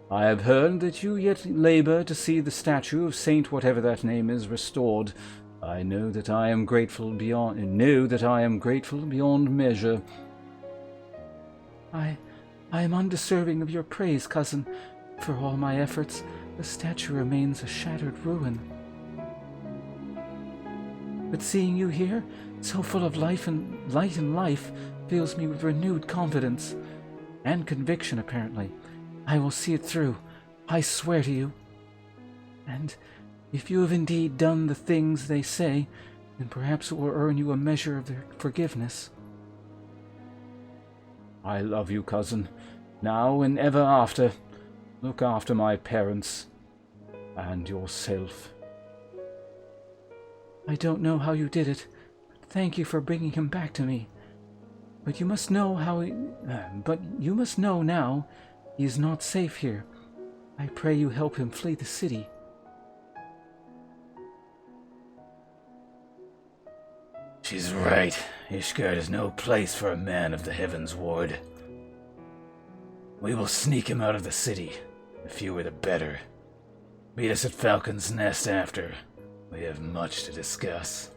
I have heard that you yet labor to see the statue of Saint whatever that name is restored. I know that I am grateful beyond measure. I am undeserving of your praise, cousin. For all my efforts, the statue remains a shattered ruin. But seeing you here, so full of light and life, fills me with renewed confidence and conviction, apparently. I will see it through, I swear to you. And if you have indeed done the things they say, then perhaps it will earn you a measure of their forgiveness. I love you, cousin, now and ever after. Look after my parents and yourself. I don't know how you did it, but thank you for bringing him back to me. But you must know now. He is not safe here. I pray you help him flee the city. She's right. Ishgard is no place for a man of the Heavens Ward. We will sneak him out of the city. The fewer the better. Meet us at Falcon's Nest after. We have much to discuss.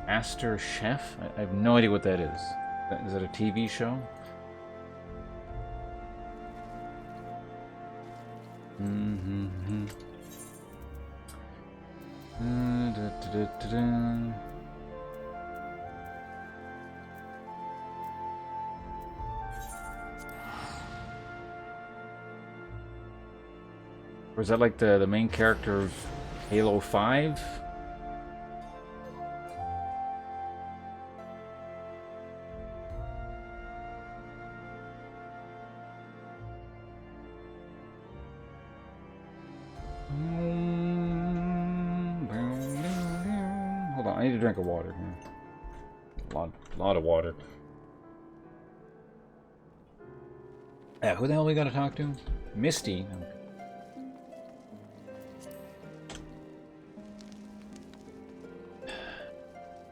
Master Chef? I have no idea what that is. Is that a TV show? Or is that like the main character of Halo 5? Hold on, I need a drink of water here. A lot of water. Yeah, who the hell we gotta talk to? Misty.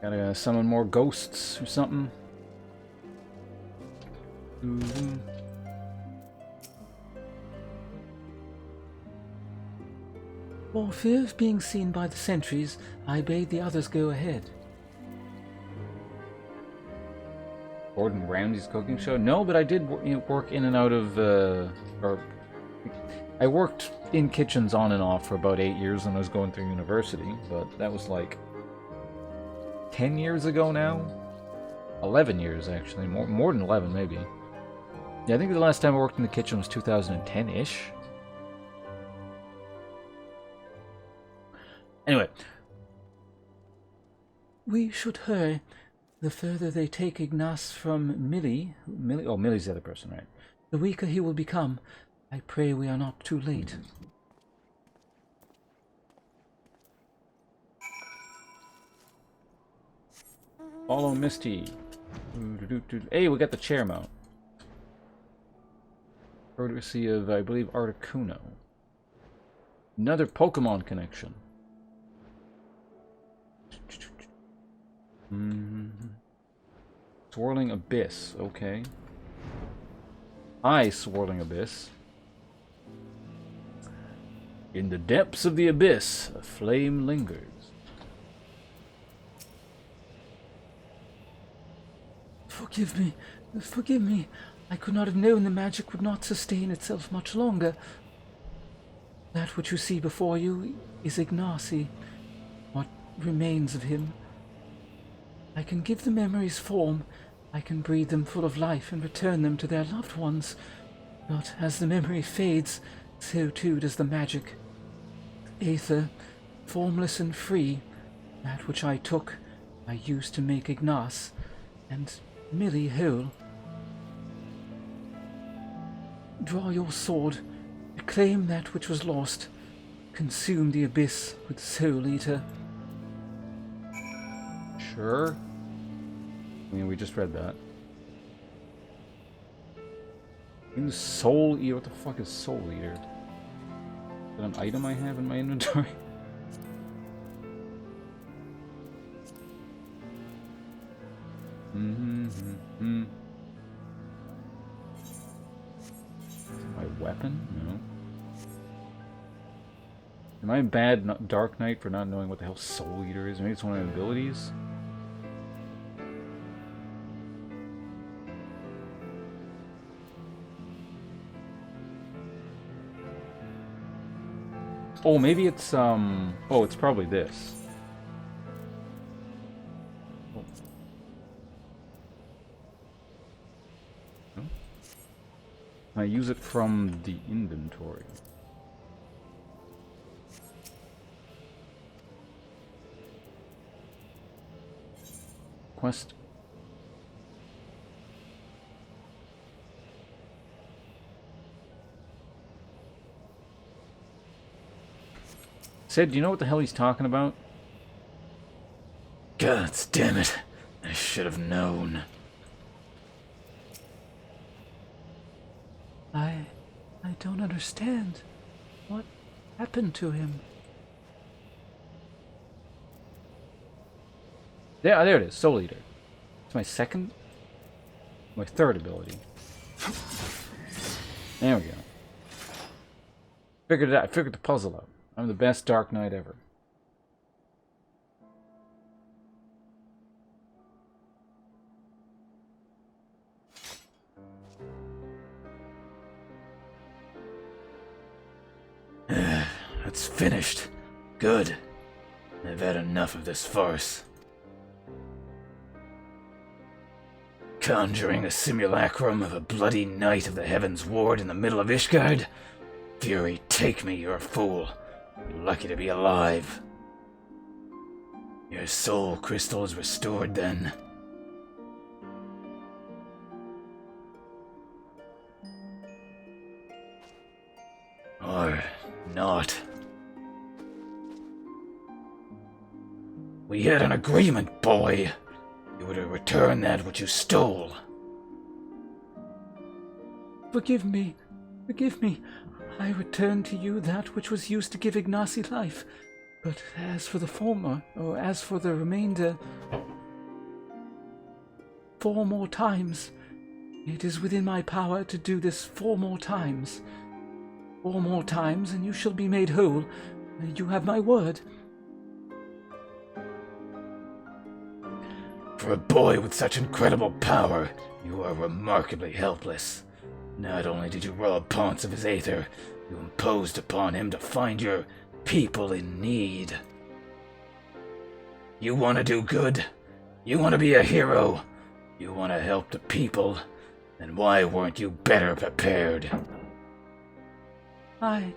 Gotta summon more ghosts or something. For fear of being seen by the sentries, I bade the others go ahead. Gordon Ramsay's cooking show? No, but I did work in and out of, I worked in kitchens on and off for about 8 years when I was going through university, but that was like 10 years ago now? 11 years, actually. More than 11, maybe. Yeah, I think the last time I worked in the kitchen was 2010-ish. Anyway. We should hurry. The further they take Ignace from Millie... Oh, Millie's the other person, right? The weaker he will become. I pray we are not too late. Follow Misty. Hey, we got the chair mount. Courtesy of, I believe, Articuno. Another Pokemon connection. Swirling Abyss, okay. Hi, Swirling Abyss. In the depths of the abyss, a flame lingers. Forgive me, forgive me. I could not have known the magic would not sustain itself much longer. That which you see before you is Ignacy, what remains of him. I can give the memories form, I can breathe them full of life and return them to their loved ones. But as the memory fades, so too does the magic. Aether, formless and free, that which I took, I used to make Ignace, and Millie whole. Draw your sword, reclaim that which was lost, consume the abyss with Soul Eater. Sure. I mean, we just read that. In Soul Eater? What the fuck is Soul Eater? Is that an item I have in my inventory? My weapon? No. Am I a bad Dark Knight for not knowing what the hell Soul Eater is? Maybe it's one of my abilities? Oh, maybe it's, oh, it's probably this. Oh. No? I use it from the inventory. Quest. Sid, do you know what the hell he's talking about? God damn it. I should have known. I don't understand. What happened to him? Yeah, there it is. Soul Eater. It's my third ability. There we go. Figured it out. I figured the puzzle out. I'm the best Dark Knight ever. It's finished. Good. I've had enough of this farce. Conjuring a simulacrum of a bloody knight of the Heaven's Ward in the middle of Ishgard? Fury, take me, you're a fool. You're lucky to be alive. Your soul crystal is restored then. Or not. We had an agreement, boy. You were to return that which you stole. Forgive me. Forgive me. I return to you that which was used to give Ignacy life. But as for the former, or as for the remainder, 4 more times. It is within my power to do this 4 more times. 4 more times, and you shall be made whole. You have my word. For a boy with such incredible power, you are remarkably helpless. Not only did you rob Ponce of his aether, you imposed upon him to find your people in need. You want to do good? You want to be a hero? You want to help the people? Then why weren't you better prepared? I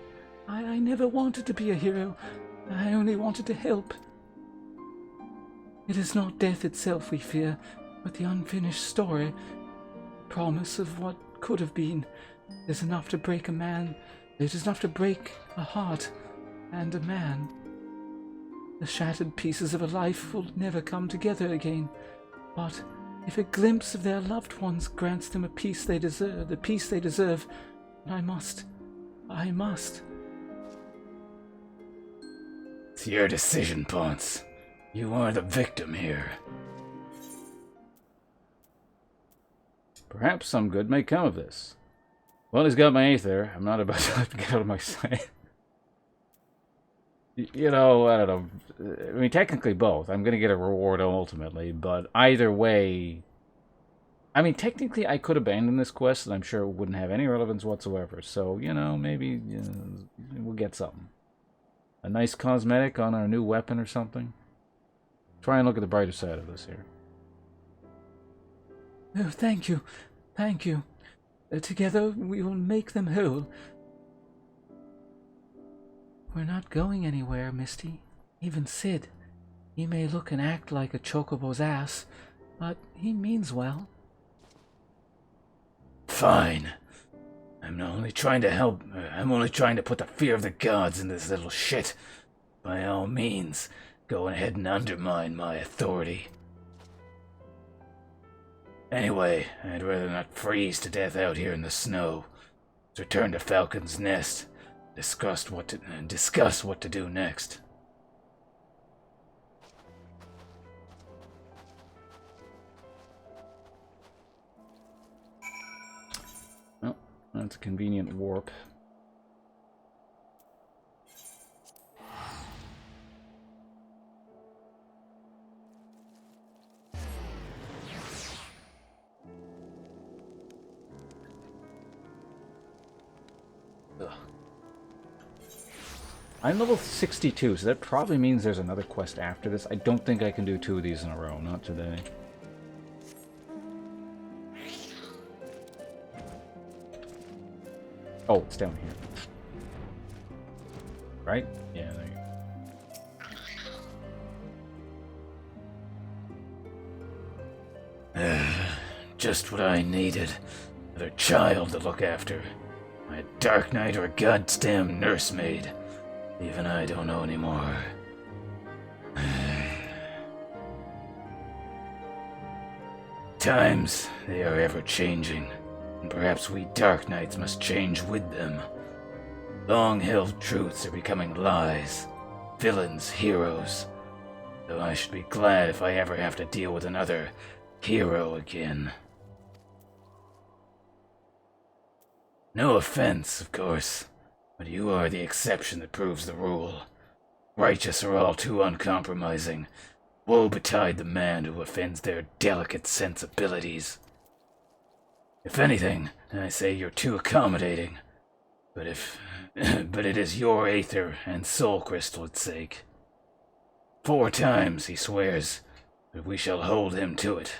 never wanted to be a hero. I only wanted to help. It is not death itself we fear, but the unfinished story. Promise of what could have been. Is enough to break a man. It is enough to break a heart and a man. The shattered pieces of a life will never come together again. But if a glimpse of their loved ones grants them a peace they deserve, I must. It's your decision, Ponce. You are the victim here. Perhaps some good may come of this. Well, he's got my aether. I'm not about to let him get out of my sight. You know, I don't know. I mean, technically both. I'm going to get a reward ultimately, but either way... I mean, technically I could abandon this quest and I'm sure it wouldn't have any relevance whatsoever. So, you know, maybe we'll get something. A nice cosmetic on our new weapon or something. Try and look at the brighter side of this here. Oh, thank you. Thank you. Together we will make them whole. We're not going anywhere, Misty. Even Sid. He may look and act like a chocobo's ass, but he means well. Fine. I'm only trying to help. I'm only trying to put the fear of the gods in this little shit. By all means, go ahead and undermine my authority. Anyway, I'd rather not freeze to death out here in the snow. Let's return to Falcon's Nest. Discuss what to do next. Oh, that's a convenient warp. I'm level 62, so that probably means there's another quest after this. I don't think I can do 2 of these in a row, not today. Oh, it's down here. Right? Yeah, there you go. Just what I needed. Another child to look after. A Dark Knight or a goddamn nursemaid. Even I don't know anymore. Times, they are ever changing, and perhaps we Dark Knights must change with them. Long-held truths are becoming lies, villains heroes. Though I should be glad if I ever have to deal with another hero again. No offense, of course. But you are the exception that proves the rule. Righteous are all too uncompromising. Woe betide the man who offends their delicate sensibilities. If anything, I say you're too accommodating. But it is your aether and soul crystal at stake. 4 times, he swears, but we shall hold him to it.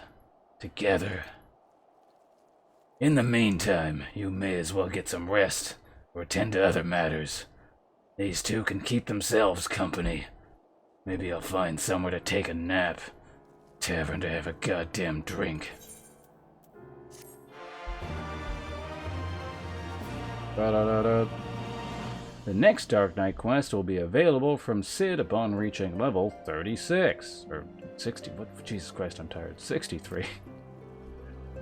Together. In the meantime, you may as well get some rest. Or attend to other matters. These two can keep themselves company. Maybe I'll find somewhere to take a nap. Tavern to have a goddamn drink. The next Dark Knight quest will be available from Sid upon reaching level 36. Or 60. What? Jesus Christ, I'm tired. 63.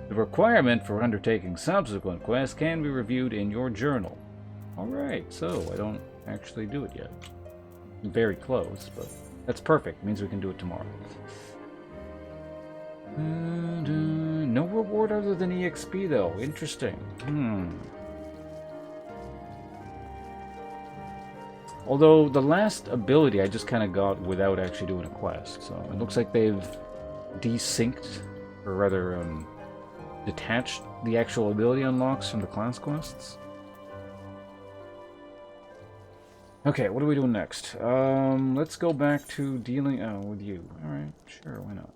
The requirement for undertaking subsequent quests can be reviewed in your journal. Alright, so I don't actually do it yet. I'm very close, but that's perfect. It means we can do it tomorrow. No reward other than EXP, though. Interesting. Although the last ability I just kind of got without actually doing a quest, so it looks like they've desynced, or rather, detached the actual ability unlocks from the class quests. Okay, what are we doing next? Let's go back to dealing with you. Alright, sure, why not?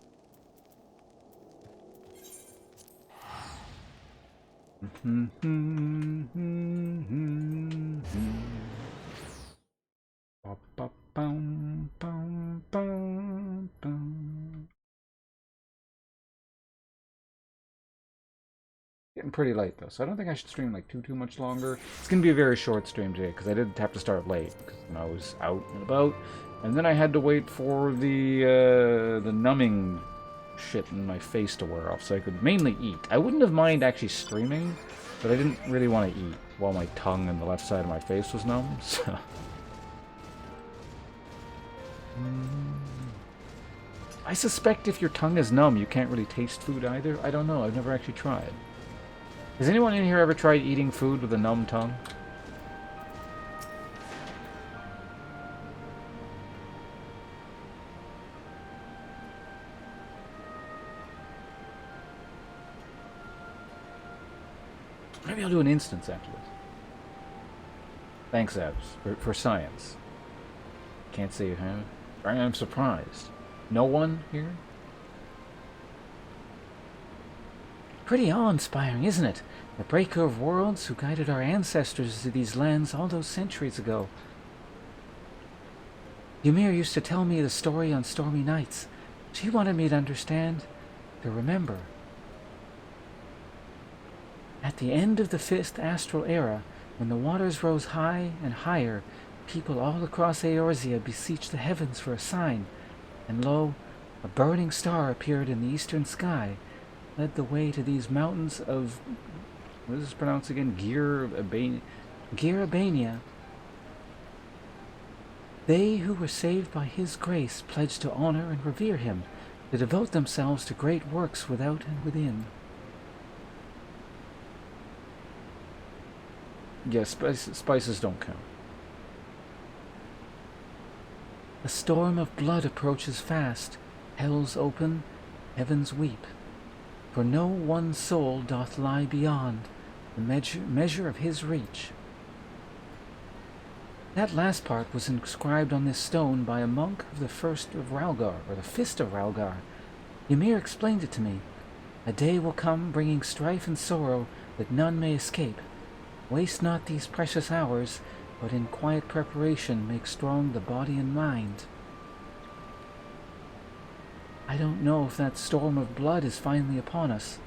Getting pretty late though, so I don't think I should stream like too much longer. It's gonna be a very short stream today because I did have to start late because I was out and about, and then I had to wait for the numbing shit in my face to wear off, so I could mainly eat. I wouldn't have minded actually streaming, but I didn't really want to eat while my tongue and the left side of my face was numb, so... I suspect if your tongue is numb, you can't really taste food either. I don't know. I've never actually tried. Has anyone in here ever tried eating food with a numb tongue? Maybe I'll do an instance after this. Thanks, Abs, for science. Can't say you have. I'm surprised. No one here? Pretty awe-inspiring, isn't it? The breaker of worlds who guided our ancestors to these lands all those centuries ago. Ymir used to tell me the story on stormy nights. She wanted me to understand, to remember. At the end of the 5th astral era, when the waters rose high and higher, people all across Eorzea beseeched the heavens for a sign, and lo, a burning star appeared in the eastern sky, led the way to these mountains of, what is this pronounced again? Girabania. They who were saved by his grace pledged to honor and revere him, to devote themselves to great works without and within. Yes, spices don't count. A storm of blood approaches fast, hells open, heavens weep. For no one soul doth lie beyond the measure of his reach. That last part was inscribed on this stone by a monk of the First of Ralgar, or the Fist of Ralgar. Ymir explained it to me. A day will come bringing strife and sorrow that none may escape. Waste not these precious hours, but in quiet preparation make strong the body and mind. I don't know if that storm of blood is finally upon us,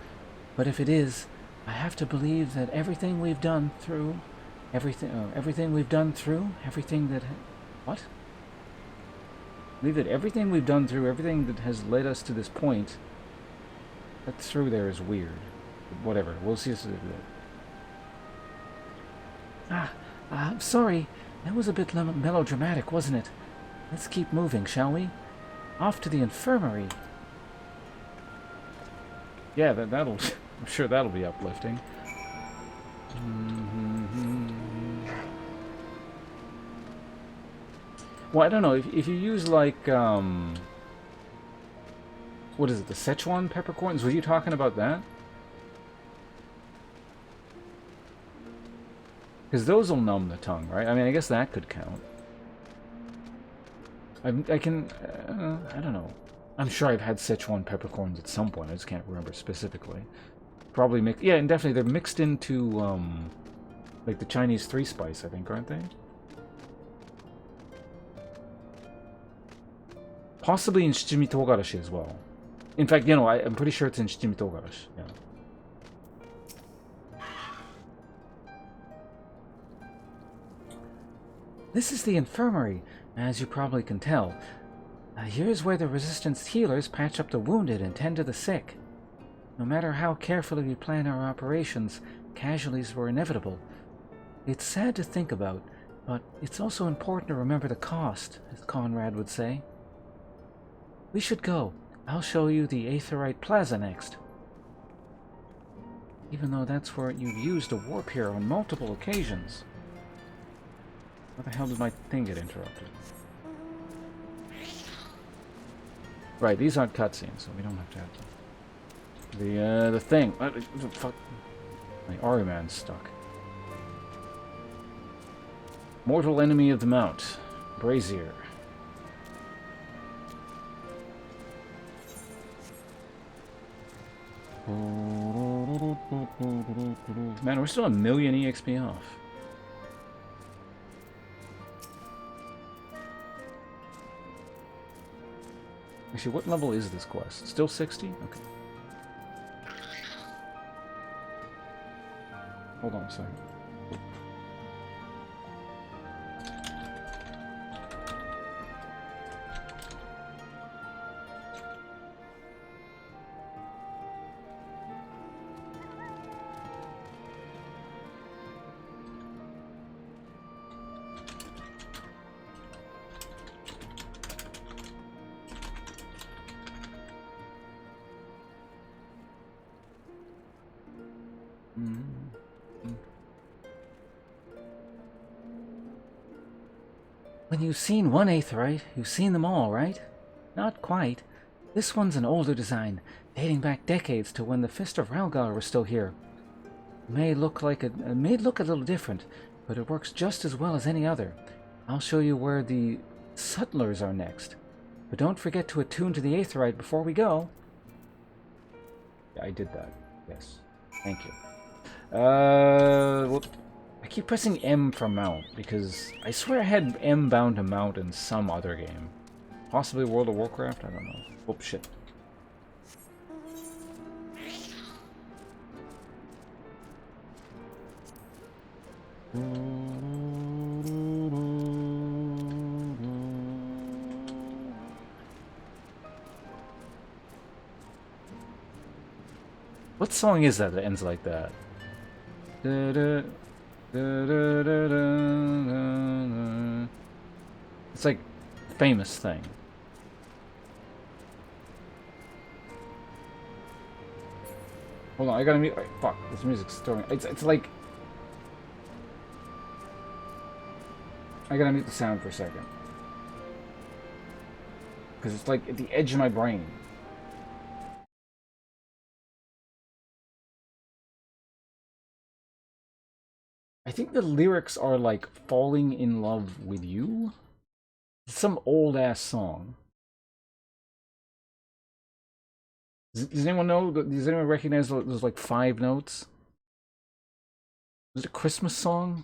but if it is, I have to believe that everything we've done through, everything that, what? Believe that everything we've done through, everything that has led us to this point, that through there is weird. Whatever, we'll see. Sorry, that was a bit melodramatic, wasn't it? Let's keep moving, shall we? Off to the infirmary. Yeah, that'll... I'm sure that'll be uplifting. Well, I don't know, if you use, like, what is it, the Szechuan peppercorns? Were you talking about that? Because those will numb the tongue, right? I mean, I guess that could count. I don't know. I'm sure I've had Szechuan peppercorns at some point. I just can't remember specifically. Probably mixed... Yeah, and definitely they're mixed into, like the Chinese 3-spice, I think, aren't they? Possibly in shichimi togarashi as well. In fact, you know, I'm pretty sure it's in shichimi togarashi. Yeah. This is the infirmary, as you probably can tell. Here's where the resistance healers patch up the wounded and tend to the sick. No matter how carefully we plan our operations, casualties were inevitable. It's sad to think about, but it's also important to remember the cost, as Conrad would say. We should go. I'll show you the Aetherite Plaza next. Even though that's where you've used a warp here on multiple occasions. How the hell did my thing get interrupted? Right, these aren't cutscenes, so we don't have to have them. The thing. Fuck. My Ariman's stuck. Mortal enemy of the mount. Brazier. Man, we're still a million EXP off. Actually, what level is this quest? Still 60? Okay. Hold on a second. When you've seen one Aetheryte, you've seen them all, right? Not quite. This one's an older design, dating back decades to when the Fist of Ralgar was still here. It may look a little different, but it works just as well as any other. I'll show you where the Sutlers are next. But don't forget to attune to the Aetheryte before we go. Yeah, I did that. Yes. Thank you. Well, I keep pressing M for mount, because I swear I had M bound to mount in some other game. Possibly World of Warcraft? I don't know. Oh, shit. What song is that ends like that? It's like a famous thing. Hold on, I gotta mute. Fuck, this music's throwing. It's like. I gotta mute the sound for a second. Because it's like at the edge of my brain. I think the lyrics are like falling in love with you. It's some old ass song. Does anyone know? Does anyone recognize those like 5 notes? Is it a Christmas song?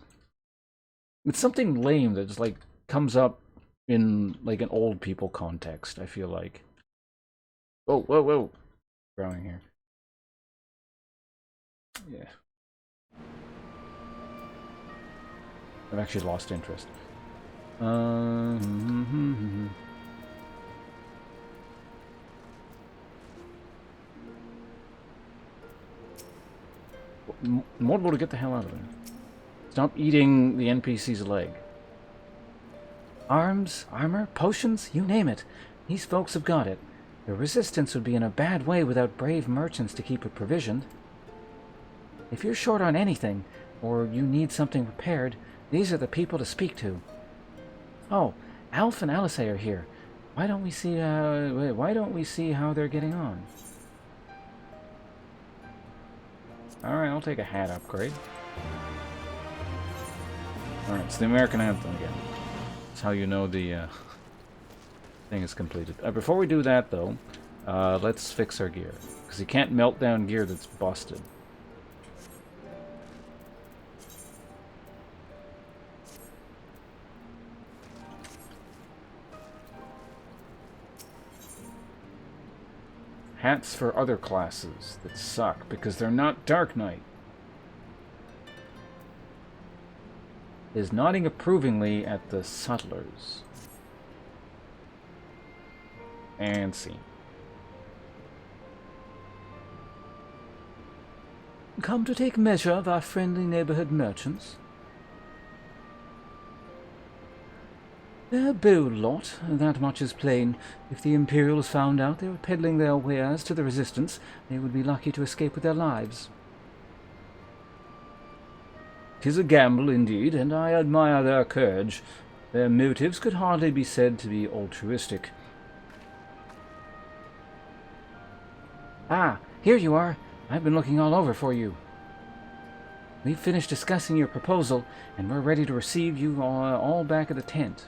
It's something lame that just like comes up in like an old people context, I feel like. Whoa, whoa, whoa. Growing here. Yeah. I've actually lost interest. Mordor to get the hell out of there. Stop eating the NPC's leg. Arms, armor, potions, you name it. These folks have got it. The Resistance would be in a bad way without brave merchants to keep it provisioned. If you're short on anything, or you need something repaired, these are the people to speak to. Oh, Alf and Alice are here. Why don't we see how they're getting on? Alright, I'll take a hat upgrade. Alright, it's the American anthem again. That's how you know the thing is completed. Before we do that, though, let's fix our gear. Because you can't melt down gear that's busted. Hats for other classes that suck because they're not Dark Knight. Is nodding approvingly at the Sutlers. And scene. Come to take measure of our friendly neighborhood merchants? They're a bold lot, that much is plain. If the Imperials found out they were peddling their wares to the Resistance, they would be lucky to escape with their lives. 'Tis a gamble indeed, and I admire their courage. Their motives could hardly be said to be altruistic. Ah, here you are. I've been looking all over for you. We've finished discussing your proposal, and we're ready to receive you all back at the tent.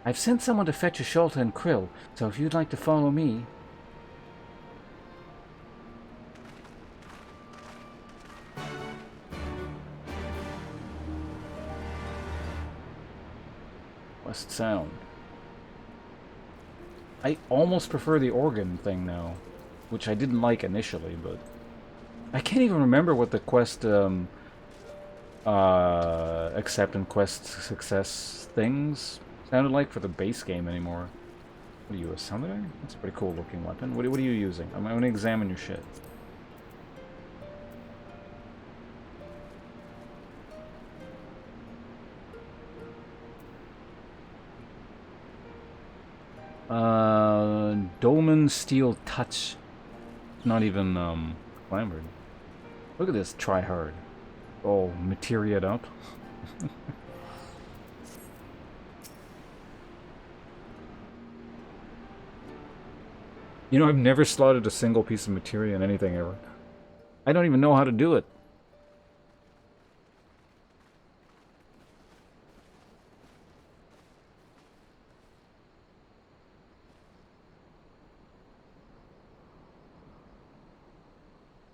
I've sent someone to fetch Asholta and Krill, so if you'd like to follow me... West Sound. I almost prefer the organ thing now, which I didn't like initially, but... I can't even remember what the quest, accept and quest success things sounded like for the base game anymore. What are you, a samurai? That's a pretty cool looking weapon. What are you using? I'm going to examine your shit. Dolmen Steel Touch. Not even, clambered. Look at this, try hard. Oh, materia it up. You know, I've never slotted a single piece of materia in anything ever. I don't even know how to do it.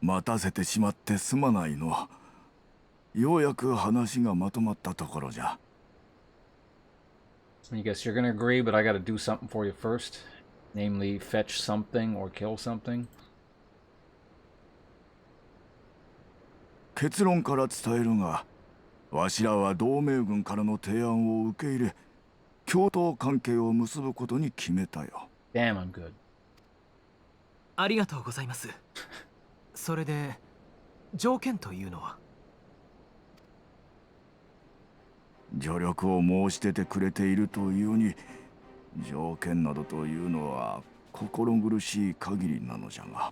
待たせてしまってすまないの。ようやく話がまとまったところじゃ。I guess you're gonna agree, but I gotta do something for you first. Namely, fetch something or kill something. 結論から伝えるが、わしらは同盟軍からの提案を受け入れ、共闘関係を結ぶことに決めたよ。Damn, I'm good. ありがとうございます。それで条件というのは？助力を申し出てくれているというに、条件などというのは心苦しい限りなのじゃが、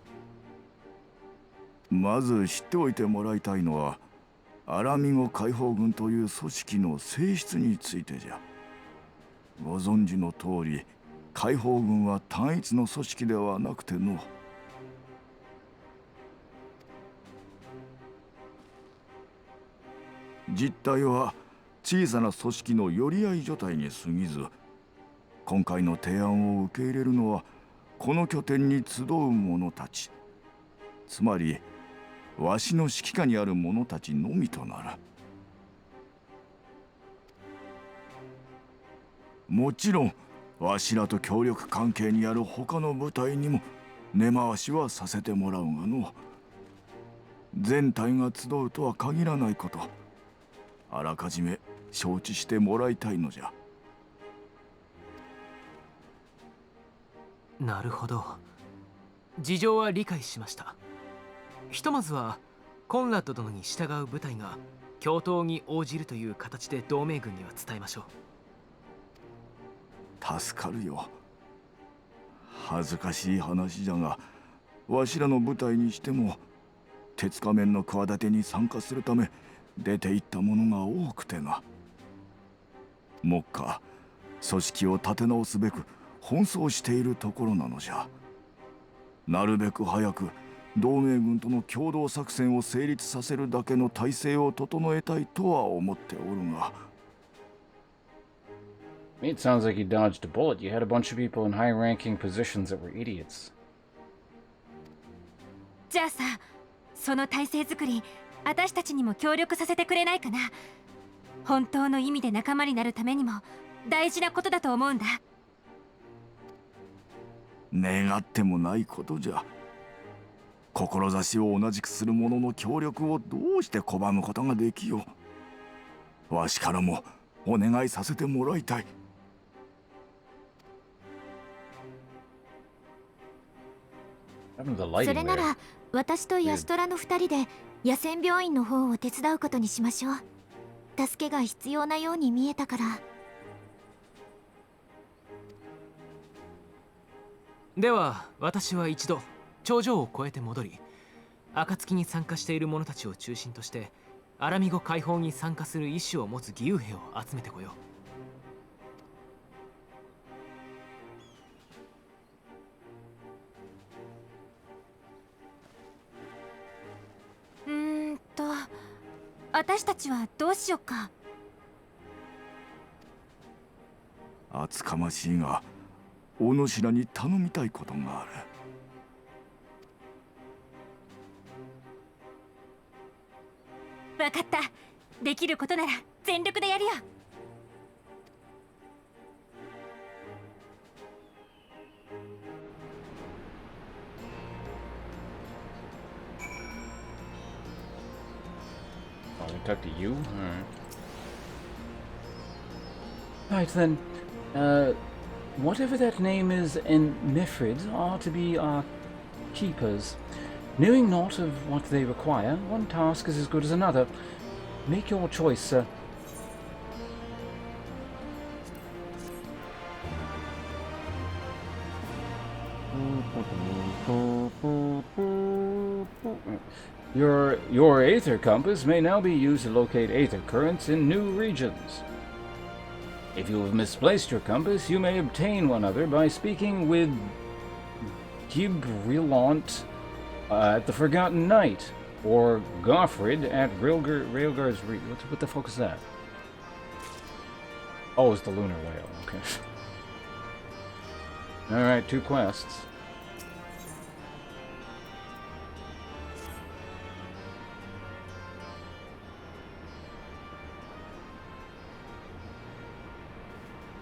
まず知っておいてもらいたいのはアラミゴ解放軍という組織の性質についてじゃ。ご存知の通り、解放軍は単一の組織ではなくての、実態は小さな組織の寄り合い所帯に過ぎず、今回の提案を受け入れるのはこの拠点に集う者たち、つまりわしの指揮下にある者たちのみとなる。もちろんわしらと協力関係にある他の部隊にも根回しはさせてもらうがの、全体が集うとは限らないこと、あらかじめ承知してもらいたいのじゃ。なるほど。事情は理解しました。ひとまずはコンラッド殿に従う部隊が共闘に応じるという形で同盟軍には伝えましょう。助かるよ。恥ずかしい話じゃが、わしらの部隊にしても鉄仮面の企てに参加するため出て行った者が多くてな。目下組織を立て直すべく奔走しているところなのじゃ。なるべく早く同盟軍との共同作戦を成立させるだけの体制を整えたいとは思っておるが。It sounds like you dodged a bullet. You had a bunch of people in high-ranking positions that were idiots. じゃあさ、その体制作り、私たちにも協力させてくれないかな。本当の意味で仲間になるためにも大事なことだと思うんだ。願ってもないことじゃ。志を同じくする者の協力をどうして拒むことができよう。わしからもお願いさせてもらいたい。それなら私とヤシトラの2人で野戦病院の方を手伝うことにしましょう。助けが必要なように見えたから。では私は一度頂上を越えて戻り、暁に参加している者たちを中心としてアラミゴ解放に参加する意思を持つ義勇兵を集めてこよう。私たちはどうしよっか。厚かましいが、お主らに頼みたいことがある。分かった。できることなら全力でやるよ。Oh, we talk to you? Alright then. Whatever that name is in Mifrid are to be our keepers. Knowing not of what they require, one task is as good as another. Make your choice, sir. Your Aether Compass may now be used to locate Aether currents in new regions. If you have misplaced your compass, you may obtain one other by speaking with Gibrillant at the Forgotten Night, or Goffrid at Railgar's Reach. What the fuck is that? Oh, it's the Lunar Whale. Okay. Alright, 2 quests.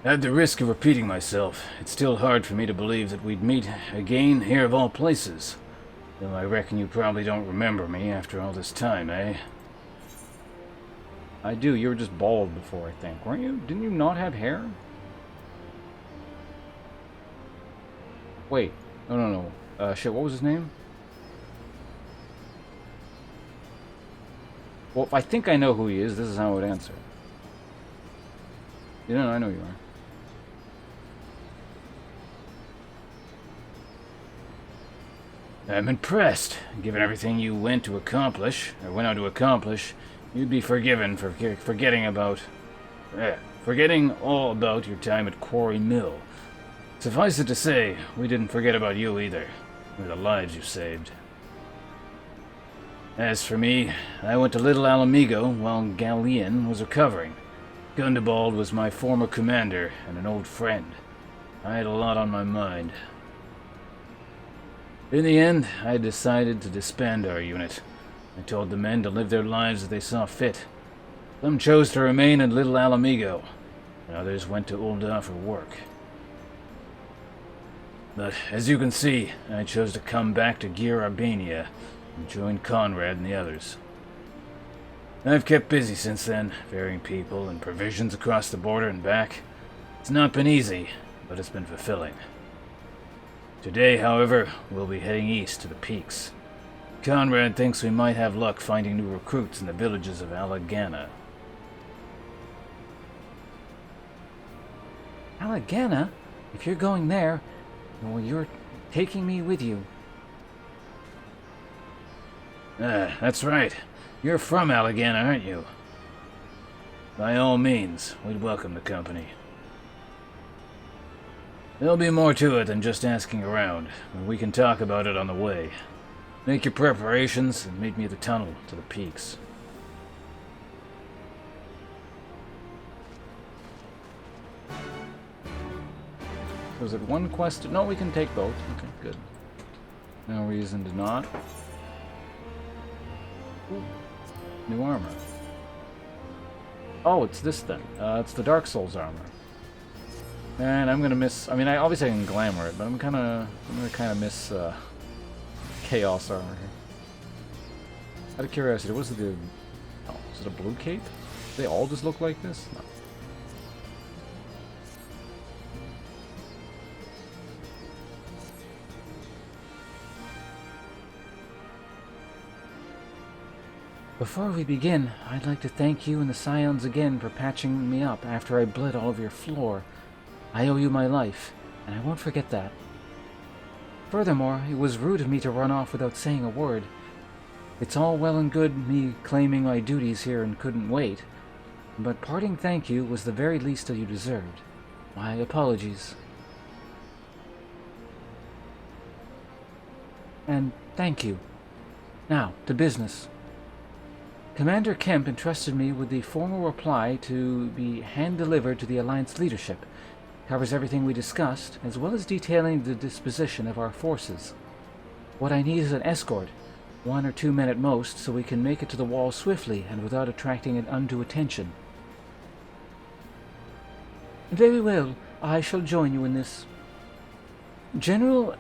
At the risk of repeating myself, it's still hard for me to believe that we'd meet again here of all places. Though I reckon you probably don't remember me after all this time, eh? I do. You were just bald before, I think. Weren't you? Didn't you not have hair? Wait. No. Shit, what was his name? Well, I think I know who he is. This is how I would answer. Yeah, I know you are. I'm impressed. Given everything you went on to accomplish, you'd be forgiven for forgetting all about your time at Quarry Mill. Suffice it to say, we didn't forget about you either, or the lives you saved. As for me, I went to Little Alamigo while Galleon was recovering. Gundabald was my former commander and an old friend. I had a lot on my mind. In the end, I decided to disband our unit. I told the men to live their lives as they saw fit. Some chose to remain in Little Alamigo, and others went to Ul'dah for work. But, as you can see, I chose to come back to Gear Arbania and join Conrad and the others. I've kept busy since then, ferrying people and provisions across the border and back. It's not been easy, but it's been fulfilling. Today, however, we'll be heading east to the peaks. Conrad thinks we might have luck finding new recruits in the villages of Alagana. Alagana? If you're going there, well, you're taking me with you. That's right. You're from Alagana, aren't you? By all means, we'd welcome the company. There'll be more to it than just asking around, but we can talk about it on the way. Make your preparations and meet me at the tunnel to the peaks. Was it one quest? No, we can take both. Okay, good. No reason to not. Ooh. New armor. Oh, it's this then. It's the Dark Souls armor. And I'm gonna miss. I mean, obviously I can glamour it, but I'm gonna kind of miss Chaos armor here. Out of curiosity, what's the? Oh, is it a blue cape? Do they all just look like this? No. Before we begin, I'd like to thank you and the Scions again for patching me up after I bled all over your floor. I owe you my life, and I won't forget that. Furthermore, it was rude of me to run off without saying a word. It's all well and good me claiming my duties here and couldn't wait, but parting thank you was the very least that you deserved. My apologies. And thank you. Now, to business. Commander Kemp entrusted me with the formal reply to be hand-delivered to the Alliance leadership. Covers everything we discussed, as well as detailing the disposition of our forces. What I need is an escort, 1 or 2 men at most, so we can make it to the wall swiftly and without attracting an undue attention. Very well, I shall join you in this. General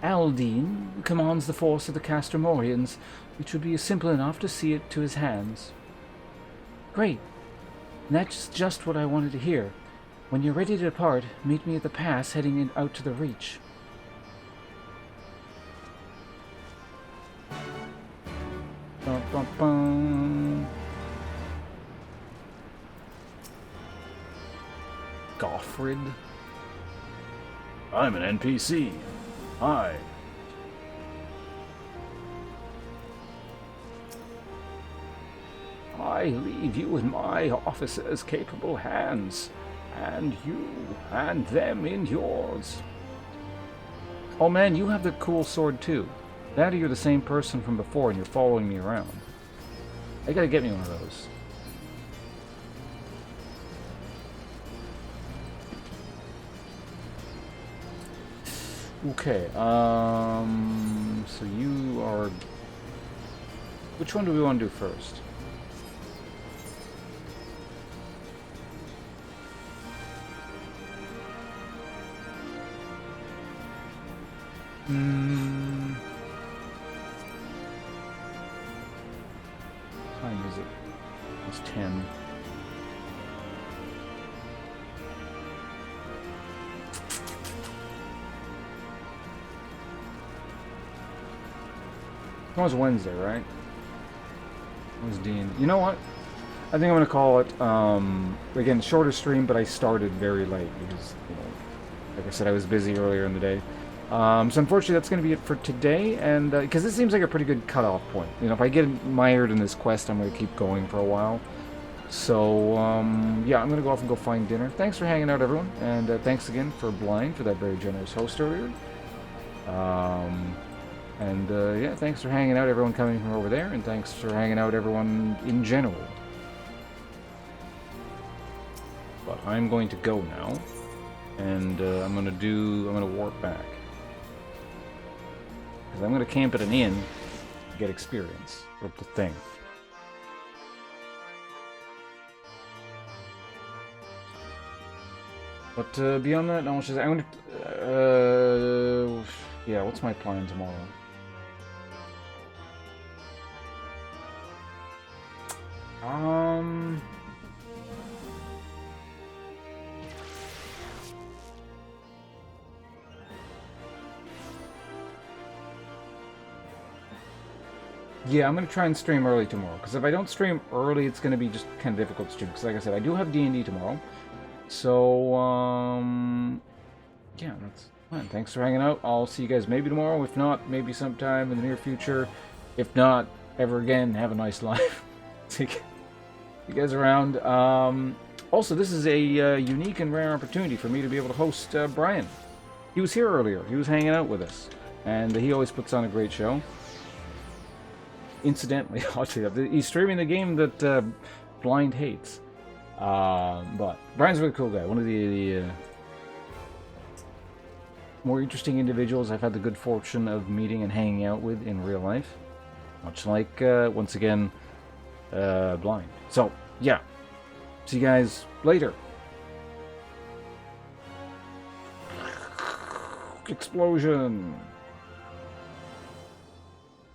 Aldine commands the force of the Castermorians, which would be simple enough to see it to his hands. Great. That's just what I wanted to hear. When you're ready to depart, meet me at the pass heading out to the Reach. Bum, bum, bum. Goffrid? I'm an NPC. Hi. I leave you in my officer's capable hands, and you and them in yours. Oh man, you have the cool sword too. That or you're the same person from before and you're following me around. I gotta get me one of those. Okay, so you are... Which one do we want to do first? What time is it? It's 10. Tomorrow's Wednesday, right? What's Dean? You know what? I think I'm gonna call it, again, shorter stream, but I started very late because, you know, like I said, I was busy earlier in the day. So unfortunately, that's gonna be it for today, and, because this seems like a pretty good cutoff point. You know, if I get mired in this quest, I'm gonna keep going for a while. So, yeah, I'm gonna go off and go find dinner. Thanks for hanging out, everyone, and thanks again for Blind for that very generous host earlier. And yeah, thanks for hanging out, everyone coming from over there, and thanks for hanging out, everyone in general. But I'm going to go now, and I'm gonna warp back. Because I'm gonna camp at an inn to get experience. That's the thing. But beyond that, not much is. I'm gonna. Yeah, what's my plan tomorrow? Yeah, I'm going to try and stream early tomorrow, because if I don't stream early, it's going to be just kind of difficult to stream, because like I said, I do have D&D tomorrow. So, yeah, that's fine. Thanks for hanging out. I'll see you guys maybe tomorrow. If not, maybe sometime in the near future. If not, ever again, have a nice life. See you guys around. Also, this is a unique and rare opportunity for me to be able to host Brian. He was here earlier. He was hanging out with us. And he always puts on a great show. Incidentally, he's streaming the game that Blind hates. But Brian's a really cool guy. One of the more interesting individuals I've had the good fortune of meeting and hanging out with in real life. Much like, once again, Blind. So, yeah. See you guys later. Explosion!